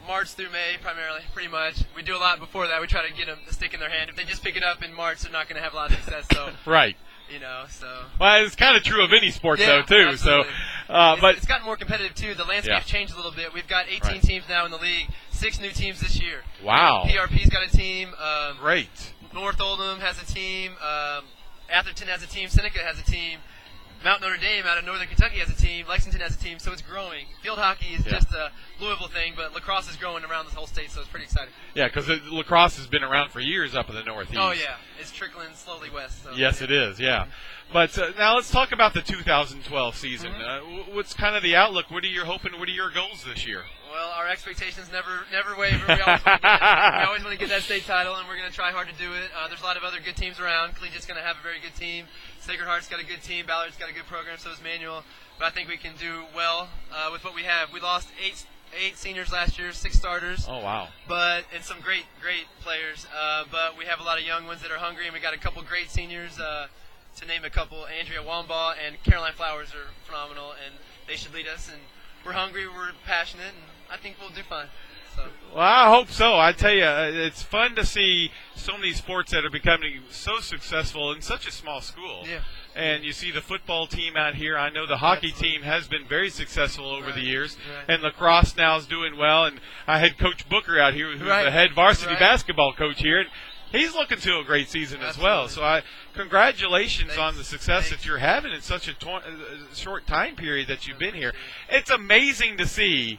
March through May primarily, pretty much. We do a lot before that. We try to get them to stick in their hand. If they just pick it up in March, they're not going to have a lot of success. So right. Well, it's kind of true of any sport, though, too. Absolutely. So, but it's gotten more competitive too. The landscape's changed a little bit. We've got 18 teams now in the league. 6 new teams this year. Wow. PRP's got a team. Great. North Oldham has a team. Atherton has a team. Seneca has a team. Mount Notre Dame out of Northern Kentucky has a team. Lexington has a team, so it's growing. Field hockey is just a Louisville thing, but lacrosse is growing around the whole state, so it's pretty exciting. Yeah, because lacrosse has been around for years up in the Northeast. Oh, yeah. It's trickling slowly west. So, yes, it is, yeah. But now let's talk about the 2012 season. What's kind of the outlook? What are you hoping? What are your goals this year? Well, our expectations never waver. We always want to get that state title, and we're going to try hard to do it. There's a lot of other good teams around. Collegiate's going to have a very good team. Sacred Heart's got a good team. Ballard's got a good program, so is Manual. But I think we can do well with what we have. We lost eight seniors last year, 6 starters. Oh, wow. And some great players. But we have a lot of young ones that are hungry, and we got a couple great seniors. To name a couple, Andrea Wambaugh and Caroline Flowers are phenomenal, and they should lead us. And we're hungry, we're passionate, and I think we'll do fine. So. Well, I hope so. I tell you, it's fun to see so many sports that are becoming so successful in such a small school. Yeah. And you see the football team out here. I know the hockey team has been very successful over the years. Right. And lacrosse now is doing well. And I had Coach Booker out here, who's the head varsity basketball coach here. And he's looking to a great season as well. So congratulations on the success that you're having in such a short time period that you've been here. It's amazing to see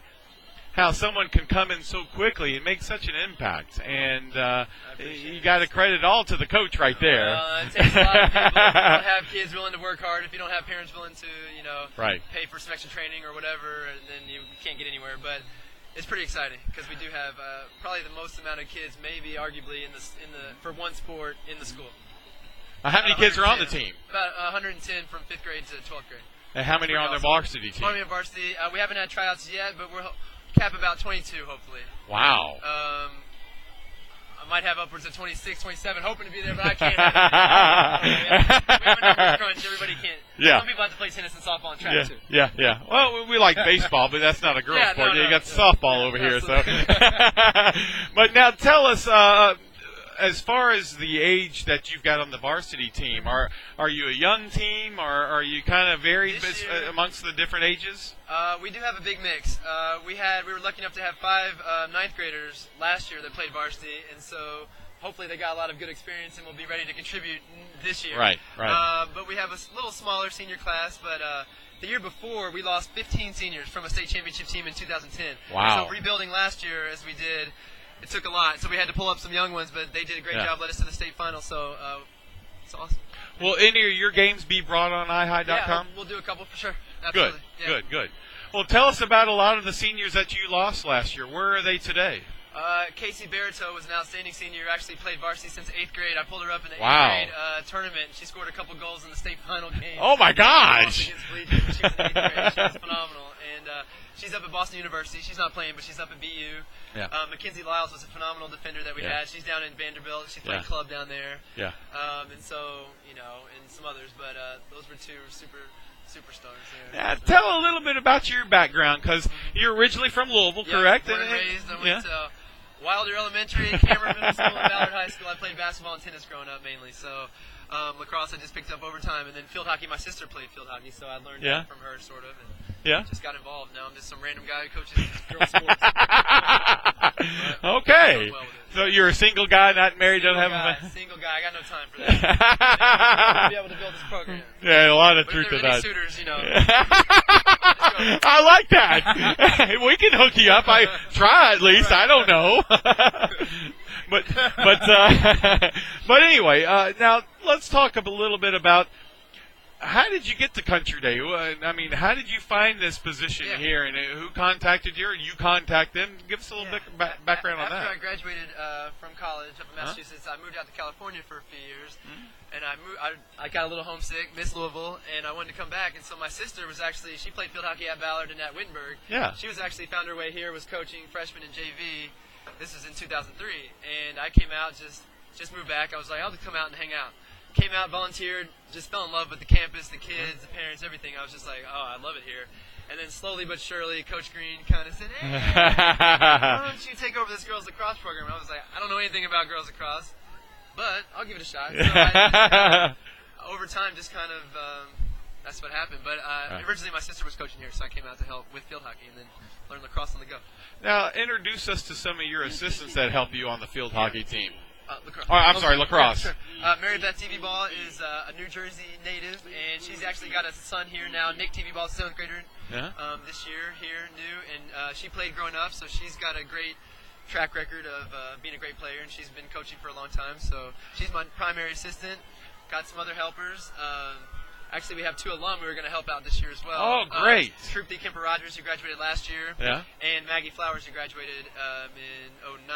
how someone can come in so quickly and make such an impact. And you got to credit all to the coach right there. It takes a lot of people. If you don't have kids willing to work hard, if you don't have parents willing to, pay for some extra training or whatever, then you can't get anywhere. But it's pretty exciting because we do have probably the most amount of kids, maybe arguably for one sport in the school. How many kids are on the team? About 110 from 5th grade to 12th grade. And how many are on the varsity team? 20 on varsity. We haven't had tryouts yet, but we're cap about 22, hopefully. Wow. I might have upwards of 26, 27, hoping to be there, but I can't. We have a number crunch. Everybody can't. Yeah. Some people have to play tennis and softball and track, too. Yeah. Well, we like baseball, but that's not a girl sport. You got softball over here. So. But now tell us, as far as the age that you've got on the varsity team, are you a young team, or are you kind of varied amongst the different ages? We do have a big mix. We were lucky enough to have 5 ninth graders last year that played varsity, and so hopefully they got a lot of good experience and will be ready to contribute this year. Right. But we have a little smaller senior class, but the year before we lost 15 seniors from a state championship team in 2010. Wow. So rebuilding last year as we did, it took a lot. So we had to pull up some young ones, but they did a great job, led us to the state final, so it's awesome. Will any of your games be brought on ihigh.com? Yeah, we'll do a couple for sure. Absolutely. Good. Well, tell us about a lot of the seniors that you lost last year. Where are they today? Casey Barreto was an outstanding senior. Actually played varsity since 8th grade. I pulled her up in the 8th Wow. grade tournament. She scored a couple goals in the state final game. Oh, my gosh. She was in 8th grade. She was phenomenal. And she's up at Boston University. She's not playing, but she's up at BU. Yeah. Mackenzie Lyles was a phenomenal defender that we had. She's down in Vanderbilt. She's playing club down there. Yeah. And so, and some others. But those were two superstars there. Yeah, tell a little bit about your background, because you're originally from Louisville, correct? Born and raised. I went to Wilder Elementary, Cameron Middle School, and Ballard High School. I played basketball and tennis growing up mainly. So lacrosse I just picked up over time, and then field hockey. My sister played field hockey, so I learned that from her sort of. And just got involved. Now I'm just some random guy who coaches girls sports. Okay. So you're a single guy, not married, don't have a single guy. I got no time for that. Be able to build this program. Yeah, a lot of but truth to to that. Suitors, I like that. We can hook you up. I try at least. I don't know. but anyway, now let's talk a little bit about how did you get to Country Day? I mean, how did you find this position here, and who contacted you, or you contact them? Give us a little bit background on that. After I graduated from college up in Massachusetts, I moved out to California for a few years, and I got a little homesick, missed Louisville, and I wanted to come back. And so my sister was actually, she played field hockey at Ballard and at Wittenberg. Yeah. She was actually found her way here, was coaching freshman in JV. This was in 2003, and I came out, just moved back. I was like, I'll just come out and hang out. Came out, volunteered, just fell in love with the campus, the kids, the parents, everything. I was just like, oh, I love it here. And then slowly but surely, Coach Green kind of said, hey, why don't you take over this girls lacrosse program? And I was like, I don't know anything about girls lacrosse, but I'll give it a shot. So over time, just kind of, that's what happened. But originally my sister was coaching here, so I came out to help with field hockey and then learn lacrosse on the go. Now, introduce us to some of your assistants that help you on the field hockey team. Lacrosse. Oh, I'm sorry, lacrosse. Sure. Mary Beth TV-Ball is a New Jersey native, and she's actually got a son here now. Nick TV-Ball, 7th grader this year here, new, and she played growing up, so she's got a great track record of being a great player, and she's been coaching for a long time. So she's my primary assistant. Got some other helpers. Actually, we have 2 alum who are going to help out this year as well. Oh, great. Trupti Kemper-Rogers, who graduated last year. Yeah. And Maggie Flowers, who graduated in 2009,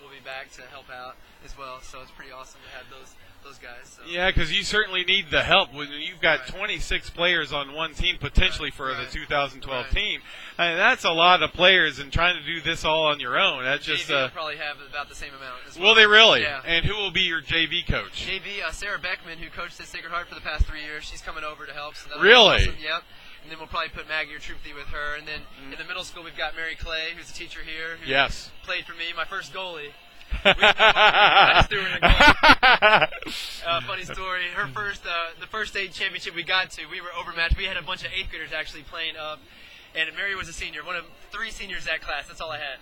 will be back to help out as well. So it's pretty awesome to have those guys. So. Yeah, because you certainly need the help when you've got 26 players on one team, potentially for the 2012 team. I mean, that's a lot of players, and trying to do this all on your own. That's just. JV will probably have about the same amount as well. Will they really? Yeah. And who will be your JV coach? JV, Sarah Beckman, who coached at Sacred Heart for the past 3 years. She's coming over to help. So really? Awesome. Yep. And then we'll probably put Maggie or Trupti with her. And then in the middle school, we've got Mary Clay, who's a teacher here. Who played for me, my first goalie. I just threw her in a goal. Funny story. Her the first state championship we got to, we were overmatched. We had a bunch of 8th graders actually playing up, and Mary was a senior, one of 3 seniors that class. That's all I had.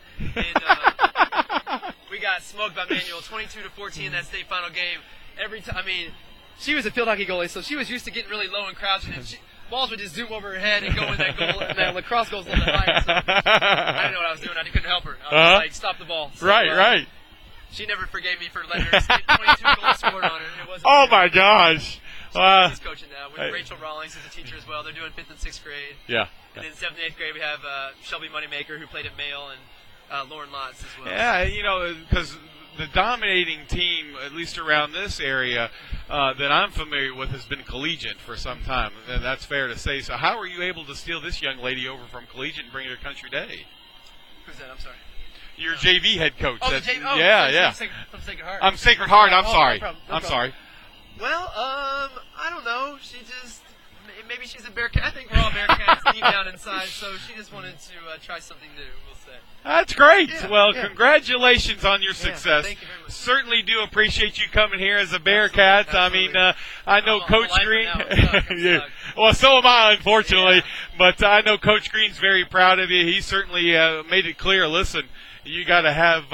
And we got smoked by Manuel, 22-14 in that state final game. Every time, I mean, she was a field hockey goalie, so she was used to getting really low and crouching, and balls would just zoom over her head and go in that goal, and that lacrosse goal's a little bit higher. So I didn't know what I was doing. I couldn't help her. I was like, stop the ball. So, right. She never forgave me for letting her skate 22 goals scored on her. It wasn't oh, my gosh. She's coaching now. With Rachel Rawlings, who's a teacher as well. They're doing 5th and 6th grade. Yeah. And then 7th and 8th grade, we have Shelby Moneymaker, who played at Mail, and Lauren Lotz as well. Yeah, because the dominating team, at least around this area, that I'm familiar with has been Collegiate for some time. And that's fair to say. So how were you able to steal this young lady over from Collegiate and bring her to Country Day? Who's that? I'm sorry. Your JV head coach. Oh, JV. Oh, yeah. From Sacred Heart. I'm Sacred Heart. I'm sorry. No problem. I'm sorry. Well, I don't know. She just maybe she's a Bearcat. I think we're all Bearcats deep down inside. So she just wanted to try something new. We'll say. That's great. Congratulations on your success. Thank you very much. Certainly do appreciate you coming here as a Bearcat. Absolutely. I mean, I know Coach Green. I'm well, so am I, unfortunately. But I know Coach Green's very proud of you. He certainly made it clear. Listen, you got to have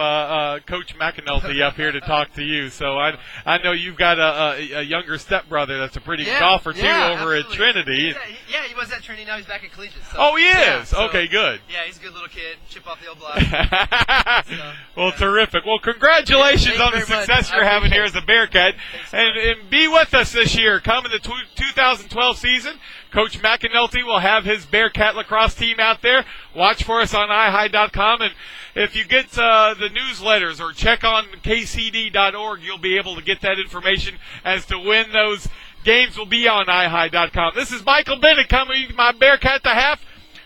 Coach McAnulty up here to talk to you. So I know you've got a younger stepbrother that's a pretty good golfer too over absolutely. at Trinity. Yeah, he was at Trinity, now he's back at Collegiate. So, oh, he is? Yeah, so, okay, good. Yeah, he's a good little kid. Chip off the old block. Well, terrific. Well, congratulations on the success you're having here as a Bearcat. And be with us this year. Come in the 2012 season. Coach McAnulty will have his Bearcat lacrosse team out there. Watch for us on ihigh.com. And if you get the newsletters or check on kcd.org, you'll be able to get that information as to when those games will be on ihigh.com. This is Michael Bennett coming, my Bearcat the half.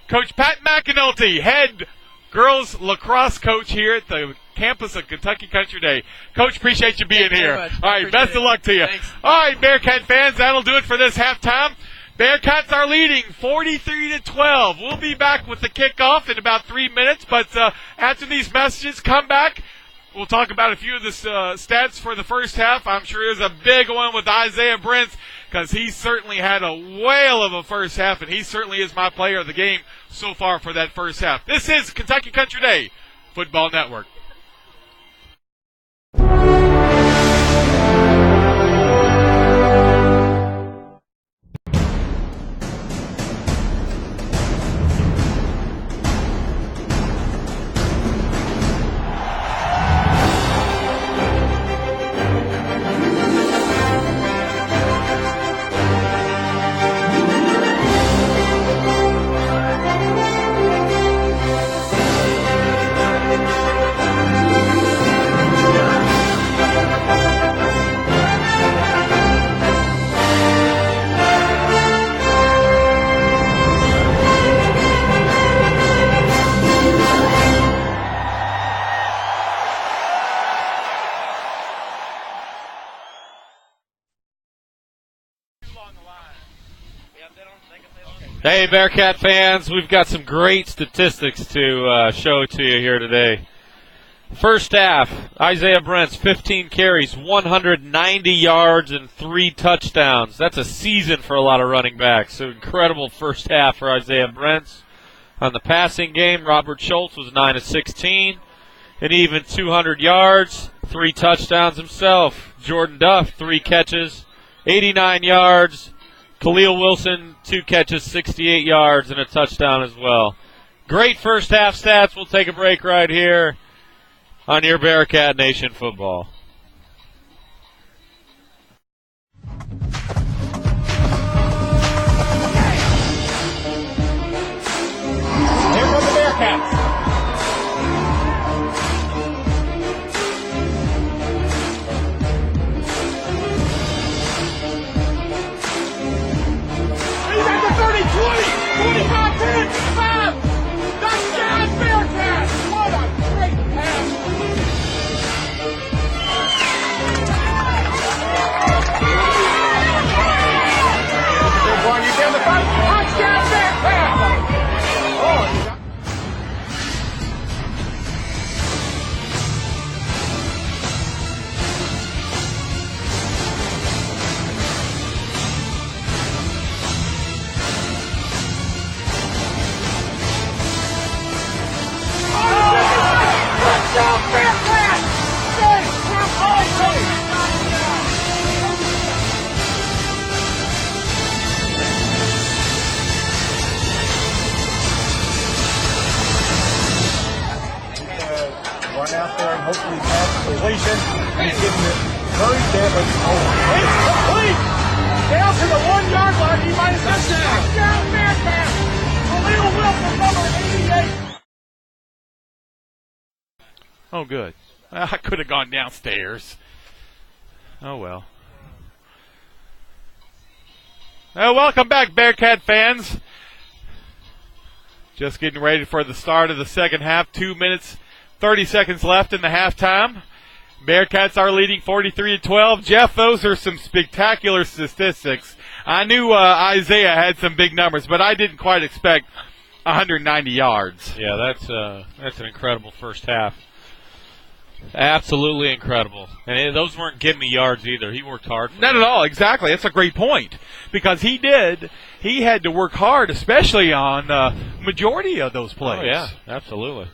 Coach Pat McAnulty, head girls lacrosse coach here at the campus of Kentucky Country Day. Coach, appreciate you being here. All right, best of luck to you. Thanks. All right, Bearcat fans, that'll do it for this halftime. Bearcats are leading 43-12. We'll be back with the kickoff in about 3 minutes, but after these messages, come back. We'll talk about a few of the stats for the first half. I'm sure there's a big one with Isaiah Brents because he certainly had a whale of a first half, and he certainly is my player of the game so far for that first half. This is Kentucky Country Day Football Network. Hey, Bearcat fans, we've got some great statistics to show to you here today. First half, Isaiah Brents, 15 carries, 190 yards, and 3 touchdowns. That's a season for a lot of running backs. So incredible first half for Isaiah Brents. On the passing game, Robert Schultz was 9 of 16, and even 200 yards, 3 touchdowns himself. Jordan Duff, 3 catches, 89 yards. Khalil Wilson, 2 catches, 68 yards, and a touchdown as well. Great first half stats. We'll take a break right here on your Bearcat Nation football. Here come the Bearcats. He's at the 30, 20, 25, 10, 5. Touchdown, Bearcats! What a great pass! You down the 5. Touchdown, Bearcats! Oh, touchdown, Bearcats! Hey, we're all ready. Run out there and hopefully pass completion. He's getting it very dead, but it's complete! Down to the 1 yard line. He might have touchdown, Bearcats! Khalil Wilson, number 88. Oh, good. I could have gone downstairs. Oh, well. Welcome back, Bearcat fans. Just getting ready for the start of the second half. 2 minutes, 30 seconds left in the halftime. Bearcats are leading 43-12. Jeff, those are some spectacular statistics. I knew Isaiah had some big numbers, but I didn't quite expect 190 yards. Yeah, that's an incredible first half. Absolutely incredible. And those weren't gimme yards either. He worked hard for Not at all, exactly. That's a great point. Because he had to work hard, especially on majority of those plays. Oh, yeah, absolutely.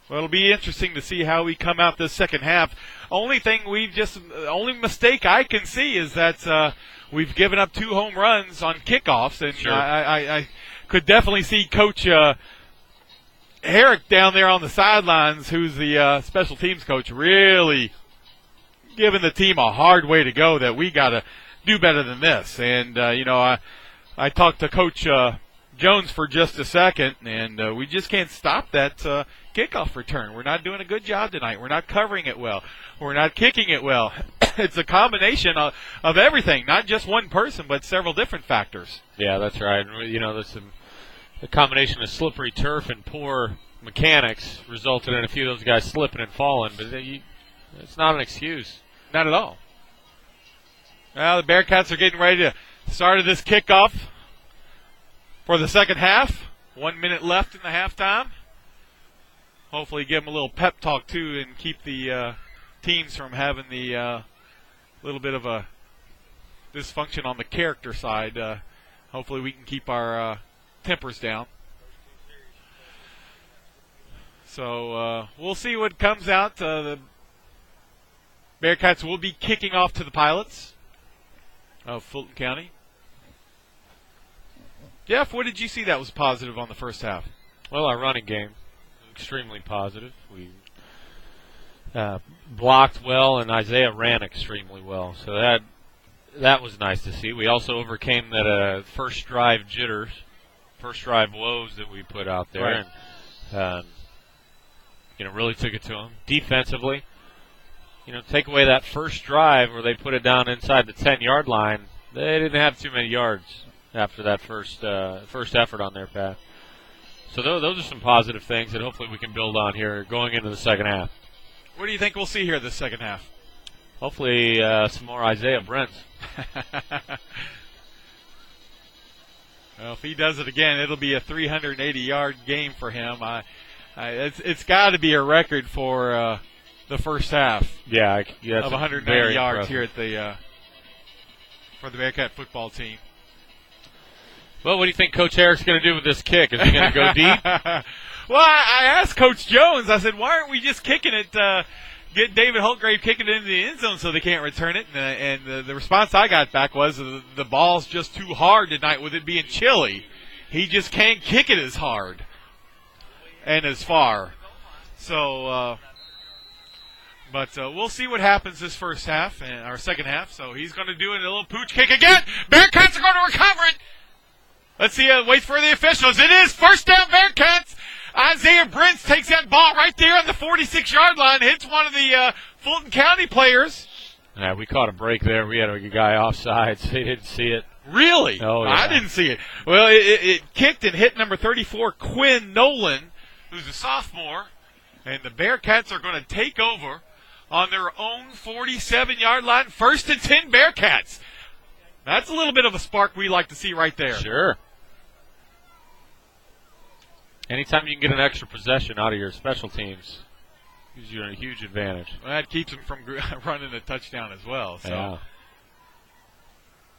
Well, it'll be interesting to see how we come out this second half. Only mistake I can see is that we've given up 2 home runs on kickoffs, and sure. I could definitely see Coach Herrick down there on the sidelines, who's the special teams coach, really giving the team a hard way to go, that we got to do better than this. And, I talked to Coach Jones for just a second, and we just can't stop that kickoff return. We're not doing a good job tonight. We're not covering it well. We're not kicking it well. It's a combination of everything, not just one person, but several different factors. Yeah, that's right. There's a combination of slippery turf and poor mechanics resulted in a few of those guys slipping and falling, but it's not an excuse. Not at all. Well, the Bearcats are getting ready to start this kickoff for the second half. 1 minute left in the halftime. Hopefully give them a little pep talk, too, and keep the teams from having the little bit of a dysfunction on the character side. Hopefully we can keep our tempers down. So we'll see what comes out. The Bearcats will be kicking off to the Pilots of Fulton County. Jeff, what did you see that was positive on the first half? Well, our running game, extremely positive. We blocked well, and Isaiah ran extremely well. So that was nice to see. We also overcame that first drive jitters, first drive woes that we put out there, right. And really took it to them defensively. Take away that first drive where they put it down inside the 10-yard line. They didn't have too many yards after that first effort on their path. So those are some positive things that hopefully we can build on here going into the second half. What do you think we'll see here this second half? Hopefully some more Isaiah Brents. Well, if he does it again, it'll be a 380-yard game for him. It's got to be a record for the first half. Yeah, of 190 yards impressive here at for the Bearcat football team. Well, what do you think Coach Herrick's going to do with this kick? Is he going to go deep? Well, I asked Coach Jones, I said, why aren't we just kicking it, get David Holtgrave kicking it into the end zone so they can't return it? And the response I got back was the ball's just too hard tonight with it being chilly. He just can't kick it as hard and as far. So, but we'll see what happens this first half, or second half. So he's going to do it, a little pooch kick again. Bearcats are going to recover it. Let's see, wait for the officials. It is first down Bearcats. Isaiah Brents takes that ball right there on the 46-yard line, hits one of the Fulton County players. Yeah, we caught a break there. We had a guy offsides. He didn't see it. Really? Oh, yeah. I didn't see it. Well, it kicked and hit number 34, Quinn Nolan, who's a sophomore. And the Bearcats are going to take over on their own 47-yard line. First and 10 Bearcats. That's a little bit of a spark we like to see right there. Sure. Anytime you can get an extra possession out of your special teams, gives you a huge advantage. Well, that keeps them from running a touchdown as well. So. Yeah.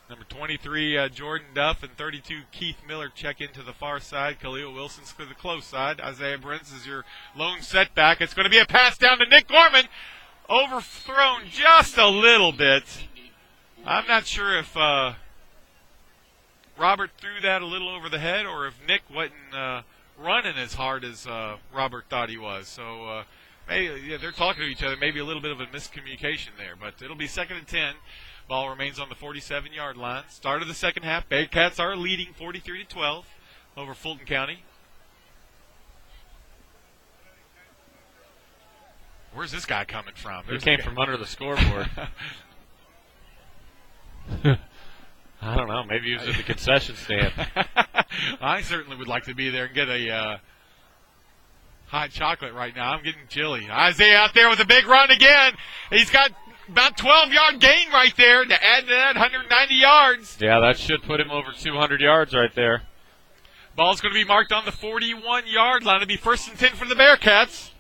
Number 23, Jordan Duff, and 32, Keith Miller check into the far side. Khalil Wilson's to the close side. Isaiah Brents is your lone setback. It's going to be a pass down to Nick Gorman. Overthrown just a little bit. I'm not sure if Robert threw that a little over the head or if Nick wasn't running as hard as Robert thought he was. So maybe they're talking to each other. Maybe a little bit of a miscommunication there. But it'll be second and 10. Ball remains on the 47-yard line. Start of the second half. Bearcats are leading 43-12 over Fulton County. Where's this guy coming from? He came from under the scoreboard. I don't know. Maybe he was at the concession stand. I certainly would like to be there and get a hot chocolate right now. I'm getting chilly. Isaiah out there with a big run again. He's got about 12-yard gain right there to add to that 190 yards. Yeah, that should put him over 200 yards right there. Ball's going to be marked on the 41-yard line. It'll be first and 10 for the Bearcats.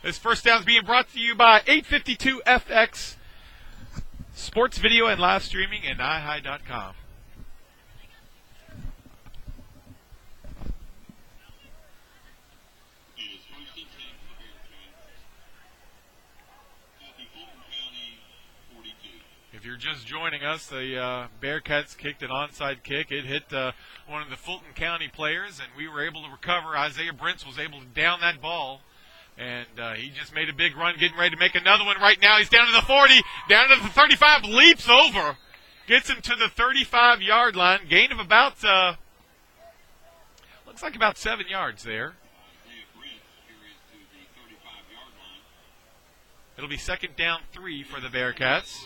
This first down is being brought to you by 852FX Sports Video and Live Streaming and iHigh.com. It is first and 10 If you're just joining us, the Bearcats kicked an onside kick. It hit one of the Fulton County players, and we were able to recover. Isaiah Brentz was able to down that ball, and he just made a big run, getting ready to make another one right now. He's down to the 40, down to the 35, leaps over, gets him to the 35-yard line, gain of about, looks like about 7 yards there. It'll be 2nd down 3 for the Bearcats.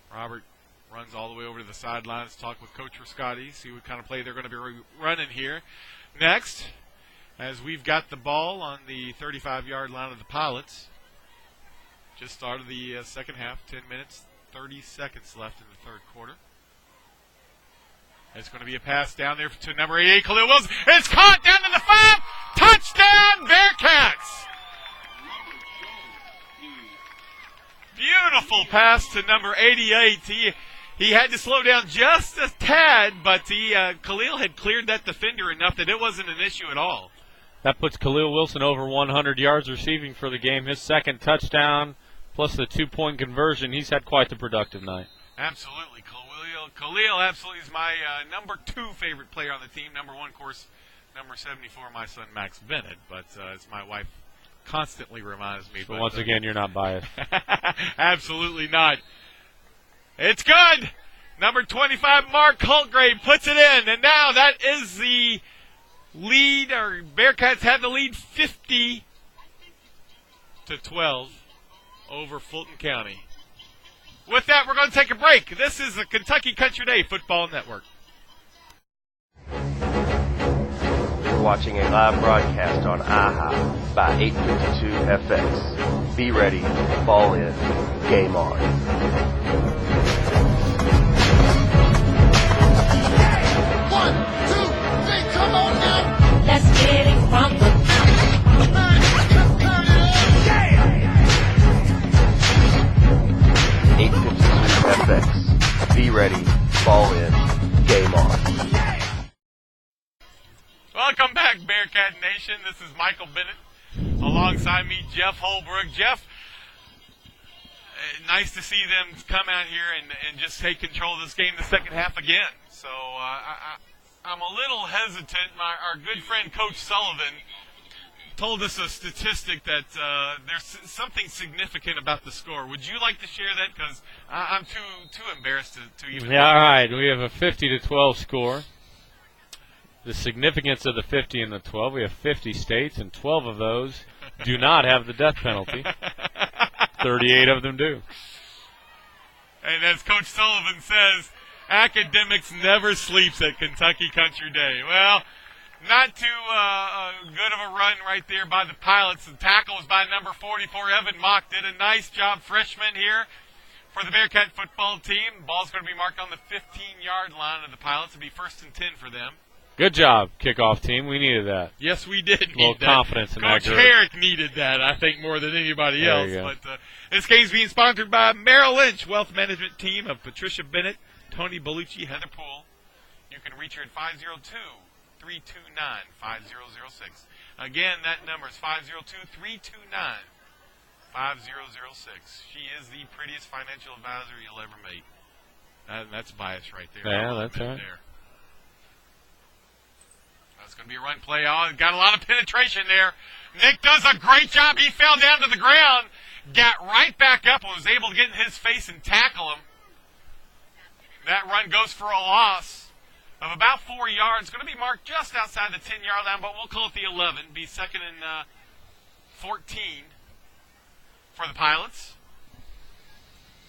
Robert runs all the way over to the sidelines, talk with Coach Riscotti, see what kind of play they're going to be running here. Next, as we've got the ball on the 35-yard line of the Pilots. Just started the second half, 10 minutes, 30 seconds left in the third quarter. It's going to be a pass down there to number 88, Khalil Wilson. It's caught down to the 5. Touchdown, Bearcats! Beautiful pass to number 88. He had to slow down just a tad, but Khalil had cleared that defender enough that it wasn't an issue at all. That puts Khalil Wilson over 100 yards receiving for the game. His second touchdown, plus the 2-point conversion. He's had quite the productive night. Absolutely. Khalil absolutely is my number 2 favorite player on the team. Number 1, of course, number 74, my son Max Bennett, but as my wife constantly reminds me. So but, once again, you're not biased. Absolutely not. It's good. Number 25, Mark Holtgrave, puts it in, and now that is the lead, or Bearcats have the lead 50-12 over Fulton County. With that, we're going to take a break. This is the Kentucky Country Day Football Network. You're watching a live broadcast on IHA by 852 FX. Be ready, ball in, game on. One, two, three, come on now. Let's get it from the top. 852 FX. Be ready, ball in, game on. Welcome back, Bearcat Nation. This is Michael Bennett. Alongside me, Jeff Holbrook. Jeff, nice to see them come out here and just take control of this game the second half again. So I'm a little hesitant. Our good friend Coach Sullivan told us a statistic that there's something significant about the score. Would you like to share that? Because I'm too embarrassed to even. Yeah, all right. We have a 50-12 score. The significance of the 50 and the 12, we have 50 states, and 12 of those do not have the death penalty. 38 of them do. And as Coach Sullivan says, academics never sleeps at Kentucky Country Day. Well, not too good of a run right there by the Pilots. The tackle was by number 44, Evan Mock. Did a nice job, freshman here for the Bearcat football team. Ball's going to be marked on the 15-yard line of the Pilots. It'll be 1st and 10 for them. Good job, kickoff team. We needed that. Yes, we did. A little confidence in that Coach group. Herrick needed that, I think, more than anybody There else. you go. But this game's being sponsored by Merrill Lynch Wealth Management Team of Patricia Bennett, Tony Bellucci, Heather Poole. You can reach her at 502-329-5006. Again, that number is 502-329-5006. She is the prettiest financial advisor you'll ever meet. That's bias right there. Yeah, that's right. There. It's going to be a run play. Oh, got a lot of penetration there. Nick does a great job. He fell down to the ground, got right back up, and was able to get in his face and tackle him. That run goes for a loss of about 4 yards. It's going to be marked just outside the 10-yard line, but we'll call it the 11. Be 2nd and 14 for the Pilots.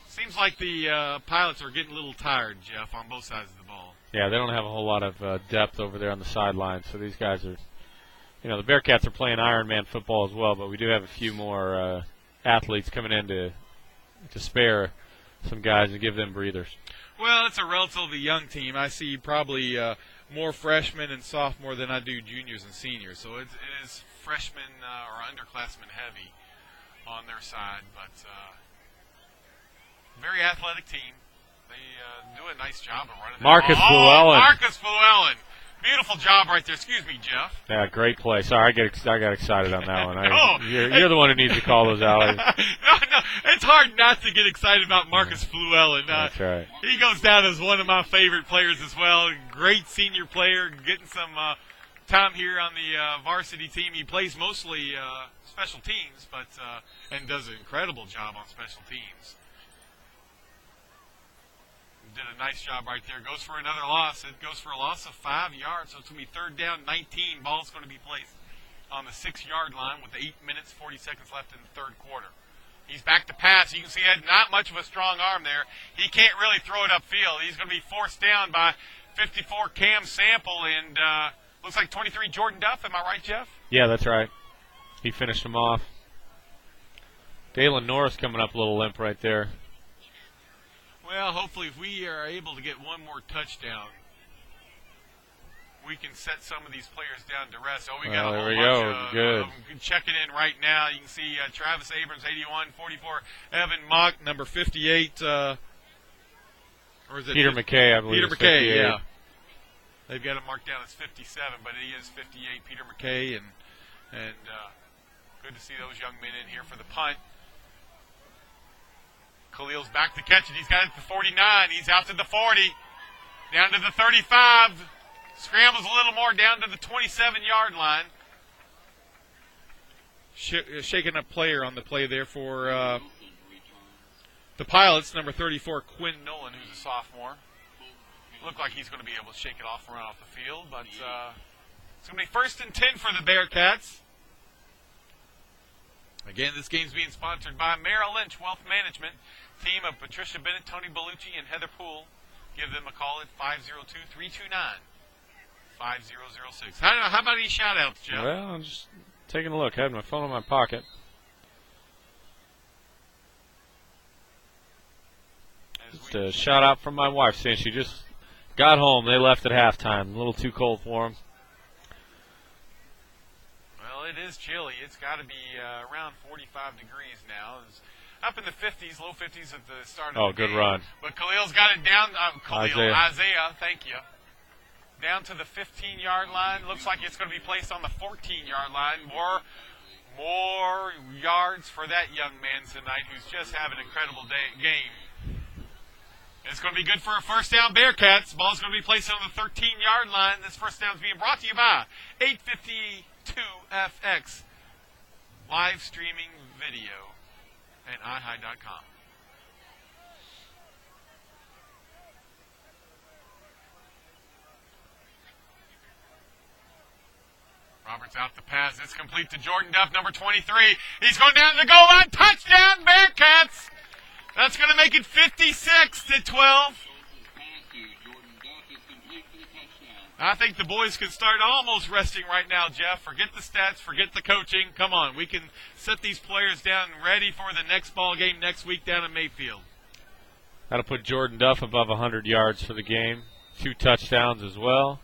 Seems like the Pilots are getting a little tired, Jeff, on both sides of the ball. Yeah, they don't have a whole lot of depth over there on the sidelines, so these guys are, the Bearcats are playing Ironman football as well, but we do have a few more athletes coming in to spare some guys and give them breathers. Well, it's a relatively young team. I see probably more freshmen and sophomore than I do juniors and seniors, so it is freshmen or underclassmen heavy on their side, but very athletic team. They do a nice job of running. Marcus Llewellyn. Marcus Llewellyn. Beautiful job right there. Excuse me, Jeff. Yeah, great play. Sorry, I got excited on that one. No. You're the one who needs to call those out. No, it's hard not to get excited about Marcus Fluellen. That's right. He goes down as one of my favorite players as well. Great senior player, getting some time here on the varsity team. He plays mostly special teams, but and does an incredible job on special teams. Did a nice job right there. Goes for another loss. It goes for a loss of 5 yards, so it's going to be 3rd down, 19. Ball's going to be placed on the 6-yard line with 8 minutes, 40 seconds left in the 3rd quarter. He's back to pass. You can see he had not much of a strong arm there. He can't really throw it upfield. He's going to be forced down by 54 Cam Sample and looks like 23 Jordan Duff. Am I right, Jeff? Yeah, that's right. He finished him off. Dalen Norris coming up a little limp right there. Well, hopefully if we are able to get one more touchdown, we can set some of these players down to rest. Oh, we got a whole bunch of them checking in right now. You can see Travis Abrams, 81, 44. Evan Mock, number 58. Or is it Peter McKay, I believe. Peter McKay, yeah. They've got him marked down as 57, but he is 58, Peter McKay. And good to see those young men in here for the punt. Khalil's back to catch it. He's got it to 49. He's out to the 40. Down to the 35. Scrambles a little more down to the 27-yard line. Shaking up player on the play there for the Pilots, number 34, Quinn Nolan, who's a sophomore. Looked like he's going to be able to shake it off and run off the field, but it's going to be 1st and 10 for the Bearcats. Again, this game's being sponsored by Merrill Lynch Wealth Management, team of Patricia Bennett, Tony Bellucci, and Heather Poole. Give them a call at 502-329-5006. How about any shout-outs, Jeff? Well, I'm just taking a look. I had my phone in my pocket. Just a shout-out from my wife saying she just got home. They left at halftime. A little too cold for them. Well, it is chilly. It's got to be around 45 degrees now. It's up in the 50s, low 50s at the start of the game. Oh, good run. But Khalil's got it down. Isaiah, thank you. Down to the 15-yard line. Looks like it's going to be placed on the 14-yard line. More yards for that young man tonight who's just having an incredible game. It's going to be good for a 1st down, Bearcats. Ball's going to be placed on the 13-yard line. This 1st down is being brought to you by 852FX live streaming video at ihigh.com. Roberts out the pass. It's complete to Jordan Duff, number 23. He's going down to the goal line. Touchdown, Bearcats! That's going to make it 56-12. I think the boys can start almost resting right now, Jeff. Forget the stats, forget the coaching. Come on, we can set these players down ready for the next ball game next week down in Mayfield. That'll put Jordan Duff above 100 yards for the game. 2 touchdowns as well.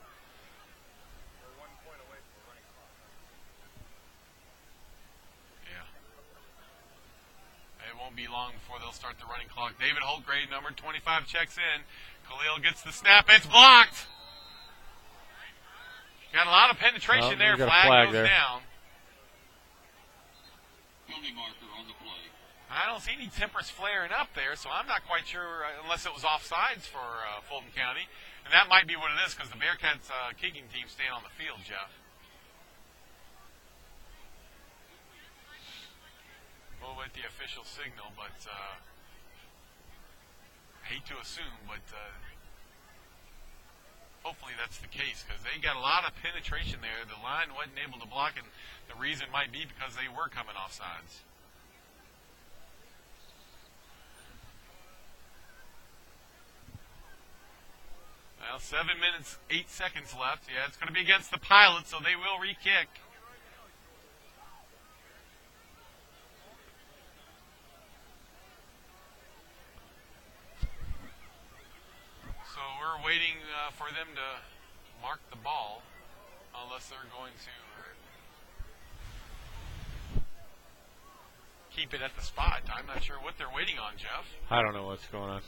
Be long before they'll start the running clock. David Holtgrave, number 25, checks in. Khalil gets the snap. It's blocked. Got a lot of penetration there. Flag goes down. I don't see any tempers flaring up there, so I'm not quite sure unless it was offsides for Fulton County. And that might be what it is because the Bearcats kicking team staying on the field, Jeff. We'll wait the official signal, but hate to assume, but hopefully that's the case because they got a lot of penetration there. The line wasn't able to block, and the reason might be because they were coming off sides. Well, 7 minutes, 8 seconds left. Yeah, it's going to be against the Pilots, so they will re-kick. So we're waiting for them to mark the ball, unless they're going to keep it at the spot. I'm not sure what they're waiting on, Jeff. I don't know what's going on.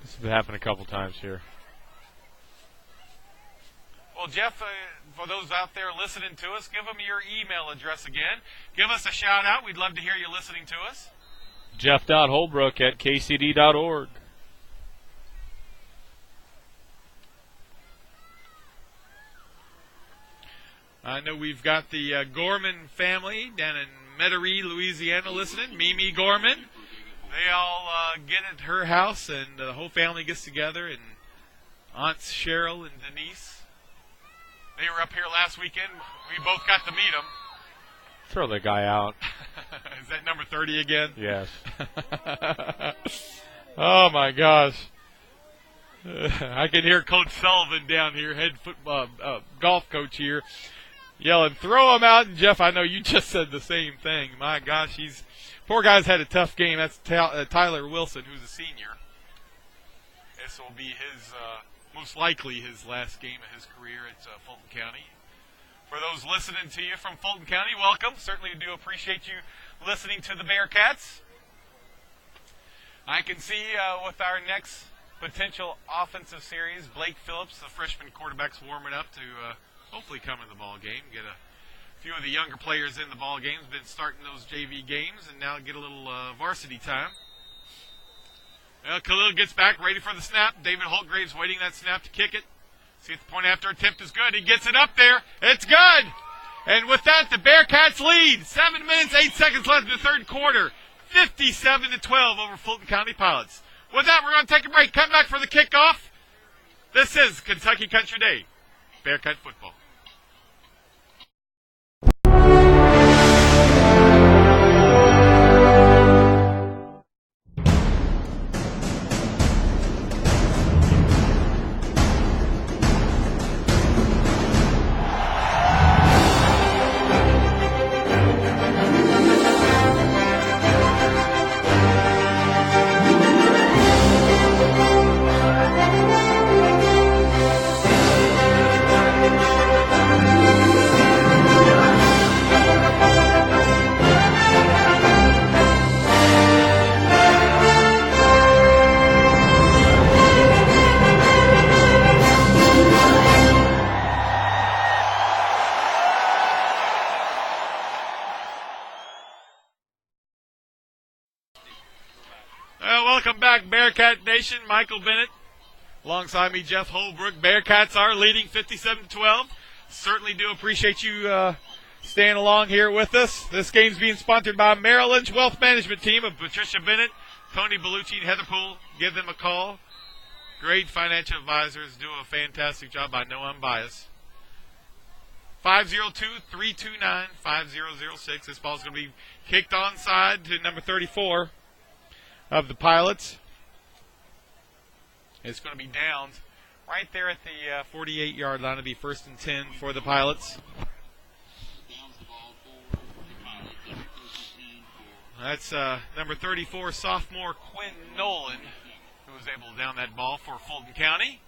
This has happened a couple times here. Well, Jeff, for those out there listening to us, give them your email address again. Give us a shout-out. We'd love to hear you listening to us. Jeff.Holbrook@kcd.org. I know we've got the Gorman family down in Metairie, Louisiana listening. Mimi Gorman. They all get at her house, and the whole family gets together, and Aunts Cheryl and Denise. They were up here last weekend. We both got to meet them. Throw the guy out. Is that number 30 again? Yes. Oh, my gosh. I can hear Coach Sullivan down here, head football golf coach here, yelling, throw him out. And, Jeff, I know you just said the same thing. My gosh, poor guy's had a tough game. That's Tyler Wilson, who's a senior. This will be his, most likely his last game of his career at Fulton County. For those listening to you from Fulton County, welcome. Certainly do appreciate you listening to the Bearcats. I can see with our next potential offensive series, Blake Phillips, the freshman quarterback's warming up to hopefully come in the ball game. Get a few of the younger players in the ball games, been starting those JV games, and now get a little varsity time. Khalil gets back, ready for the snap. David Holtgrave's waiting that snap to kick it. See if the point after attempt is good. He gets it up there. It's good. And with that, the Bearcats lead. 7 minutes, 8 seconds left in the third quarter. 57-12 over Fulton County Pilots. With that, we're going to take a break. Come back for the kickoff. This is Kentucky Country Day, Bearcat football. Welcome back, Bearcat Nation. Michael Bennett alongside me, Jeff Holbrook. Bearcats are leading 57-12. Certainly do appreciate you staying along here with us. This game's being sponsored by Merrill Lynch Wealth Management Team of Patricia Bennett, Tony Bellucci, and Heather Poole. Give them a call. Great financial advisors, do a fantastic job. I know I'm biased. 502-329-5006. This ball's going to be kicked onside to number 34 of the Pilots. It's going to be downed right there at the 48-yard line. It'll be 1st and 10 for the Pilots. That's number 34, sophomore Quinn Nolan, who was able to down that ball for Fulton County.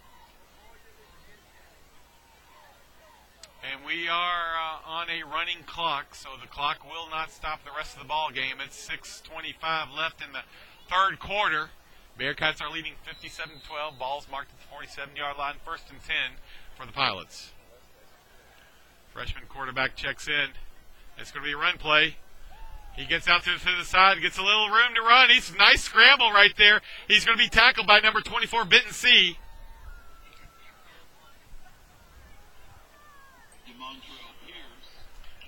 And we are on a running clock, so the clock will not stop the rest of the ball game. It's 6:25 left in the third quarter. Bearcats are leading 57-12. Ball's marked at the 47-yard line. 1st and 10 for the Pilots. Freshman quarterback checks in. It's going to be a run play. He gets out to the side, gets a little room to run. He's a nice scramble right there. He's going to be tackled by number 24, Benton C.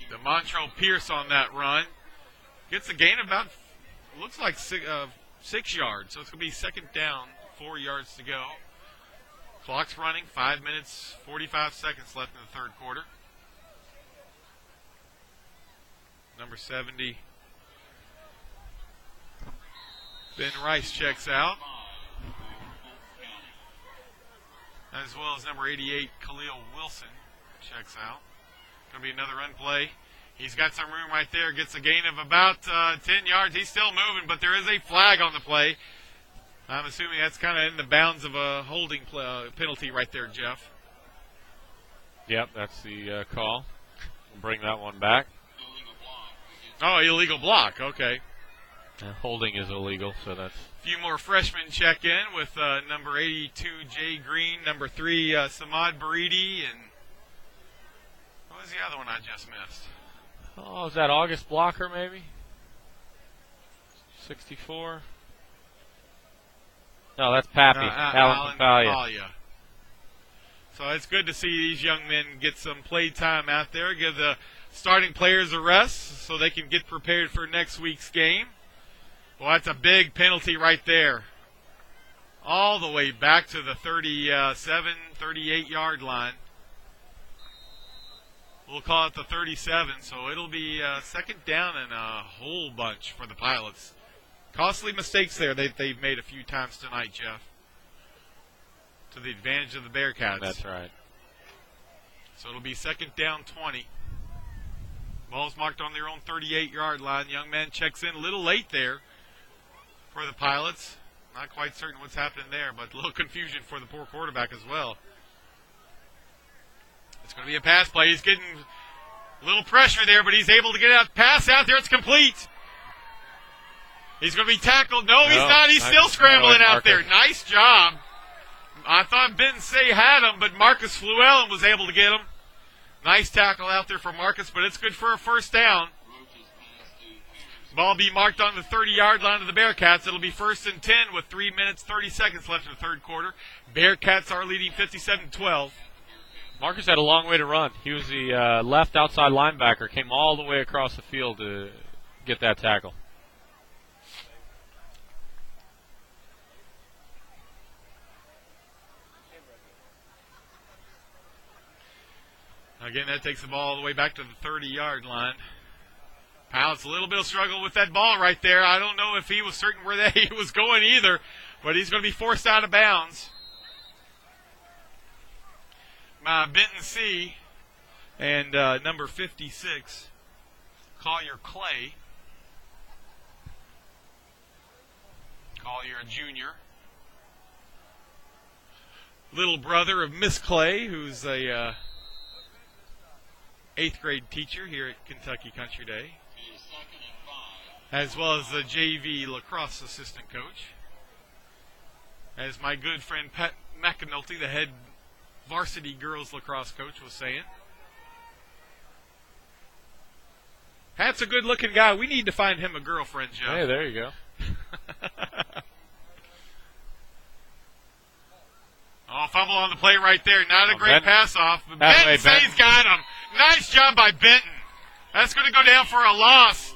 DeMontrell Pierce on that run. Gets a gain of about, looks like 6 yards. So it's going to be 2nd down, 4 yards to go. Clock's running, 5 minutes, 45 seconds left in the third quarter. Number 70, Ben Rice checks out, as well as number 88, Khalil Wilson checks out. Going to be another run play. He's got some room right there. Gets a gain of about 10 yards. He's still moving, but there is a flag on the play. I'm assuming that's kind of in the bounds of a holding penalty right there, Jeff. Yep, that's the call. We'll bring that one back. Oh, illegal block. Okay. Holding is illegal, so that's... A few more freshmen check in with number 82, Jay Green, number 3, Samad Baridi, and was the other one I just missed? Oh, is that August Blocker maybe? 64. No, that's Pappy. Alan Papalia. So it's good to see these young men get some play time out there, give the starting players a rest so they can get prepared for next week's game. Well, that's a big penalty right there. All the way back to the 37, 38-yard line. We'll call it the 37, so it'll be second down and a whole bunch for the Pilots. Costly mistakes there they've made a few times tonight, Jeff, to the advantage of the Bearcats. That's right. So it'll be second down 20. Ball's marked on their own 38-yard line. Young man checks in a little late there for the Pilots. Not quite certain what's happening there, but a little confusion for the poor quarterback as well. It's going to be a pass play. He's getting a little pressure there, but he's able to get out. Pass out there. It's complete. He's going to be tackled. No, he's not. He's still scrambling out there. Nice job. I thought Benton Say had him, but Marcus Fluellen was able to get him. Nice tackle out there for Marcus, but it's good for a first down. Ball be marked on the 30-yard line of the Bearcats. It'll be 1st and 10 with 3 minutes, 30 seconds left in the third quarter. Bearcats are leading 57-12. Marcus had a long way to run. He was the left outside linebacker, came all the way across the field to get that tackle. Again, that takes the ball all the way back to the 30-yard line. Pilots a little bit of struggle with that ball right there. I don't know if he was certain where he was going either, but he's going to be forced out of bounds. Benton C. and number 56, Collier Clay. Collier, a junior. Little brother of Miss Clay, who's a 8th grade teacher here at Kentucky Country Day, as well as the JV lacrosse assistant coach. As my good friend Pat McAnulty, the head varsity girls lacrosse coach, was saying. Pat's a good-looking guy. We need to find him a girlfriend, Joe. Hey, there you go. Oh, fumble on the play right there. Not a great pass off. But Benton Say's got him. Nice job by Benton. That's going to go down for a loss.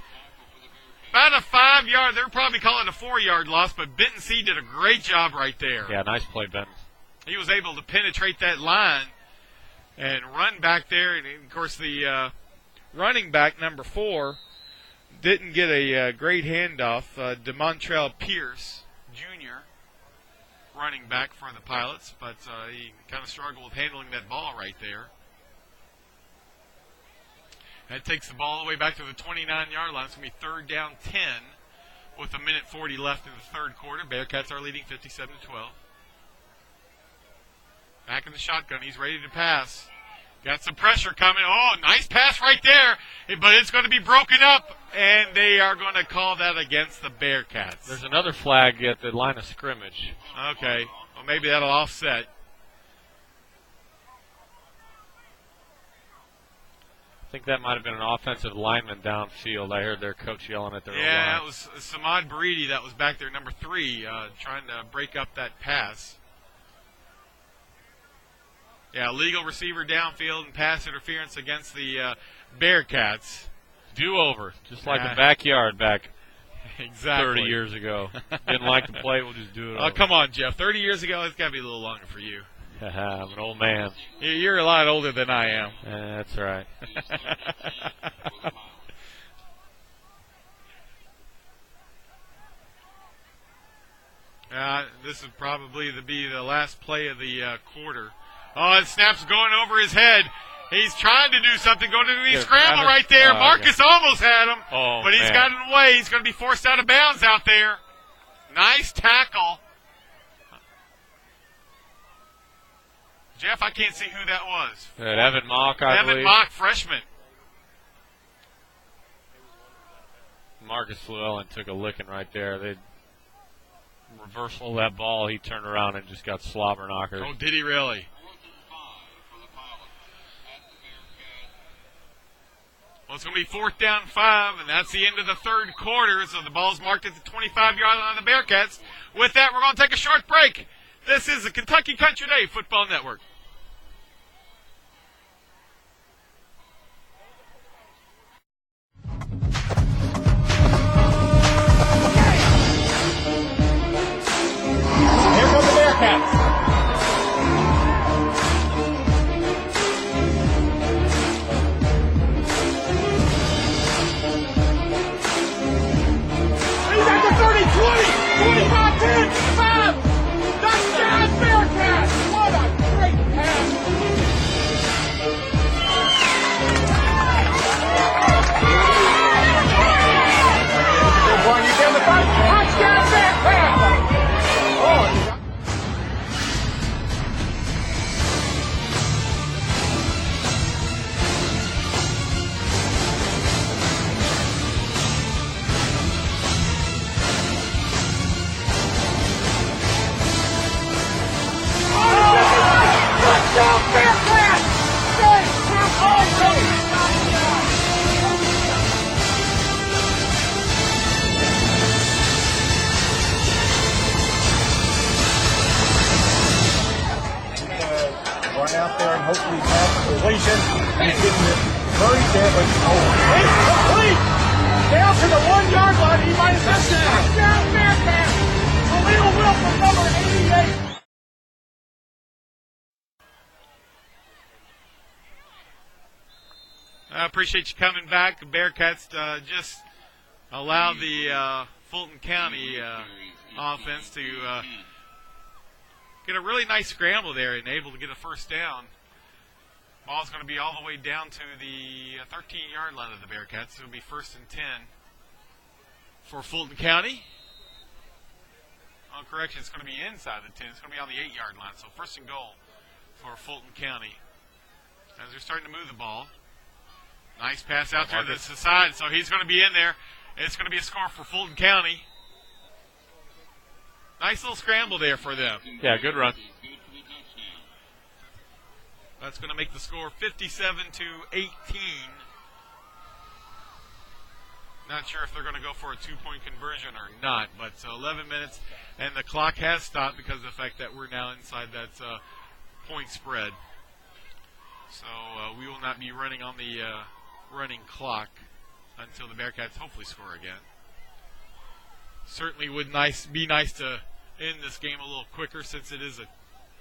About a 5-yard. They're probably calling it a 4-yard loss, but Benton C did a great job right there. Yeah, nice play, Benton. He was able to penetrate that line and run back there. And, of course, the running back, number 4, didn't get a great handoff. DeMontrell Pierce, Jr., running back for the Pilots, but he kind of struggled with handling that ball right there. That takes the ball all the way back to the 29-yard line. It's going to be 3rd down 10 with 1:40 left in the third quarter. Bearcats are leading 57-12. Back in the shotgun. He's ready to pass. Got some pressure coming. Oh, nice pass right there. But it's going to be broken up, and they are going to call that against the Bearcats. There's another flag at the line of scrimmage. Okay. Well, maybe that'll offset. I think that might have been an offensive lineman downfield. I heard their coach yelling at their line. Yeah, it was Samad Baridi that was back there, number 3, trying to break up that pass. Yeah, legal receiver downfield and pass interference against the Bearcats. Do-over, just like the backyard back exactly 30 years ago. Didn't like the play, we'll just do it over. Oh, come on, Jeff. 30 years ago, it's got to be a little longer for you. I'm an old man. You're a lot older than I am. That's right. This would probably be the last play of the quarter. Oh, the snap's going over his head. He's trying to do something. Going to do a scramble right there. Marcus almost had him, but he's got it away. He's going to be forced out of bounds out there. Nice tackle. Jeff, I can't see who that was. Evan Mock, I believe. Evan Mock, freshman. Marcus Llewellyn took a licking right there. They reversal that ball. He turned around and just got slobber knockers. Oh, did he really? it's going to be 4th down 5, and that's the end of the third quarter. So the ball's marked at the 25-yard line of the Bearcats. With that, we're going to take a short break. This is the Kentucky Country Day Football Network. Here come the Bearcats. He's at the 30, 20, 25, 10, 5. Touchdown, Bearcats. What a great pass. Good one. You down the front. Touchdown, Bearcats. Oh, touchdown, Bearcats! Run out there and hopefully pass completion. He's getting it very deadly. Oh, incomplete! Down to the 1-yard line. He might have missed it. Touchdown, Bearcats! Khalil Wilson, number 88. I appreciate you coming back. The Bearcats just allowed the Fulton County offense to get a really nice scramble there and able to get a first down. Ball's going to be all the way down to the 13-yard line of the Bearcats. It'll be 1st and 10 for Fulton County. Oh, correction, it's going to be inside the 10. It's going to be on the 8-yard line. So 1st and goal for Fulton County as they're starting to move the ball. Nice pass out there to the side, so he's going to be in there. It's going to be a score for Fulton County. Nice little scramble there for them. Yeah, good run. That's going to make the score 57-18. Not sure if they're going to go for a 2-point conversion or not, but 11 minutes, and the clock has stopped because of the fact that we're now inside that point spread. So we will not be running on the running clock until the Bearcats hopefully score again. Certainly would be nice to end this game a little quicker since it is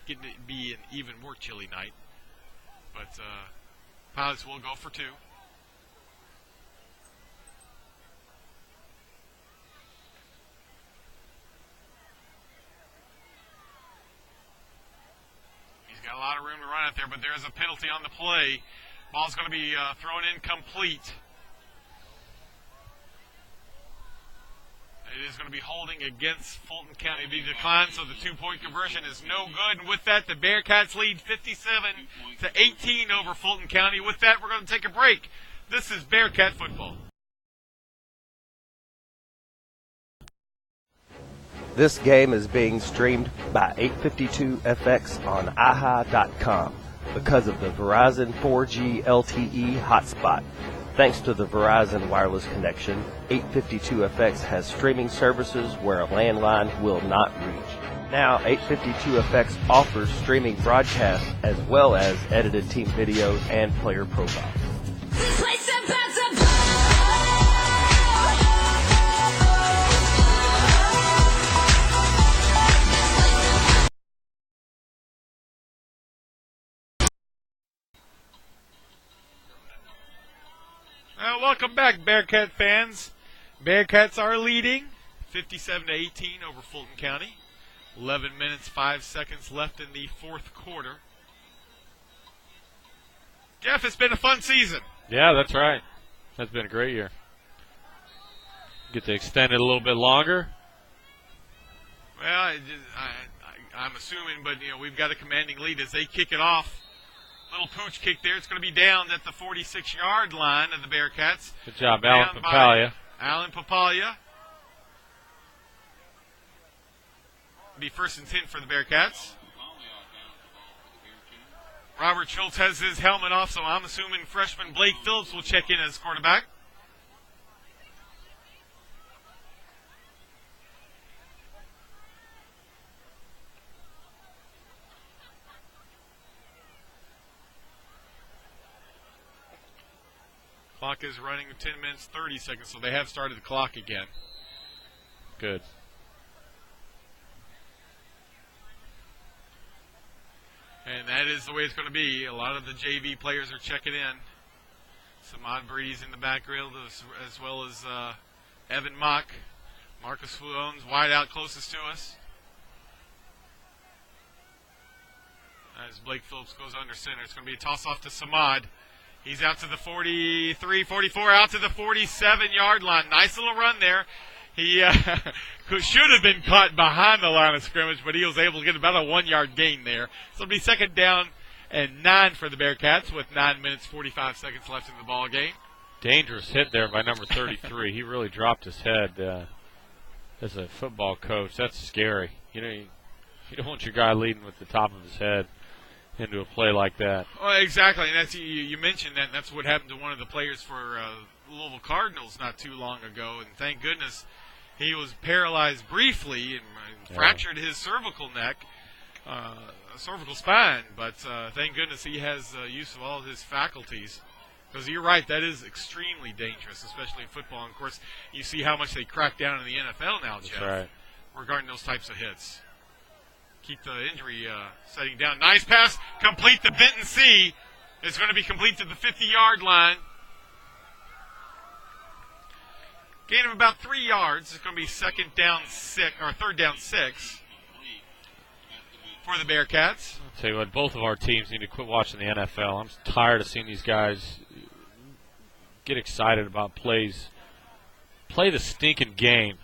getting to be an even more chilly night. But Pilots will go for 2. He's got a lot of room to run out there, but there is a penalty on the play. Ball's going to be thrown incomplete. It is going to be holding against Fulton County. It'll be declined, so the 2-point conversion is no good. And with that, the Bearcats lead 57-18 over Fulton County. With that, we're going to take a break. This is Bearcat football. This game is being streamed by 852FX on aha.com because of the Verizon 4G LTE hotspot. Thanks to the Verizon wireless connection, 852FX has streaming services where a landline will not reach. Now, 852FX offers streaming broadcasts as well as edited team videos and player profiles. Welcome back, Bearcat fans. Bearcats are leading 57-18 over Fulton County. 11 minutes, 5 seconds left in the fourth quarter. Jeff, it's been a fun season. Yeah, that's right. That's been a great year. Get to extend it a little bit longer. Well, I'm assuming, but we've got a commanding lead as they kick it off. Little pooch kick there. It's going to be down at the 46-yard line of the Bearcats. Good job, Alan Papalia. Alan Papalia. Be 1st and 10 for the Bearcats. Robert Schultz has his helmet off, so I'm assuming freshman Blake Phillips will check in as quarterback. Clock is running 10 minutes, 30 seconds, so they have started the clock again. Good. And that is the way it's going to be. A lot of the JV players are checking in. Samad Brady's in the backfield, as well as Evan Mock. Marcus Fulton's wide out closest to us. As Blake Phillips goes under center, it's going to be a toss off to Samad. He's out to the 43, 44, out to the 47-yard line. Nice little run there. He should have been caught behind the line of scrimmage, but he was able to get about a 1-yard gain there. So it'll be 2nd down and 9 for the Bearcats with 9 minutes, 45 seconds left in the ball game. Dangerous hit there by number 33. He really dropped his head as a football coach. That's scary. You know, you don't want your guy leading with the top of his head into a play like that. Well, exactly, and that's you mentioned that. And that's what happened to one of the players for Louisville Cardinals not too long ago, and thank goodness he was paralyzed briefly and fractured his cervical spine. But thank goodness he has use of all his faculties. Because you're right, that is extremely dangerous, especially in football. And of course, you see how much they crack down in the NFL now, Jeff, right, regarding those types of hits. Keep the injury setting down. Nice pass, complete to Benton C. It's going to be complete to the 50-yard line. Gain of about 3 yards. It's going to be 3rd down 6 for the Bearcats. I'll tell you what, both of our teams need to quit watching the NFL. I'm tired of seeing these guys get excited about plays. Play the stinking game.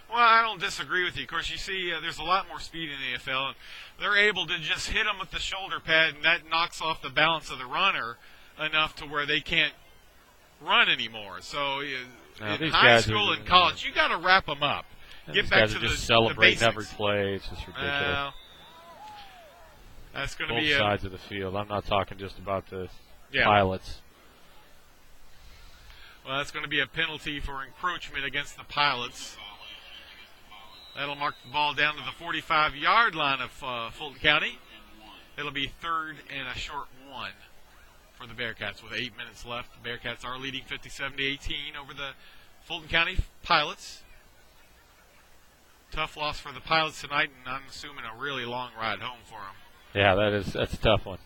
Well, I don't disagree with you. Of course, you see there's a lot more speed in the NFL. And they're able to just hit them with the shoulder pad, and that knocks off the balance of the runner enough to where they can't run anymore. So in high school and college, you got to wrap them up. Get back to just celebrating the every play. It's just ridiculous. That's going to be both sides of the field. I'm not talking just about the pilots. Well, that's going to be a penalty for encroachment against the pilots. That'll mark the ball down to the 45-yard line of Fulton County. It'll be 3rd and a short 1 for the Bearcats with 8 minutes left. The Bearcats are leading 57-18 over the Fulton County Pilots. Tough loss for the Pilots tonight, and I'm assuming a really long ride home for them. Yeah, that's a tough one.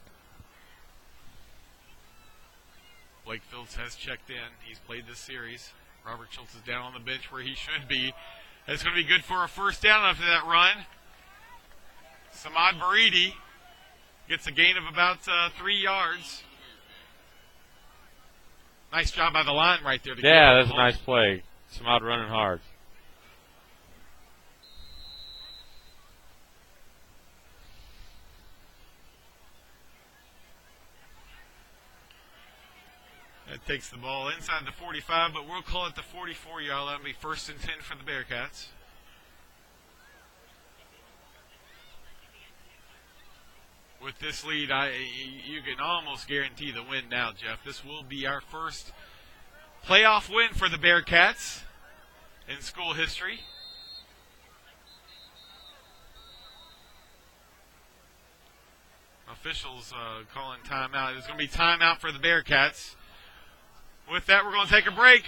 Blake Phillips has checked in. He's played this series. Robert Schultz is down on the bench where he should be. It's going to be good for a 1st down after that run. Samad Baridi gets a gain of about 3 yards. Nice job by the line right there. That's a nice play. Samad running hard. That takes the ball inside the 45, but we'll call it the 44-yard line. It'll be 1st and 10 for the Bearcats. With this lead, you can almost guarantee the win now, Jeff. This will be our first playoff win for the Bearcats in school history. Officials calling timeout. It's going to be timeout for the Bearcats. With that, we're going to take a break.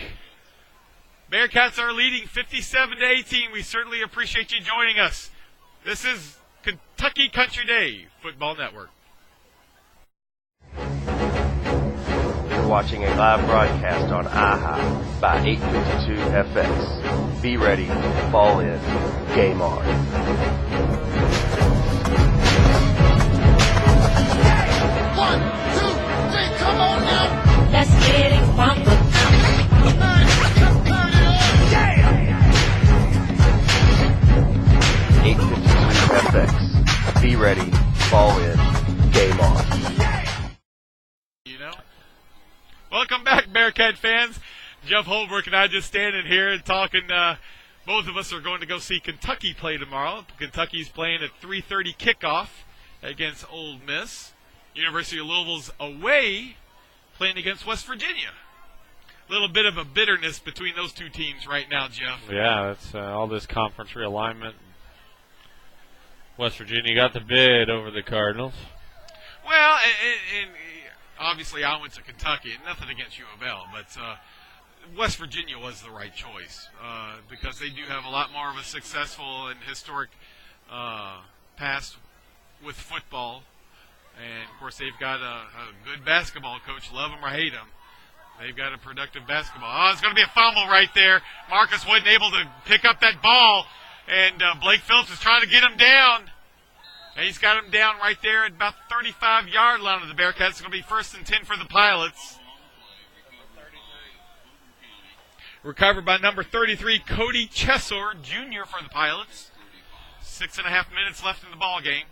Bearcats are leading 57-18. We certainly appreciate you joining us. This is Kentucky Country Day Football Network. You're watching a live broadcast on IHI by 852 FX. Be ready, fall in, game on. One, two, three, come on now. Let's get it from the top. 852 FX. Be ready, fall in, game on. You know? Welcome back, Bearcat fans. Jeff Holbrook and I just standing here and talking. Both of us are going to go see Kentucky play tomorrow. Kentucky's playing at 3:30 kickoff against Ole Miss. University of Louisville's away, playing against West Virginia. A little bit of a bitterness between those two teams right now, Jeff. Yeah, that's all this conference realignment. West Virginia got the bid over the Cardinals. Well, and obviously I went to Kentucky, and nothing against U of L, but West Virginia was the right choice because they do have a lot more of a successful and historic past with football. And, of course, they've got a good basketball coach, love him or hate him. They've got a productive basketball. Oh, it's going to be a fumble right there. Marcus wasn't able to pick up that ball, and Blake Phillips is trying to get him down. And he's got him down right there at about 35-yard line of the Bearcats. It's going to be 1st and 10 for the Pilots. Recovered by number 33, Cody Chesor, Jr. for the Pilots. 6.5 minutes left in the ball game.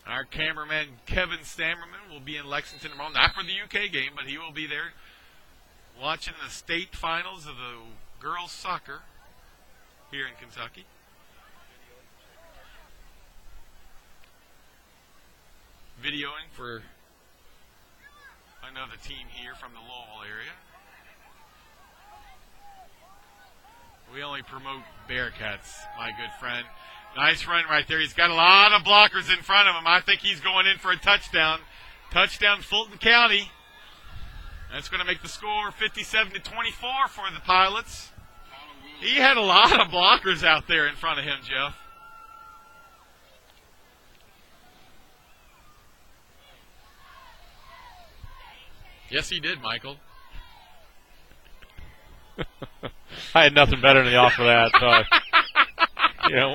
Our cameraman, Kevin Stammerman, will be in Lexington tomorrow. Not for the UK game, but he will be there watching the state finals of the girls' soccer here in Kentucky. Videoing for another team here from the Louisville area. We only promote Bearcats, my good friend. Nice run right there. He's got a lot of blockers in front of him. I think he's going in for a touchdown. Touchdown, Fulton County. That's going to make the score 57-24 for the Pilots. He had a lot of blockers out there in front of him, Jeff. Yes, he did, Michael. I had nothing better than to offer that. So,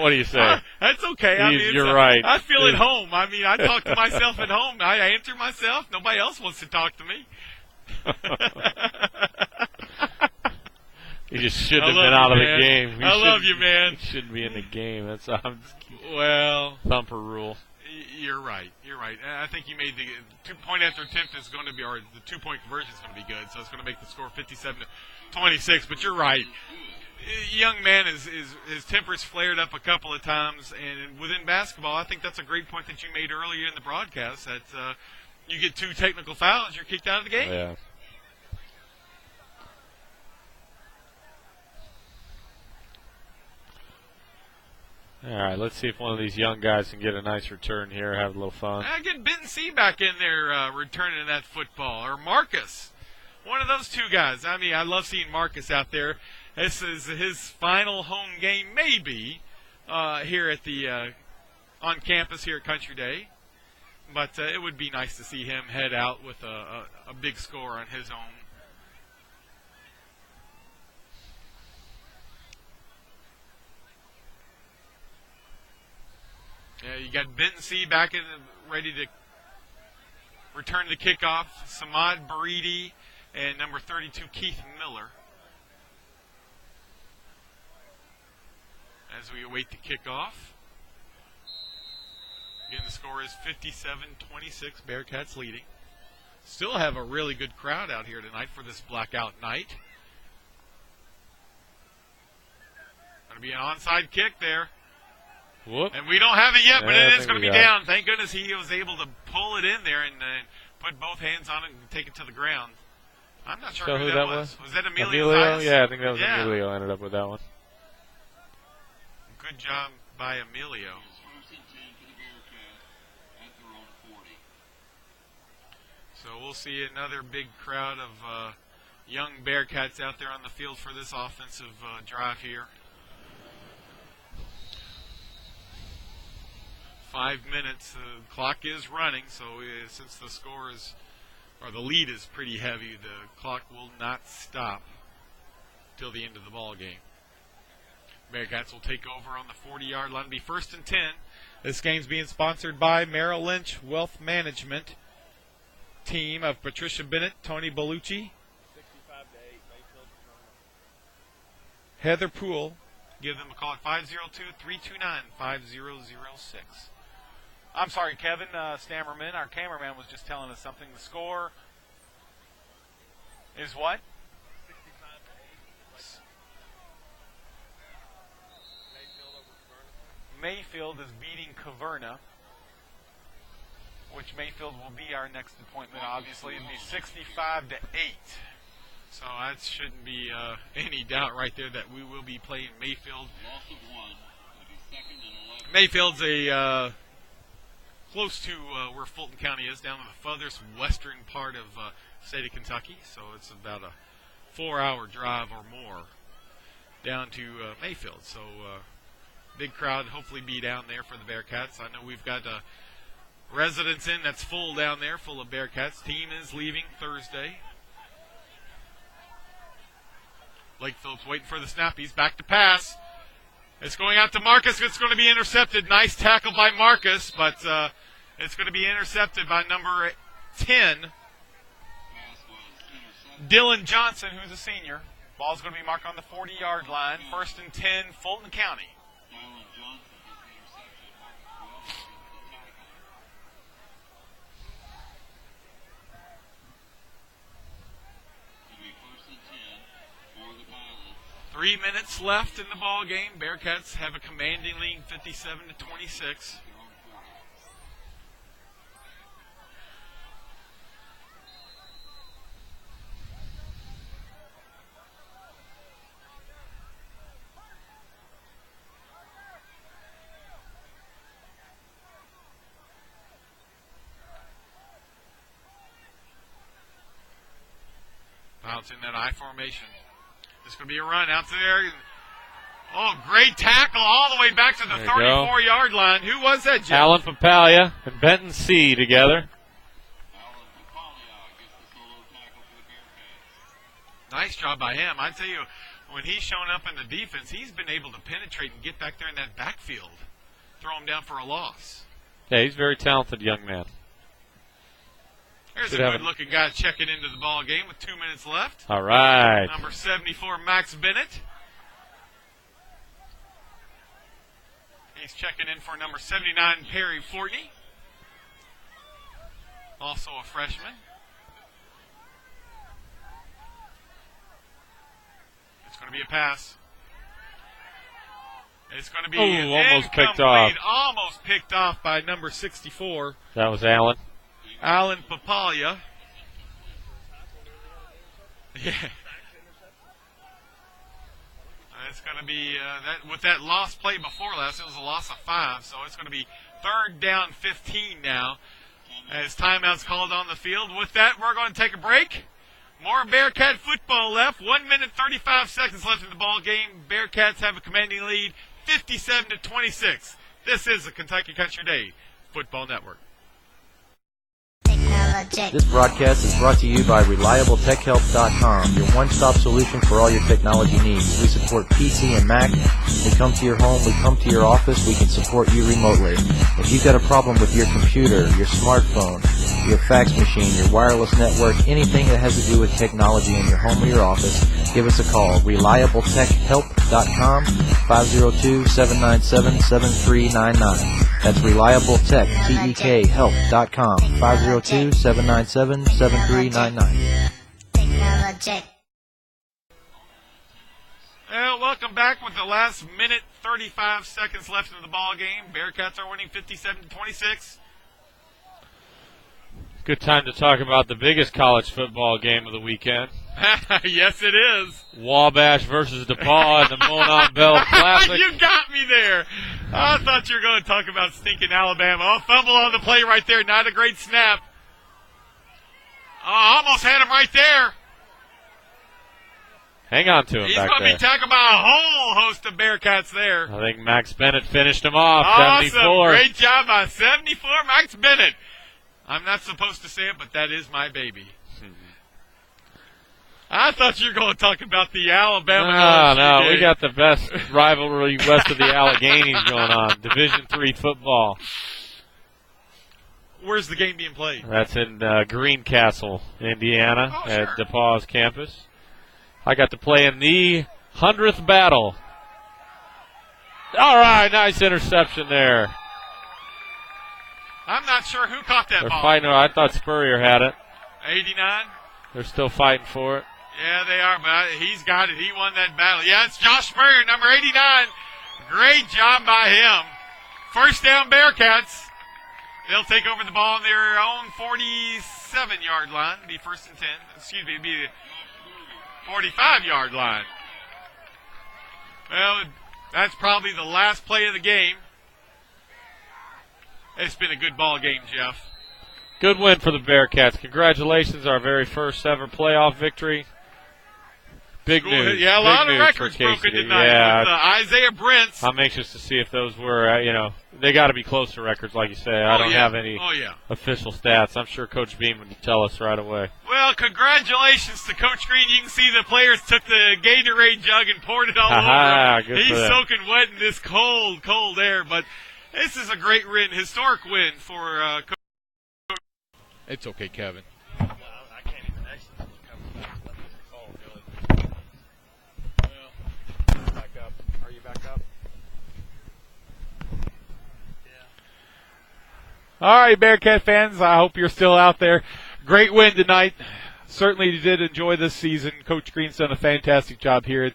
what do you say? That's okay. You're right. I feel at home. I mean, I talk to myself at home. I answer myself. Nobody else wants to talk to me. He just shouldn't have been out of the game. I love you, man. He shouldn't be in the game. That's well, thumper rule. You're right. I think you made the 2-point after attempt is going to be, or the 2-point conversion is going to be good, so it's going to make the score 57-26. But you're right. Young man his temper's flared up a couple of times, and within basketball, I think that's a great point that you made earlier in the broadcast. That you get 2 technical fouls, you're kicked out of the game. Yeah. All right, let's see if one of these young guys can get a nice return here, have a little fun. Get Benton C back in there returning that football. Or Marcus. One of those 2 guys. I mean, I love seeing Marcus out there. This is his final home game, maybe, here at the on campus here at Country Day. But it would be nice to see him head out with a big score on his own. Yeah, you got Benton C back in, ready to return the kickoff. Samad Baridi and number 32, Keith Miller. As we await the kickoff. Again, the score is 57-26, Bearcats leading. Still have a really good crowd out here tonight for this blackout night. Going to be an onside kick there. Whoop. And we don't have it yet, but it is going to be down. Thank goodness he was able to pull it in there and put both hands on it and take it to the ground. I'm not sure who that was. Was that Emilio? Yeah, I think that was Emilio ended up with that one. Good job by Emilio. So we'll see another big crowd of young Bearcats out there on the field for this offensive drive here. 5 minutes. The clock is running, so since the score is, or the lead is pretty heavy, the clock will not stop till the end of the ball game. Bearcats will take over on the 40-yard line. It'll be 1st and 10. This game's being sponsored by Merrill Lynch Wealth Management team of Patricia Bennett, Tony Bellucci, 'Heather Poole. Give them a call at 502-329-5006. I'm sorry, Kevin Stammerman, our cameraman, was just telling us something. The score is what? Mayfield is beating Caverna, which Mayfield will be our next appointment, obviously. It'll be 65-8. So that shouldn't be any doubt right there that we will be playing Mayfield. Mayfield's a close to where Fulton County is, down in the furthest western part of the state of Kentucky. So it's about a 4-hour drive or more down to Mayfield. So big crowd hopefully be down there for the Bearcats. I know we've got residents in that's full down there, full of Bearcats. Team is leaving Thursday. Blake Phillips waiting for the snap. He's back to pass. It's going out to Marcus. It's going to be intercepted. Nice tackle by Marcus, but it's going to be intercepted by number 10, Dylan Johnson, who's a senior. Ball's going to be marked on the 40-yard line. 1st and 10, Fulton County. Three minutes left in the ball game. Bearcats have a commanding lead, 57-26. Pilots in that I formation. It's going to be a run out there. Oh, great tackle all the way back to the 34-yard line. Who was that, Jim? Alan Papalia and Benton C. together. Nice job by him. I tell you, when he's shown up in the defense, he's been able to penetrate and get back there in that backfield. Throw him down for a loss. Yeah, he's a very talented young man. There's a good-looking guy checking into the ball game with 2 minutes left. All right. Number 74, Max Bennett. He's checking in for number 79, Perry Fortney. Also a freshman. It's going to be a pass. It's going to be almost picked off. Almost picked off by number 64. That was Allen. Alan Papalia. Yeah. It's going to be, with that lost play before last, it was a loss of 5, so it's going to be 3rd down 15 now as timeout's called on the field. With that, we're going to take a break. More Bearcat football left. 1 minute, 35 seconds left in the ball game. Bearcats have a commanding lead, 57-26. This is the Kentucky Country Day Football Network. This broadcast is brought to you by ReliableTechHelp.com, your one-stop solution for all your technology needs. We support PC and Mac. We come to your home. We come to your office. We can support you remotely. If you've got a problem with your computer, your smartphone, your fax machine, your wireless network, anything that has to do with technology in your home or your office, give us a call. ReliableTechHelp.com, 502-797-7399. That's ReliableTech, Help.com, 502-797-7399. Well, welcome back with the last minute, 35 seconds left in the ball game. Bearcats are winning 57-26. Good time to talk about the biggest college football game of the weekend. Yes, it is. Wabash versus DePaul in the Monon Bell Classic. You got me there. I thought you were going to talk about stinking Alabama. Oh, fumble on the play right there. Not a great snap. Oh, almost had him right there. Hang on to him He's back going to be tackled by a whole host of Bearcats there. I think Max Bennett finished him off. Awesome. 74. Great job by 74, Max Bennett. I'm not supposed to say it, but that is my baby. I thought you were going to talk about the Alabama. No, we got the best rivalry west of the Alleghenies going on. Division III football. Where's the game being played? That's in Greencastle, Indiana, at DePaul's campus. I got to play in the 100th battle. All right, nice interception there. I'm not sure who caught that They're ball. fighting. I thought Spurrier had it. 89? They're still fighting for it. Yeah, they are, but he's got it. He won that battle. Yeah, it's Josh Spurrier, number 89. Great job by him. First down, Bearcats. They'll take over the ball on their own 47-yard line. It'll be first and 10. Excuse me, it'll be the 45-yard line. Well, that's probably the last play of the game. It's been a good ball game, Jeff. Good win for the Bearcats. Congratulations, our very first ever playoff victory. Big news. Yeah, a lot of records broken tonight. Yeah. With, Isaiah Brents. I'm anxious to see if those were, they got to be close to records, like you say. I don't have any official stats. I'm sure Coach Beam would tell us right away. Well, congratulations to Coach Green. You can see the players took the Gatorade jug and poured it all over him. He's soaking wet in this cold, cold air. But this is a great win, historic win for Coach. It's okay, Kevin. All right, Bearcat fans, I hope you're still out there. Great win tonight. Certainly did enjoy this season. Coach Green's done a fantastic job here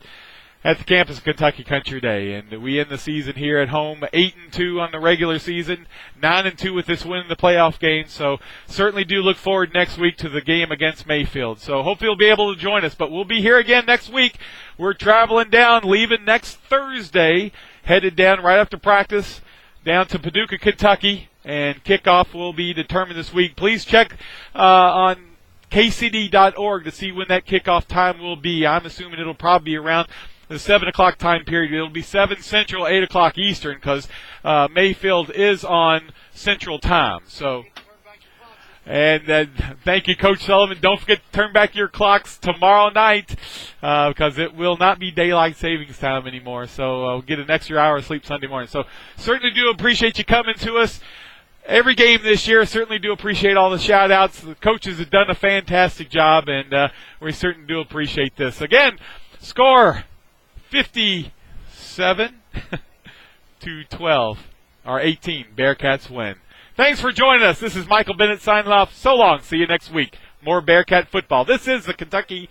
at the campus of Kentucky Country Day. And we end the season here at home 8-2 on the regular season, 9-2 with this win in the playoff game. So certainly do look forward next week to the game against Mayfield. So hopefully you'll be able to join us. But we'll be here again next week. We're traveling down, leaving next Thursday, headed down right after practice down to Paducah, Kentucky. And kickoff will be determined this week. Please check on kcd.org to see when that kickoff time will be. I'm assuming it'll probably be around the 7 o'clock time period. It'll be 7 Central, 8 o'clock Eastern, because Mayfield is on Central Time. So, and thank you, Coach Sullivan. Don't forget to turn back your clocks tomorrow night, because it will not be daylight savings time anymore. So we'll get an extra hour of sleep Sunday morning. So certainly do appreciate you coming to us every game this year. Certainly do appreciate all the shout-outs. The coaches have done a fantastic job, and we certainly do appreciate this. Again, score 57 to 12, or 18. Bearcats win. Thanks for joining us. This is Michael Bennett signing off. So long. See you next week. More Bearcat football. This is the Kentucky